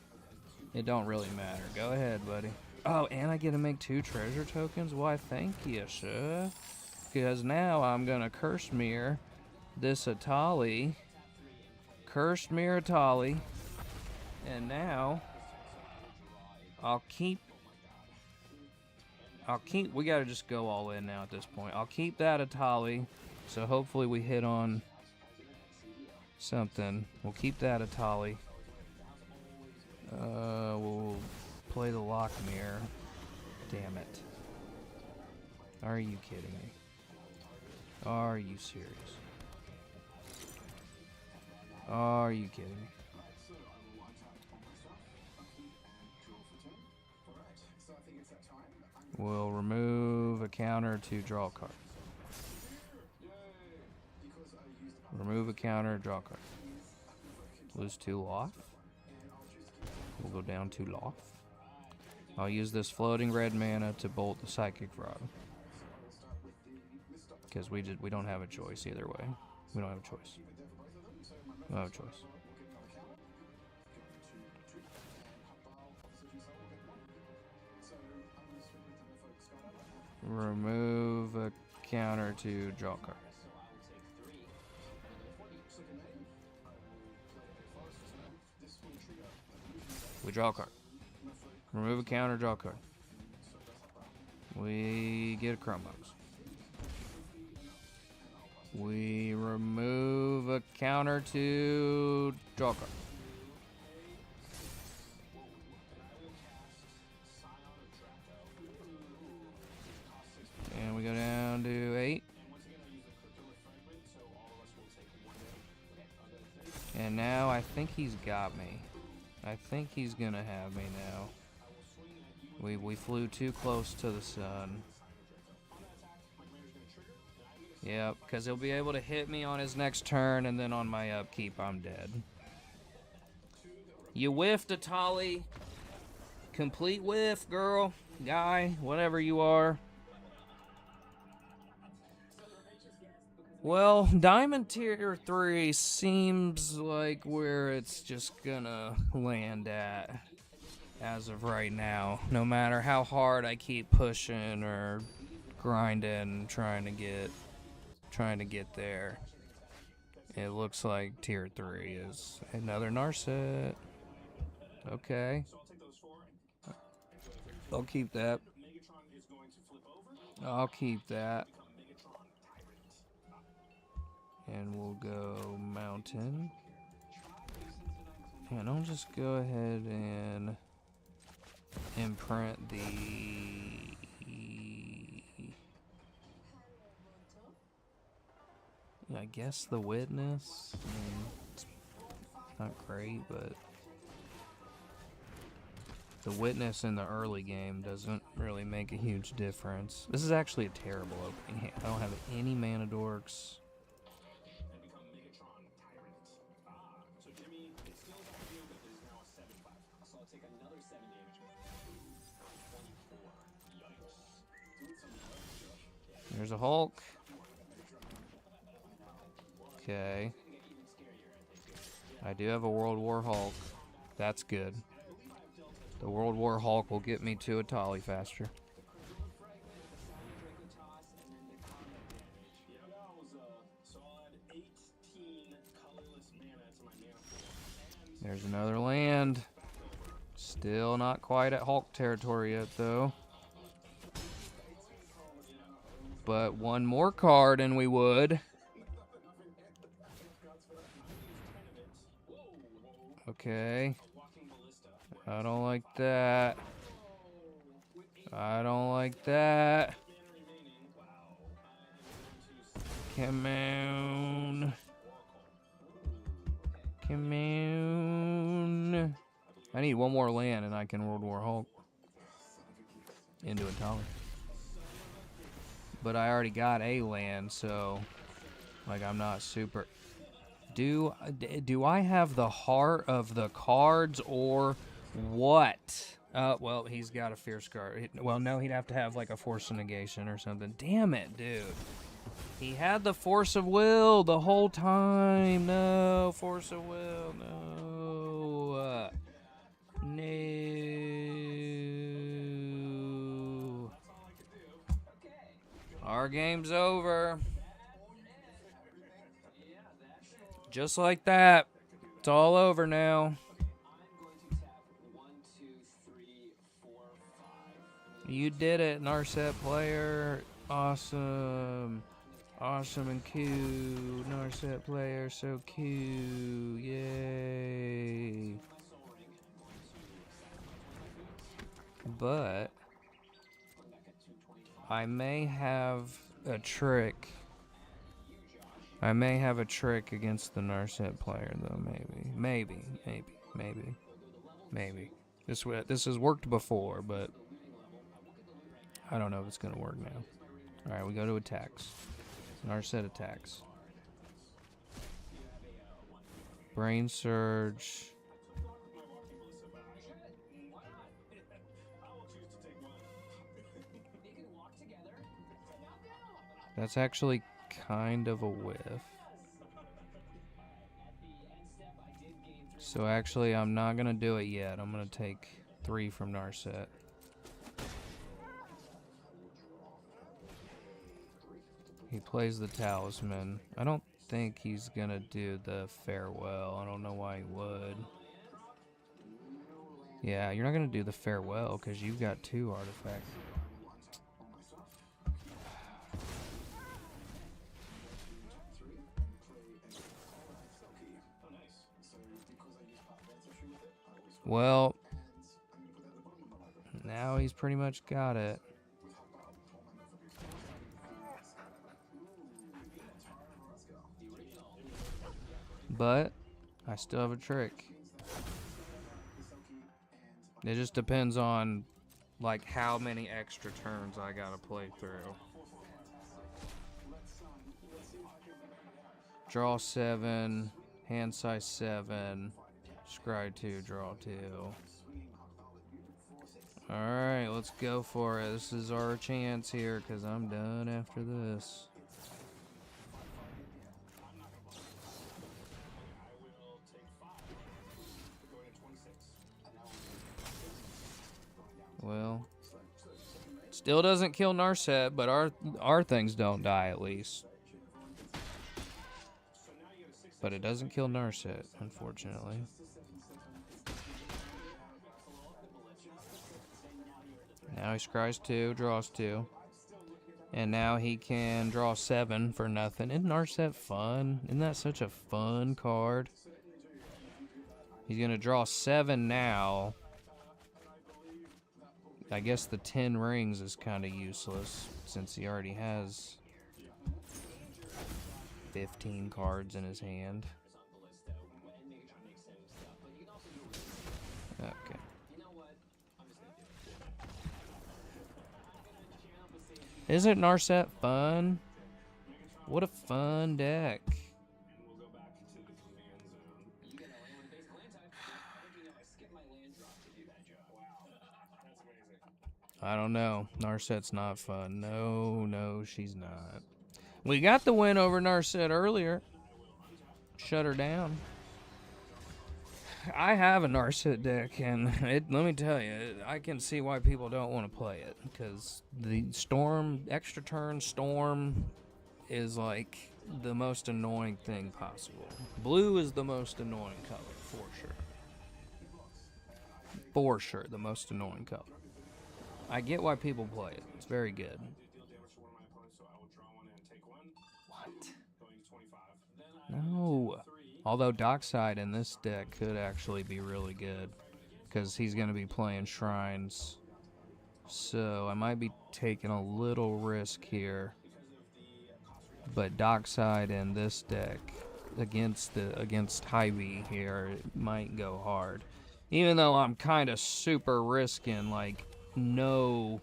it don't really matter. Go ahead, buddy. Oh, and I get to make 2 treasure tokens? Why, thank you, sir. Because now I'm gonna curse mirror this Etali. Cursed mirror Etali. And now I'll keep, we gotta just go all in now at this point. I'll keep that Etali, so hopefully we hit on something. We'll keep that Etali. We'll play the lock mirror. Damn it. Are you kidding me? Are you serious? Are you kidding me? We'll remove a counter to draw a card. Remove a counter, draw a card. Lose 2 off. We'll go down 2 off. I'll use this floating red mana to bolt the Psychic Rod. Because we don't have a choice either way. We don't have a choice. We don't have a choice. Remove a counter to draw a card. We draw a card. Remove a counter, draw a card. We get a Chrome Box. We remove a counter to draw a card. And we go down to 8. And now I think he's got me. I think he's gonna have me now. We flew too close to the sun. Yep, because he'll be able to hit me on his next turn, and then on my upkeep, I'm dead. You whiffed, Etali. Complete whiff, girl, guy, whatever you are. Well, Diamond Tier 3 seems like where it's just gonna land at as of right now. No matter how hard I keep pushing or grinding, trying to get there. It looks like Tier 3 is another Narset. Okay. I'll keep that. I'll keep that. And we'll go Mountain. And I'll just go ahead and imprint the... I guess the Witness. I mean, it's not great, but the Witness in the early game doesn't really make a huge difference. This is actually a terrible opening hand. I don't have any mana dorks. There's a Hulk. Okay. I do have a World War Hulk. That's good. The World War Hulk will get me to Etali faster. There's another land. Still not quite at Hulk territory yet, though. But one more card and we would. Okay. I don't like that. I don't like that. Come on. Come on. I need one more land and I can World War Hulk into Etali. But I already got a land, so Like, I'm not super... Do I have the heart of the cards or what? Well, he's got a Fierce card. Well, no, he'd have to have, like, a Force of Negation or something. Damn it, dude. He had the Force of Will the whole time. No, Force of Will, no. No. Our game's over. Just like that. It's all over now. You did it, Narset player. Awesome. Awesome and cute. Narset player, so cute. Yay. But I may have a trick. I may have a trick against the Narset player, though. Maybe. This has worked before, but I don't know if it's gonna work now. All right, we go to attacks. Narset attacks. Brain Surge. That's actually kind of a whiff. So actually, I'm not gonna do it yet. I'm gonna take 3 from Narset. He plays the Talisman. I don't think he's gonna do the Farewell. I don't know why he would. Yeah, you're not gonna do the Farewell because you've got 2 artifacts. Well, now he's pretty much got it. But I still have a trick. It just depends on, like, how many extra turns I gotta play through. Draw 7, hand size 7, scry 2, draw 2. Alright, let's go for it. This is our chance here, because I'm done after this. Well, still doesn't kill Narset, but our things don't die at least. But it doesn't kill Narset, unfortunately. Now he scries 2, draws 2. And now he can draw 7 for nothing. Isn't Narset fun? Isn't that such a fun card? He's going to draw 7 now. I guess the 10 rings is kind of useless since he already has 15 cards in his hand. Okay. Isn't Narset fun? What a fun deck. I don't know. Narset's not fun. No, she's not. We got the win over Narset earlier. Shut her down. I have a Narset deck, and let me tell you, I can see why people don't want to play it. Because the Storm, extra turn Storm is like the most annoying thing possible. Blue is the most annoying color, for sure. For sure, the most annoying color. I get why people play it. It's very good. What? No. Although Dockside in this deck could actually be really good. Because he's going to be playing Shrines. So I might be taking a little risk here. But Dockside in this deck against Hy-Vee here, it might go hard. Even though I'm kind of super risking, like, no.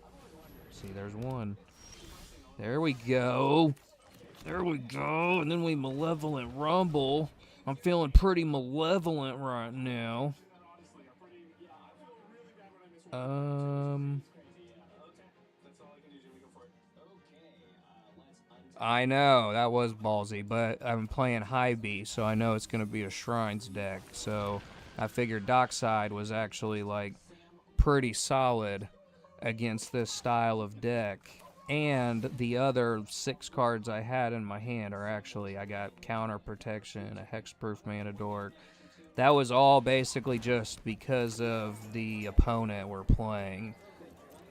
See, there's one. There we go. There we go. And then we Malevolent Rumble. I'm feeling pretty malevolent right now. I know, that was ballsy, but I'm playing High B, so I know it's going to be a Shrines deck. So I figured Dockside was actually, like, pretty solid against this style of deck. And the other 6 cards I had in my hand are actually, I got Counter Protection, a Hexproof Mana Dork. That was all basically just because of the opponent we're playing.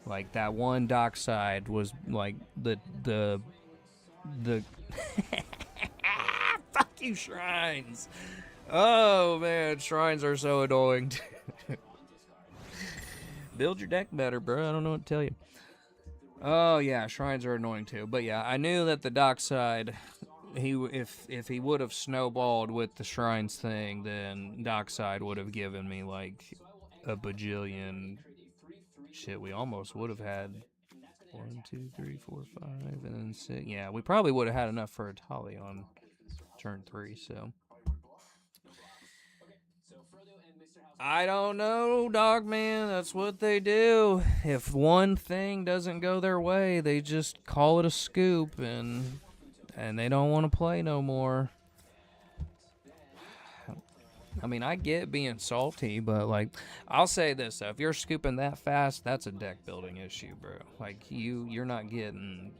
Like, that one Dockside was, like, the fuck you, Shrines. Oh, man, Shrines are so annoying. Build your deck better, bro. I don't know what to tell you. Oh, yeah, Shrines are annoying, too. But, yeah, I knew that the Dockside, if he would have snowballed with the Shrines thing, then Dockside would have given me, like, a bajillion... Shit, we almost would have had 1, 2, 3, 4, 5, and then 6. Yeah, we probably would have had enough for Etali on turn 3, so. I don't know, Dogman. That's what they do. If one thing doesn't go their way, they just call it a scoop, and they don't want to play no more. I mean, I get being salty, but, like, I'll say this, though. If you're scooping that fast, that's a deck building issue, bro. Like, you're not getting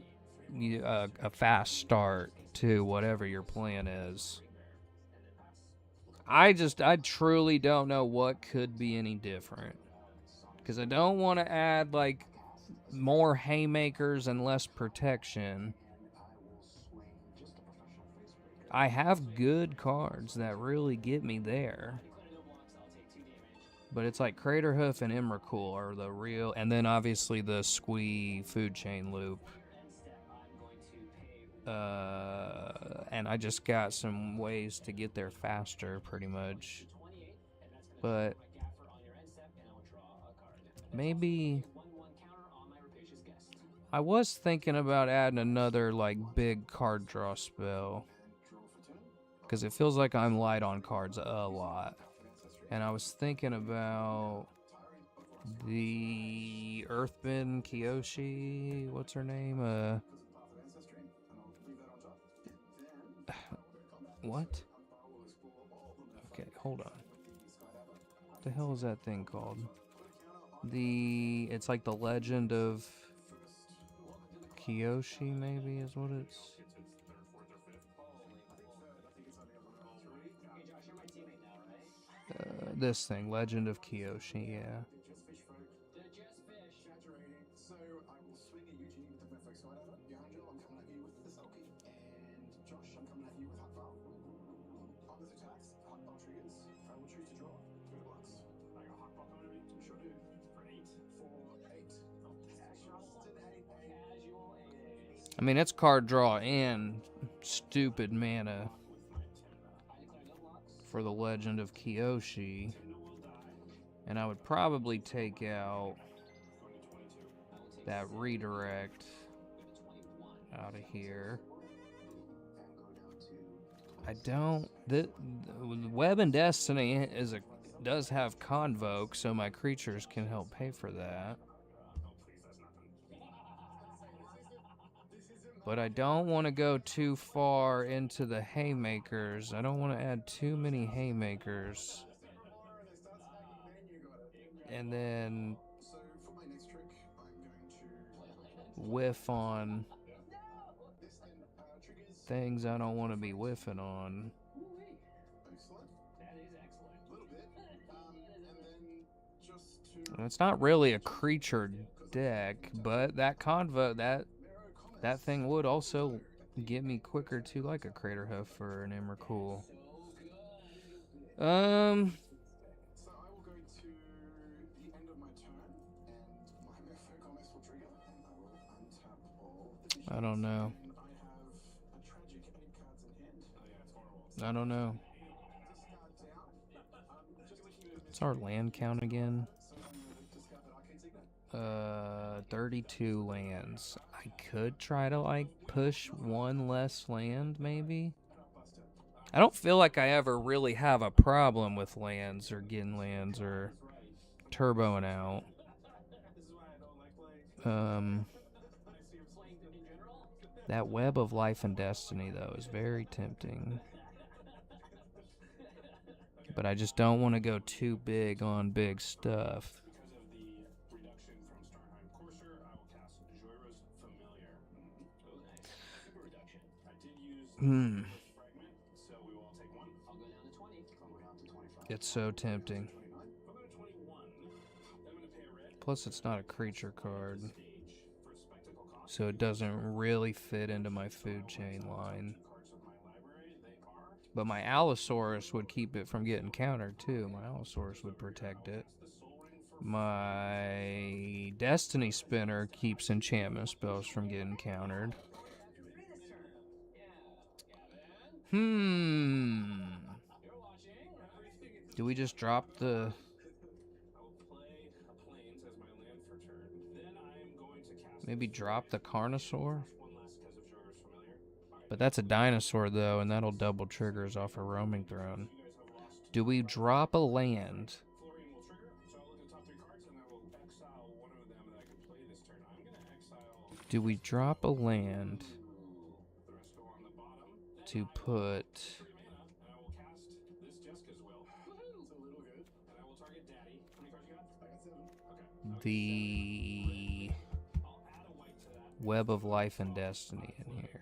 a fast start to whatever your plan is. I truly don't know what could be any different. Because I don't want to add, like, more haymakers and less protection. I have good cards that really get me there. But it's like Craterhoof and Emrakul are the real... And then, obviously, the Squee Food Chain Loop. And I just got some ways to get there faster, pretty much. But maybe I was thinking about adding another, like, big card draw spell, because it feels like I'm light on cards a lot. And I was thinking about the Earthbend Kiyoshi, what's her name? What? Okay, hold on. What the hell is that thing called? It's like the Legend of Kiyoshi, maybe, is what it's... this thing, Legend of Kiyoshi, yeah. I mean, it's card draw and stupid mana for the Legend of Kiyoshi. And I would probably take out that redirect out of here. I don't... The Web and Destiny does have Convoke, so my creatures can help pay for that. But I don't want to go too far into the haymakers. I don't want to add too many haymakers. And then whiff on things I don't want to be whiffing on. And it's not really a creature deck, but that Convo, that thing would also get me quicker to, like, a Craterhoof or an Emrakul. I don't know. What's our land count again? 32 lands. I could try to like push one less land maybe. I don't feel like I ever really have a problem with lands or getting lands or turboing out. That Web of Life and Destiny though is very tempting. But I just don't want to go too big on big stuff. It's so tempting. Plus, it's not a creature card, so it doesn't really fit into my food chain line. But my Allosaurus would keep it from getting countered, too. My Allosaurus would protect it. My Destiny Spinner keeps enchantment spells from getting countered. Do we just drop the... Maybe drop the Carnosaur? But that's a dinosaur, though, and that'll double triggers off a roaming throne. Do we drop a land? Do we drop a land to put the Web of Life and Destiny in here?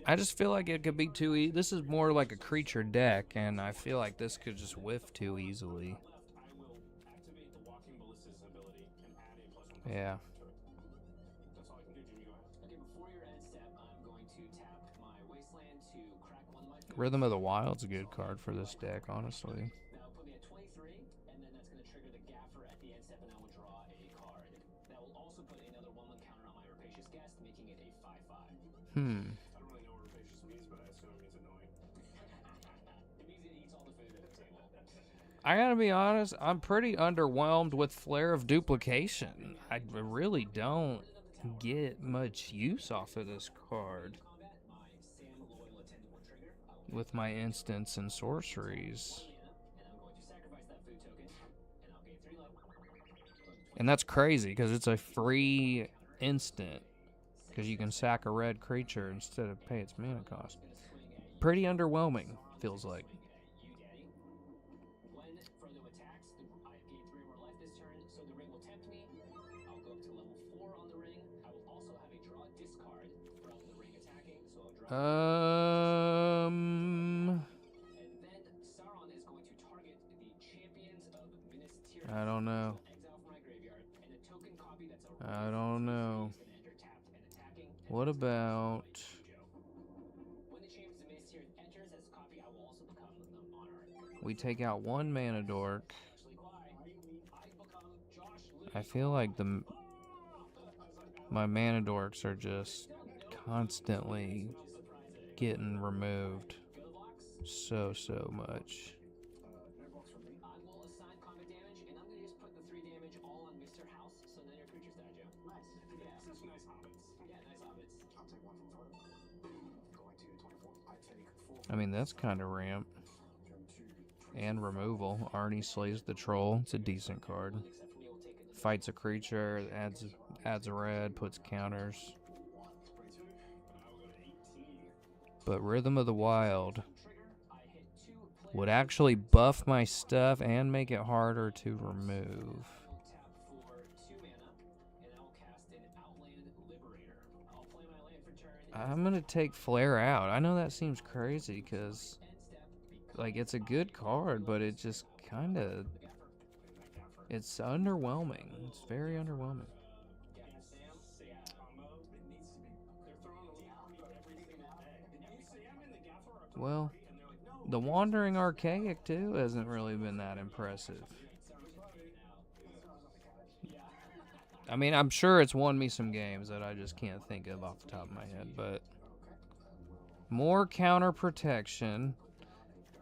I just feel like it could be too easy. This is more like a creature deck, and I feel like this could just whiff too easily. Yeah. Rhythm of the Wild's a good card for this deck, honestly. I gotta be honest, I'm pretty underwhelmed with Flare of Duplication. I really don't get much use off of this card with my instants and sorceries. And that's crazy because it's a free instant because you can sack a red creature instead of pay its mana cost. Pretty underwhelming, feels like. I don't know. I don't know. What about... We take out one mana dork. I feel like my mana dorks are just constantly getting removed so much. I mean, that's kind of ramp. And removal. Arnie slays the troll. It's a decent card. Fights a creature, adds a red, puts counters. But Rhythm of the Wild would actually buff my stuff and make it harder to remove. I'm going to take Flare out. I know that seems crazy because, like, it's a good card, but it just kind of... It's underwhelming. It's very underwhelming. Well, the Wandering Archaic, too, hasn't really been that impressive. I mean, I'm sure it's won me some games that I just can't think of off the top of my head, but more counter protection.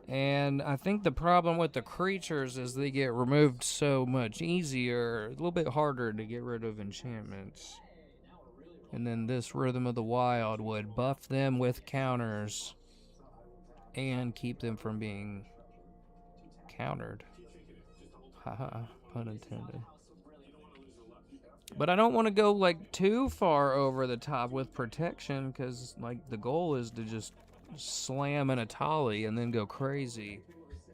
And I think the problem with the creatures is they get removed so much easier, a little bit harder to get rid of enchantments. And then this Rhythm of the Wild would buff them with counters and keep them from being countered. Haha, pun intended. But I don't want to go like too far over the top with protection, because like the goal is to just slam an Etali and then go crazy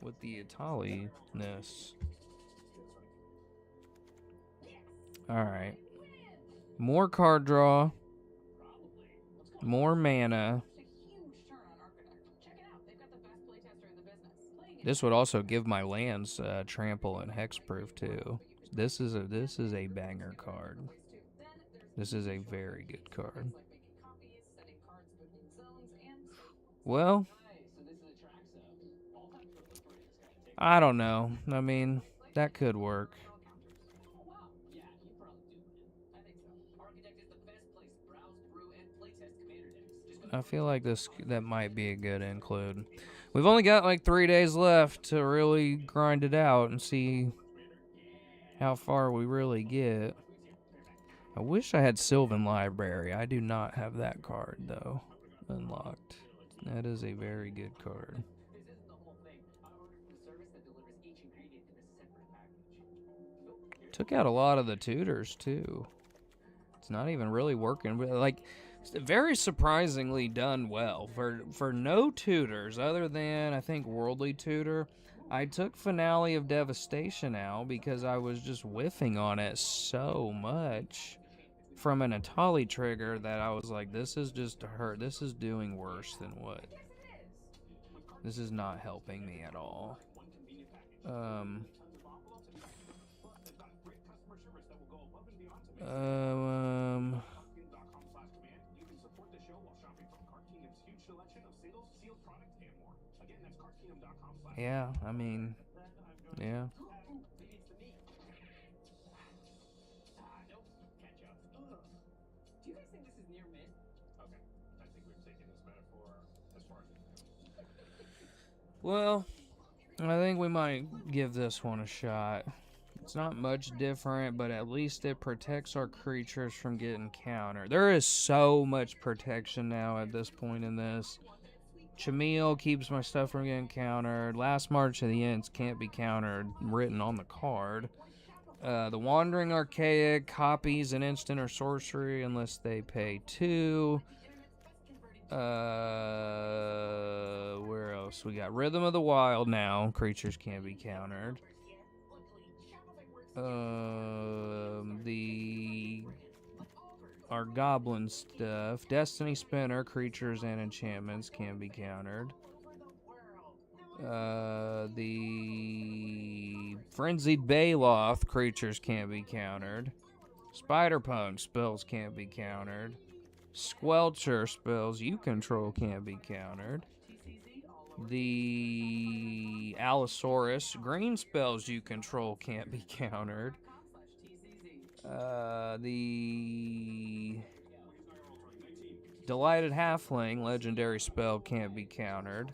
with the Etali-ness. Alright. More card draw. More mana. This would also give my lands trample and hexproof too. This is a banger card. This is a very good card. Well, I don't know. I mean, that could work. I feel like that might be a good include. We've only got like 3 days left to really grind it out and see how far we really get. I wish I had Sylvan Library. I do not have that card though unlocked. That is a very good card. Took out a lot of the tutors too. It's not even really working. Like, very surprisingly done well for no tutors other than I think Worldly Tutor. I took Finale of Devastation out because I was just whiffing on it so much from an Etali trigger that I was like, this is just hurt. This is doing worse than what. This is not helping me at all. Yeah, I mean, yeah. Well, I think we might give this one a shot. It's not much different, but at least it protects our creatures from getting countered. There is so much protection now at this point in this. Chameel keeps my stuff from getting countered. Last March of the Ents can't be countered, written on the card. The Wandering Archaic copies an instant or sorcery unless they pay 2. Where else? We got Rhythm of the Wild now. Creatures can't be countered. Our goblin stuff. Destiny Spinner, creatures and enchantments can be countered. The Frenzied Baloth, creatures can't be countered. Spider-Punk spells can't be countered. Squelcher spells you control can't be countered. The Allosaurus green spells you control can't be countered. The Delighted Halfling legendary spell can't be countered.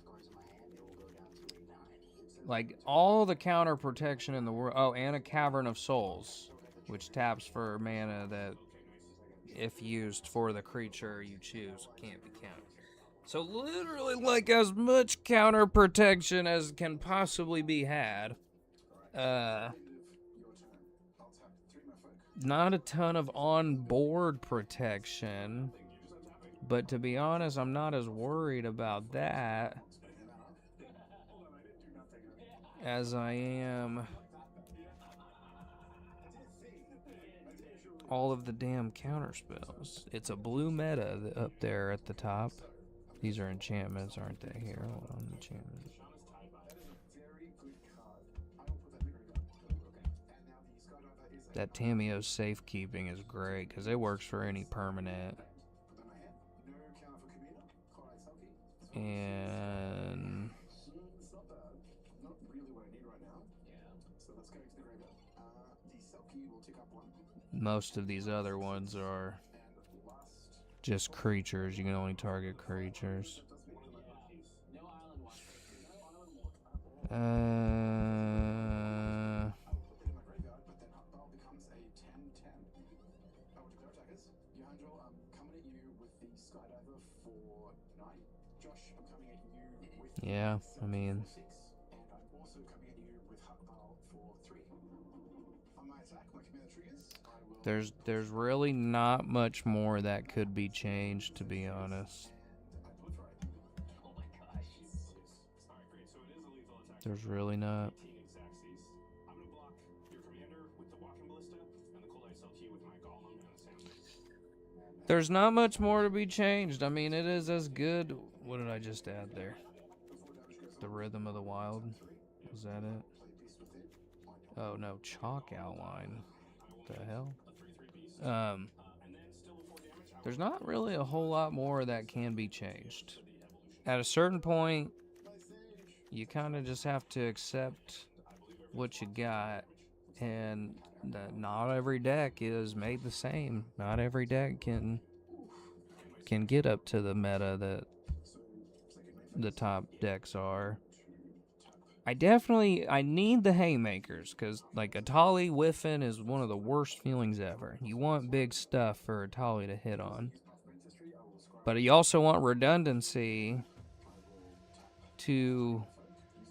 Like, all the counter protection in the world. Oh, and a Cavern of Souls, which taps for mana that, if used for the creature you choose, can't be countered. So literally, like, as much counter protection as can possibly be had. Not a ton of on-board protection, but to be honest, I'm not as worried about that as I am all of the damn counter spells. It's a blue meta up there at the top. These are enchantments, aren't they? Here, hold on, enchantments. That Tamiyo's safekeeping is great because it works for any permanent. And most of these other ones are just creatures. You can only target creatures. Yeah, I mean, there's really not much more that could be changed, to be honest. There's really not. There's not much more to be changed. I mean, it is as good. What did I just add there? The Rhythm of the Wild. Was that it? Oh no, chalk outline. What the hell? There's not really a whole lot more that can be changed. At a certain point, you kind of just have to accept what you got, and not every deck is made the same. Not every deck can get up to the meta that the top decks are. I need the haymakers, because like Etali whiffing is one of the worst feelings ever. You want big stuff for Etali to hit on, but you also want redundancy to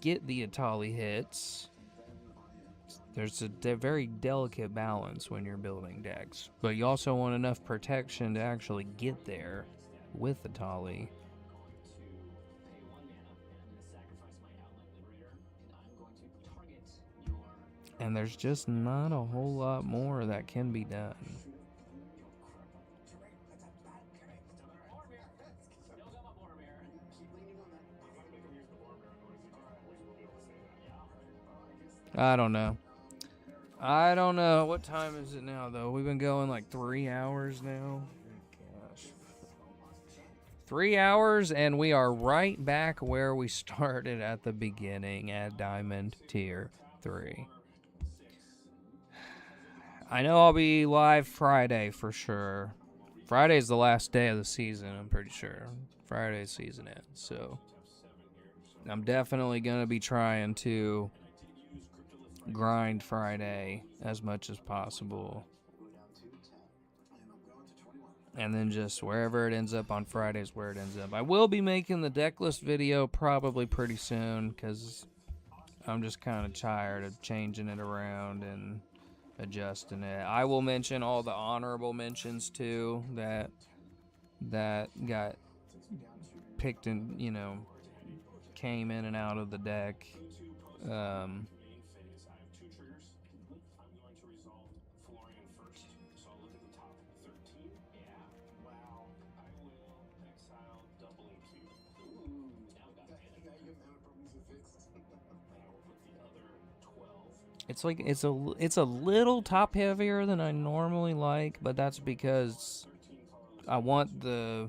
get the Etali hits. There's a very delicate balance when you're building decks, but you also want enough protection to actually get there with Etali. And there's just not a whole lot more that can be done. I don't know. What time is it now, though? We've been going like 3 hours now. Gosh. 3 hours, and we are right back where we started at the beginning at Diamond Tier 3. I know I'll be live Friday for sure. Friday's the last day of the season, I'm pretty sure. Friday's season ends, so I'm definitely going to be trying to grind Friday as much as possible. And then just wherever it ends up on Friday is where it ends up. I will be making the deck list video probably pretty soon, because I'm just kind of tired of changing it around and adjusting it. I will mention all the honorable mentions too that got picked and, came in and out of the deck. It's like it's a little top heavier than I normally like, but that's because I want the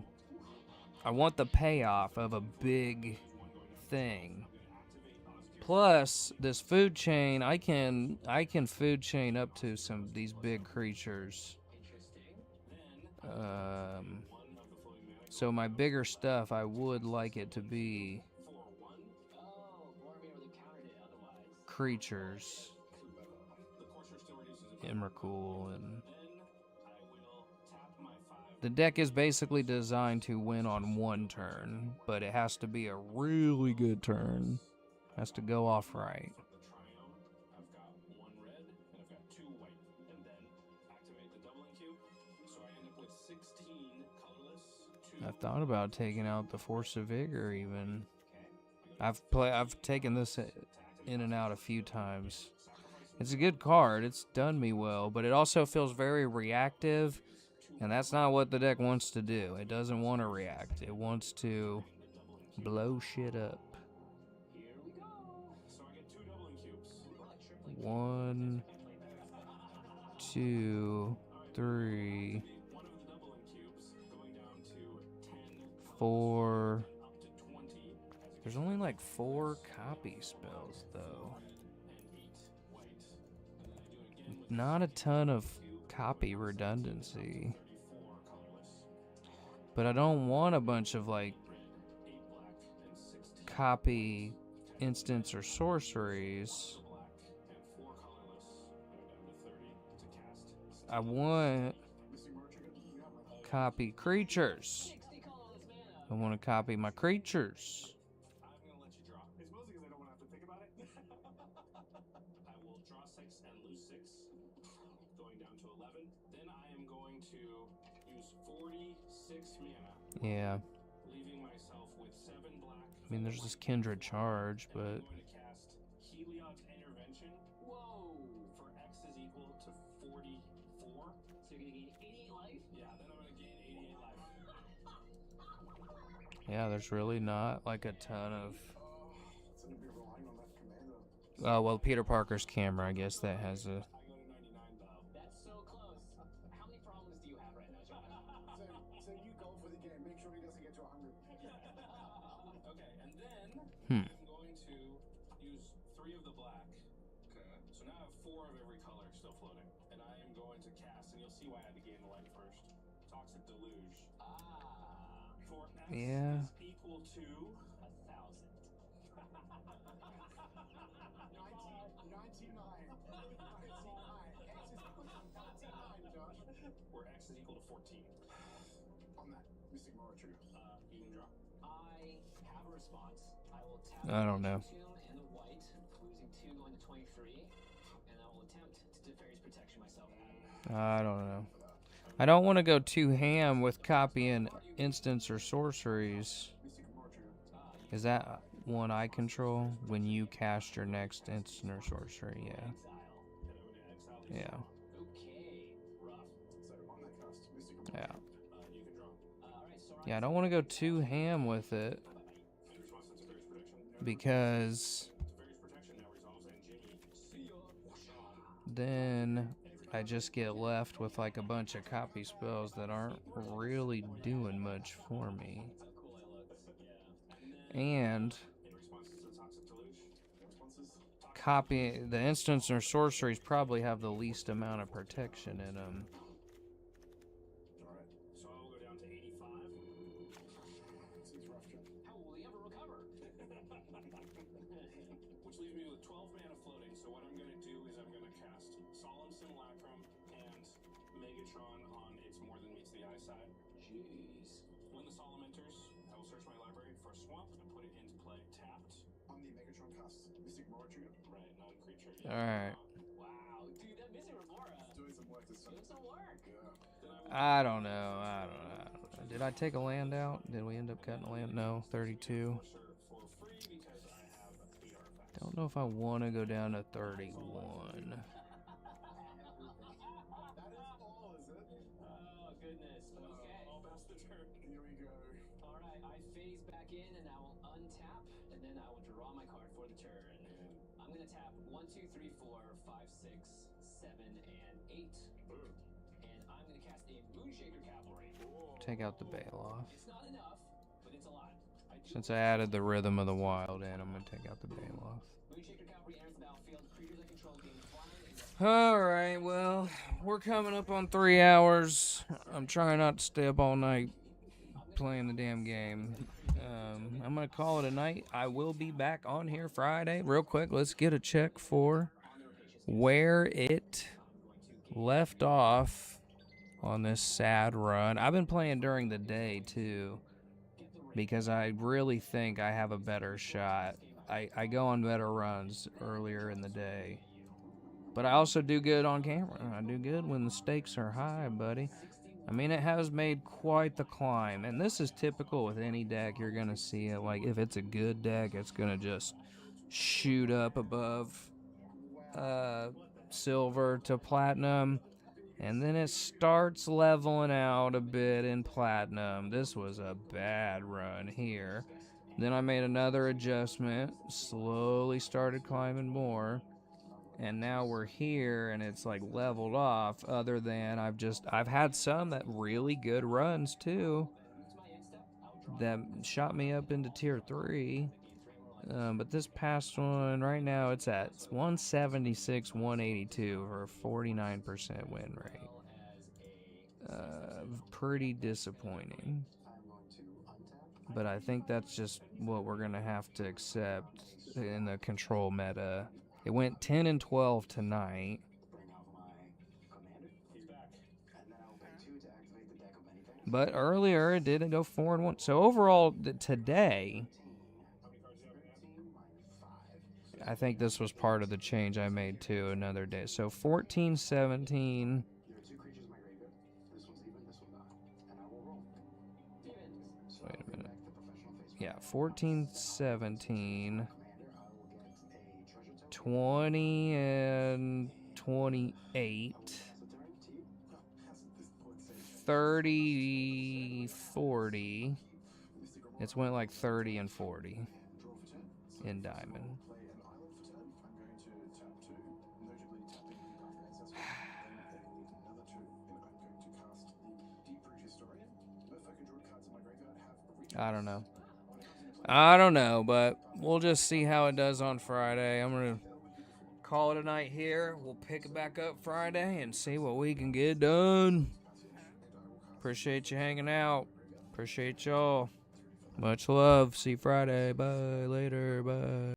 payoff of a big thing. Plus, this food chain, I can food chain up to some of these big creatures. So my bigger stuff, I would like it to be creatures. Emrakul, and the deck is basically designed to win on one turn, but it has to be a really good turn. It has to go off right. I've thought about taking out the Force of Vigor even. I've taken this in and out a few times. It's a good card. It's done me well, but it also feels very reactive, and that's not what the deck wants to do. It doesn't want to react. It wants to blow shit up. 1, 2, 3, 4. There's only like 4 copy spells, though. Not a ton of copy redundancy. But I don't want a bunch of like copy instants or sorceries, I want copy creatures. I want to copy my creatures. Yeah. I mean, there's this Kindred Charge, but yeah, there's really not like a ton of. Oh, well, Peter Parker's camera, I guess that has a. Hmm. Yeah. I don't know. I don't know. I don't want to go too ham with copying instants or sorceries. Is that one I control when you cast your next instant or sorcery? Yeah. Yeah. Yeah. Yeah, I don't want to go too ham with it because then I just get left with like a bunch of copy spells that aren't really doing much for me. And copy the instants or sorceries probably have the least amount of protection in them. All right. I don't know. Did I take a land out? Did we end up cutting a land? No, 32. Don't know if I want to go down to 31. Take out the Bailoff. Since I added the Rhythm of the Wild in, I'm going to take out the Bailoff. Alright, well, we're coming up on 3 hours. I'm trying not to stay up all night playing the damn game. I'm going to call it a night. I will be back on here Friday. Real quick, let's get a check for where it left off on this sad run. I've been playing during the day, too, because I really think I have a better shot. I go on better runs earlier in the day. But I also do good on camera. I do good when the stakes are high, buddy. I mean, it has made quite the climb. And this is typical with any deck. You're going to see it. Like, if it's a good deck, it's going to just shoot up above silver to platinum. And then it starts leveling out a bit in platinum. This was a bad run here. Then I made another adjustment. Slowly started climbing more. And now we're here and it's like leveled off, other than I've had some that really good runs too that shot me up into tier 3, but this past one right now it's at 176 182 for a 49% win rate. Pretty disappointing. But I think that's just what we're going to have to accept in the control meta. It went 10 and 12 tonight. But earlier it did go 4 and 1. So overall today, I think this was part of the change I made to another day. So 14, 17. Wait a minute. Yeah, 14, 17. 20 and 28. 30, 40. It's went like 30 and 40 in Diamond. I don't know, but we'll just see how it does on Friday. I'm going to call it a night here. We'll pick it back up Friday and see what we can get done. Appreciate you hanging out. Appreciate y'all. Much love. See you Friday. Bye. Later. Bye.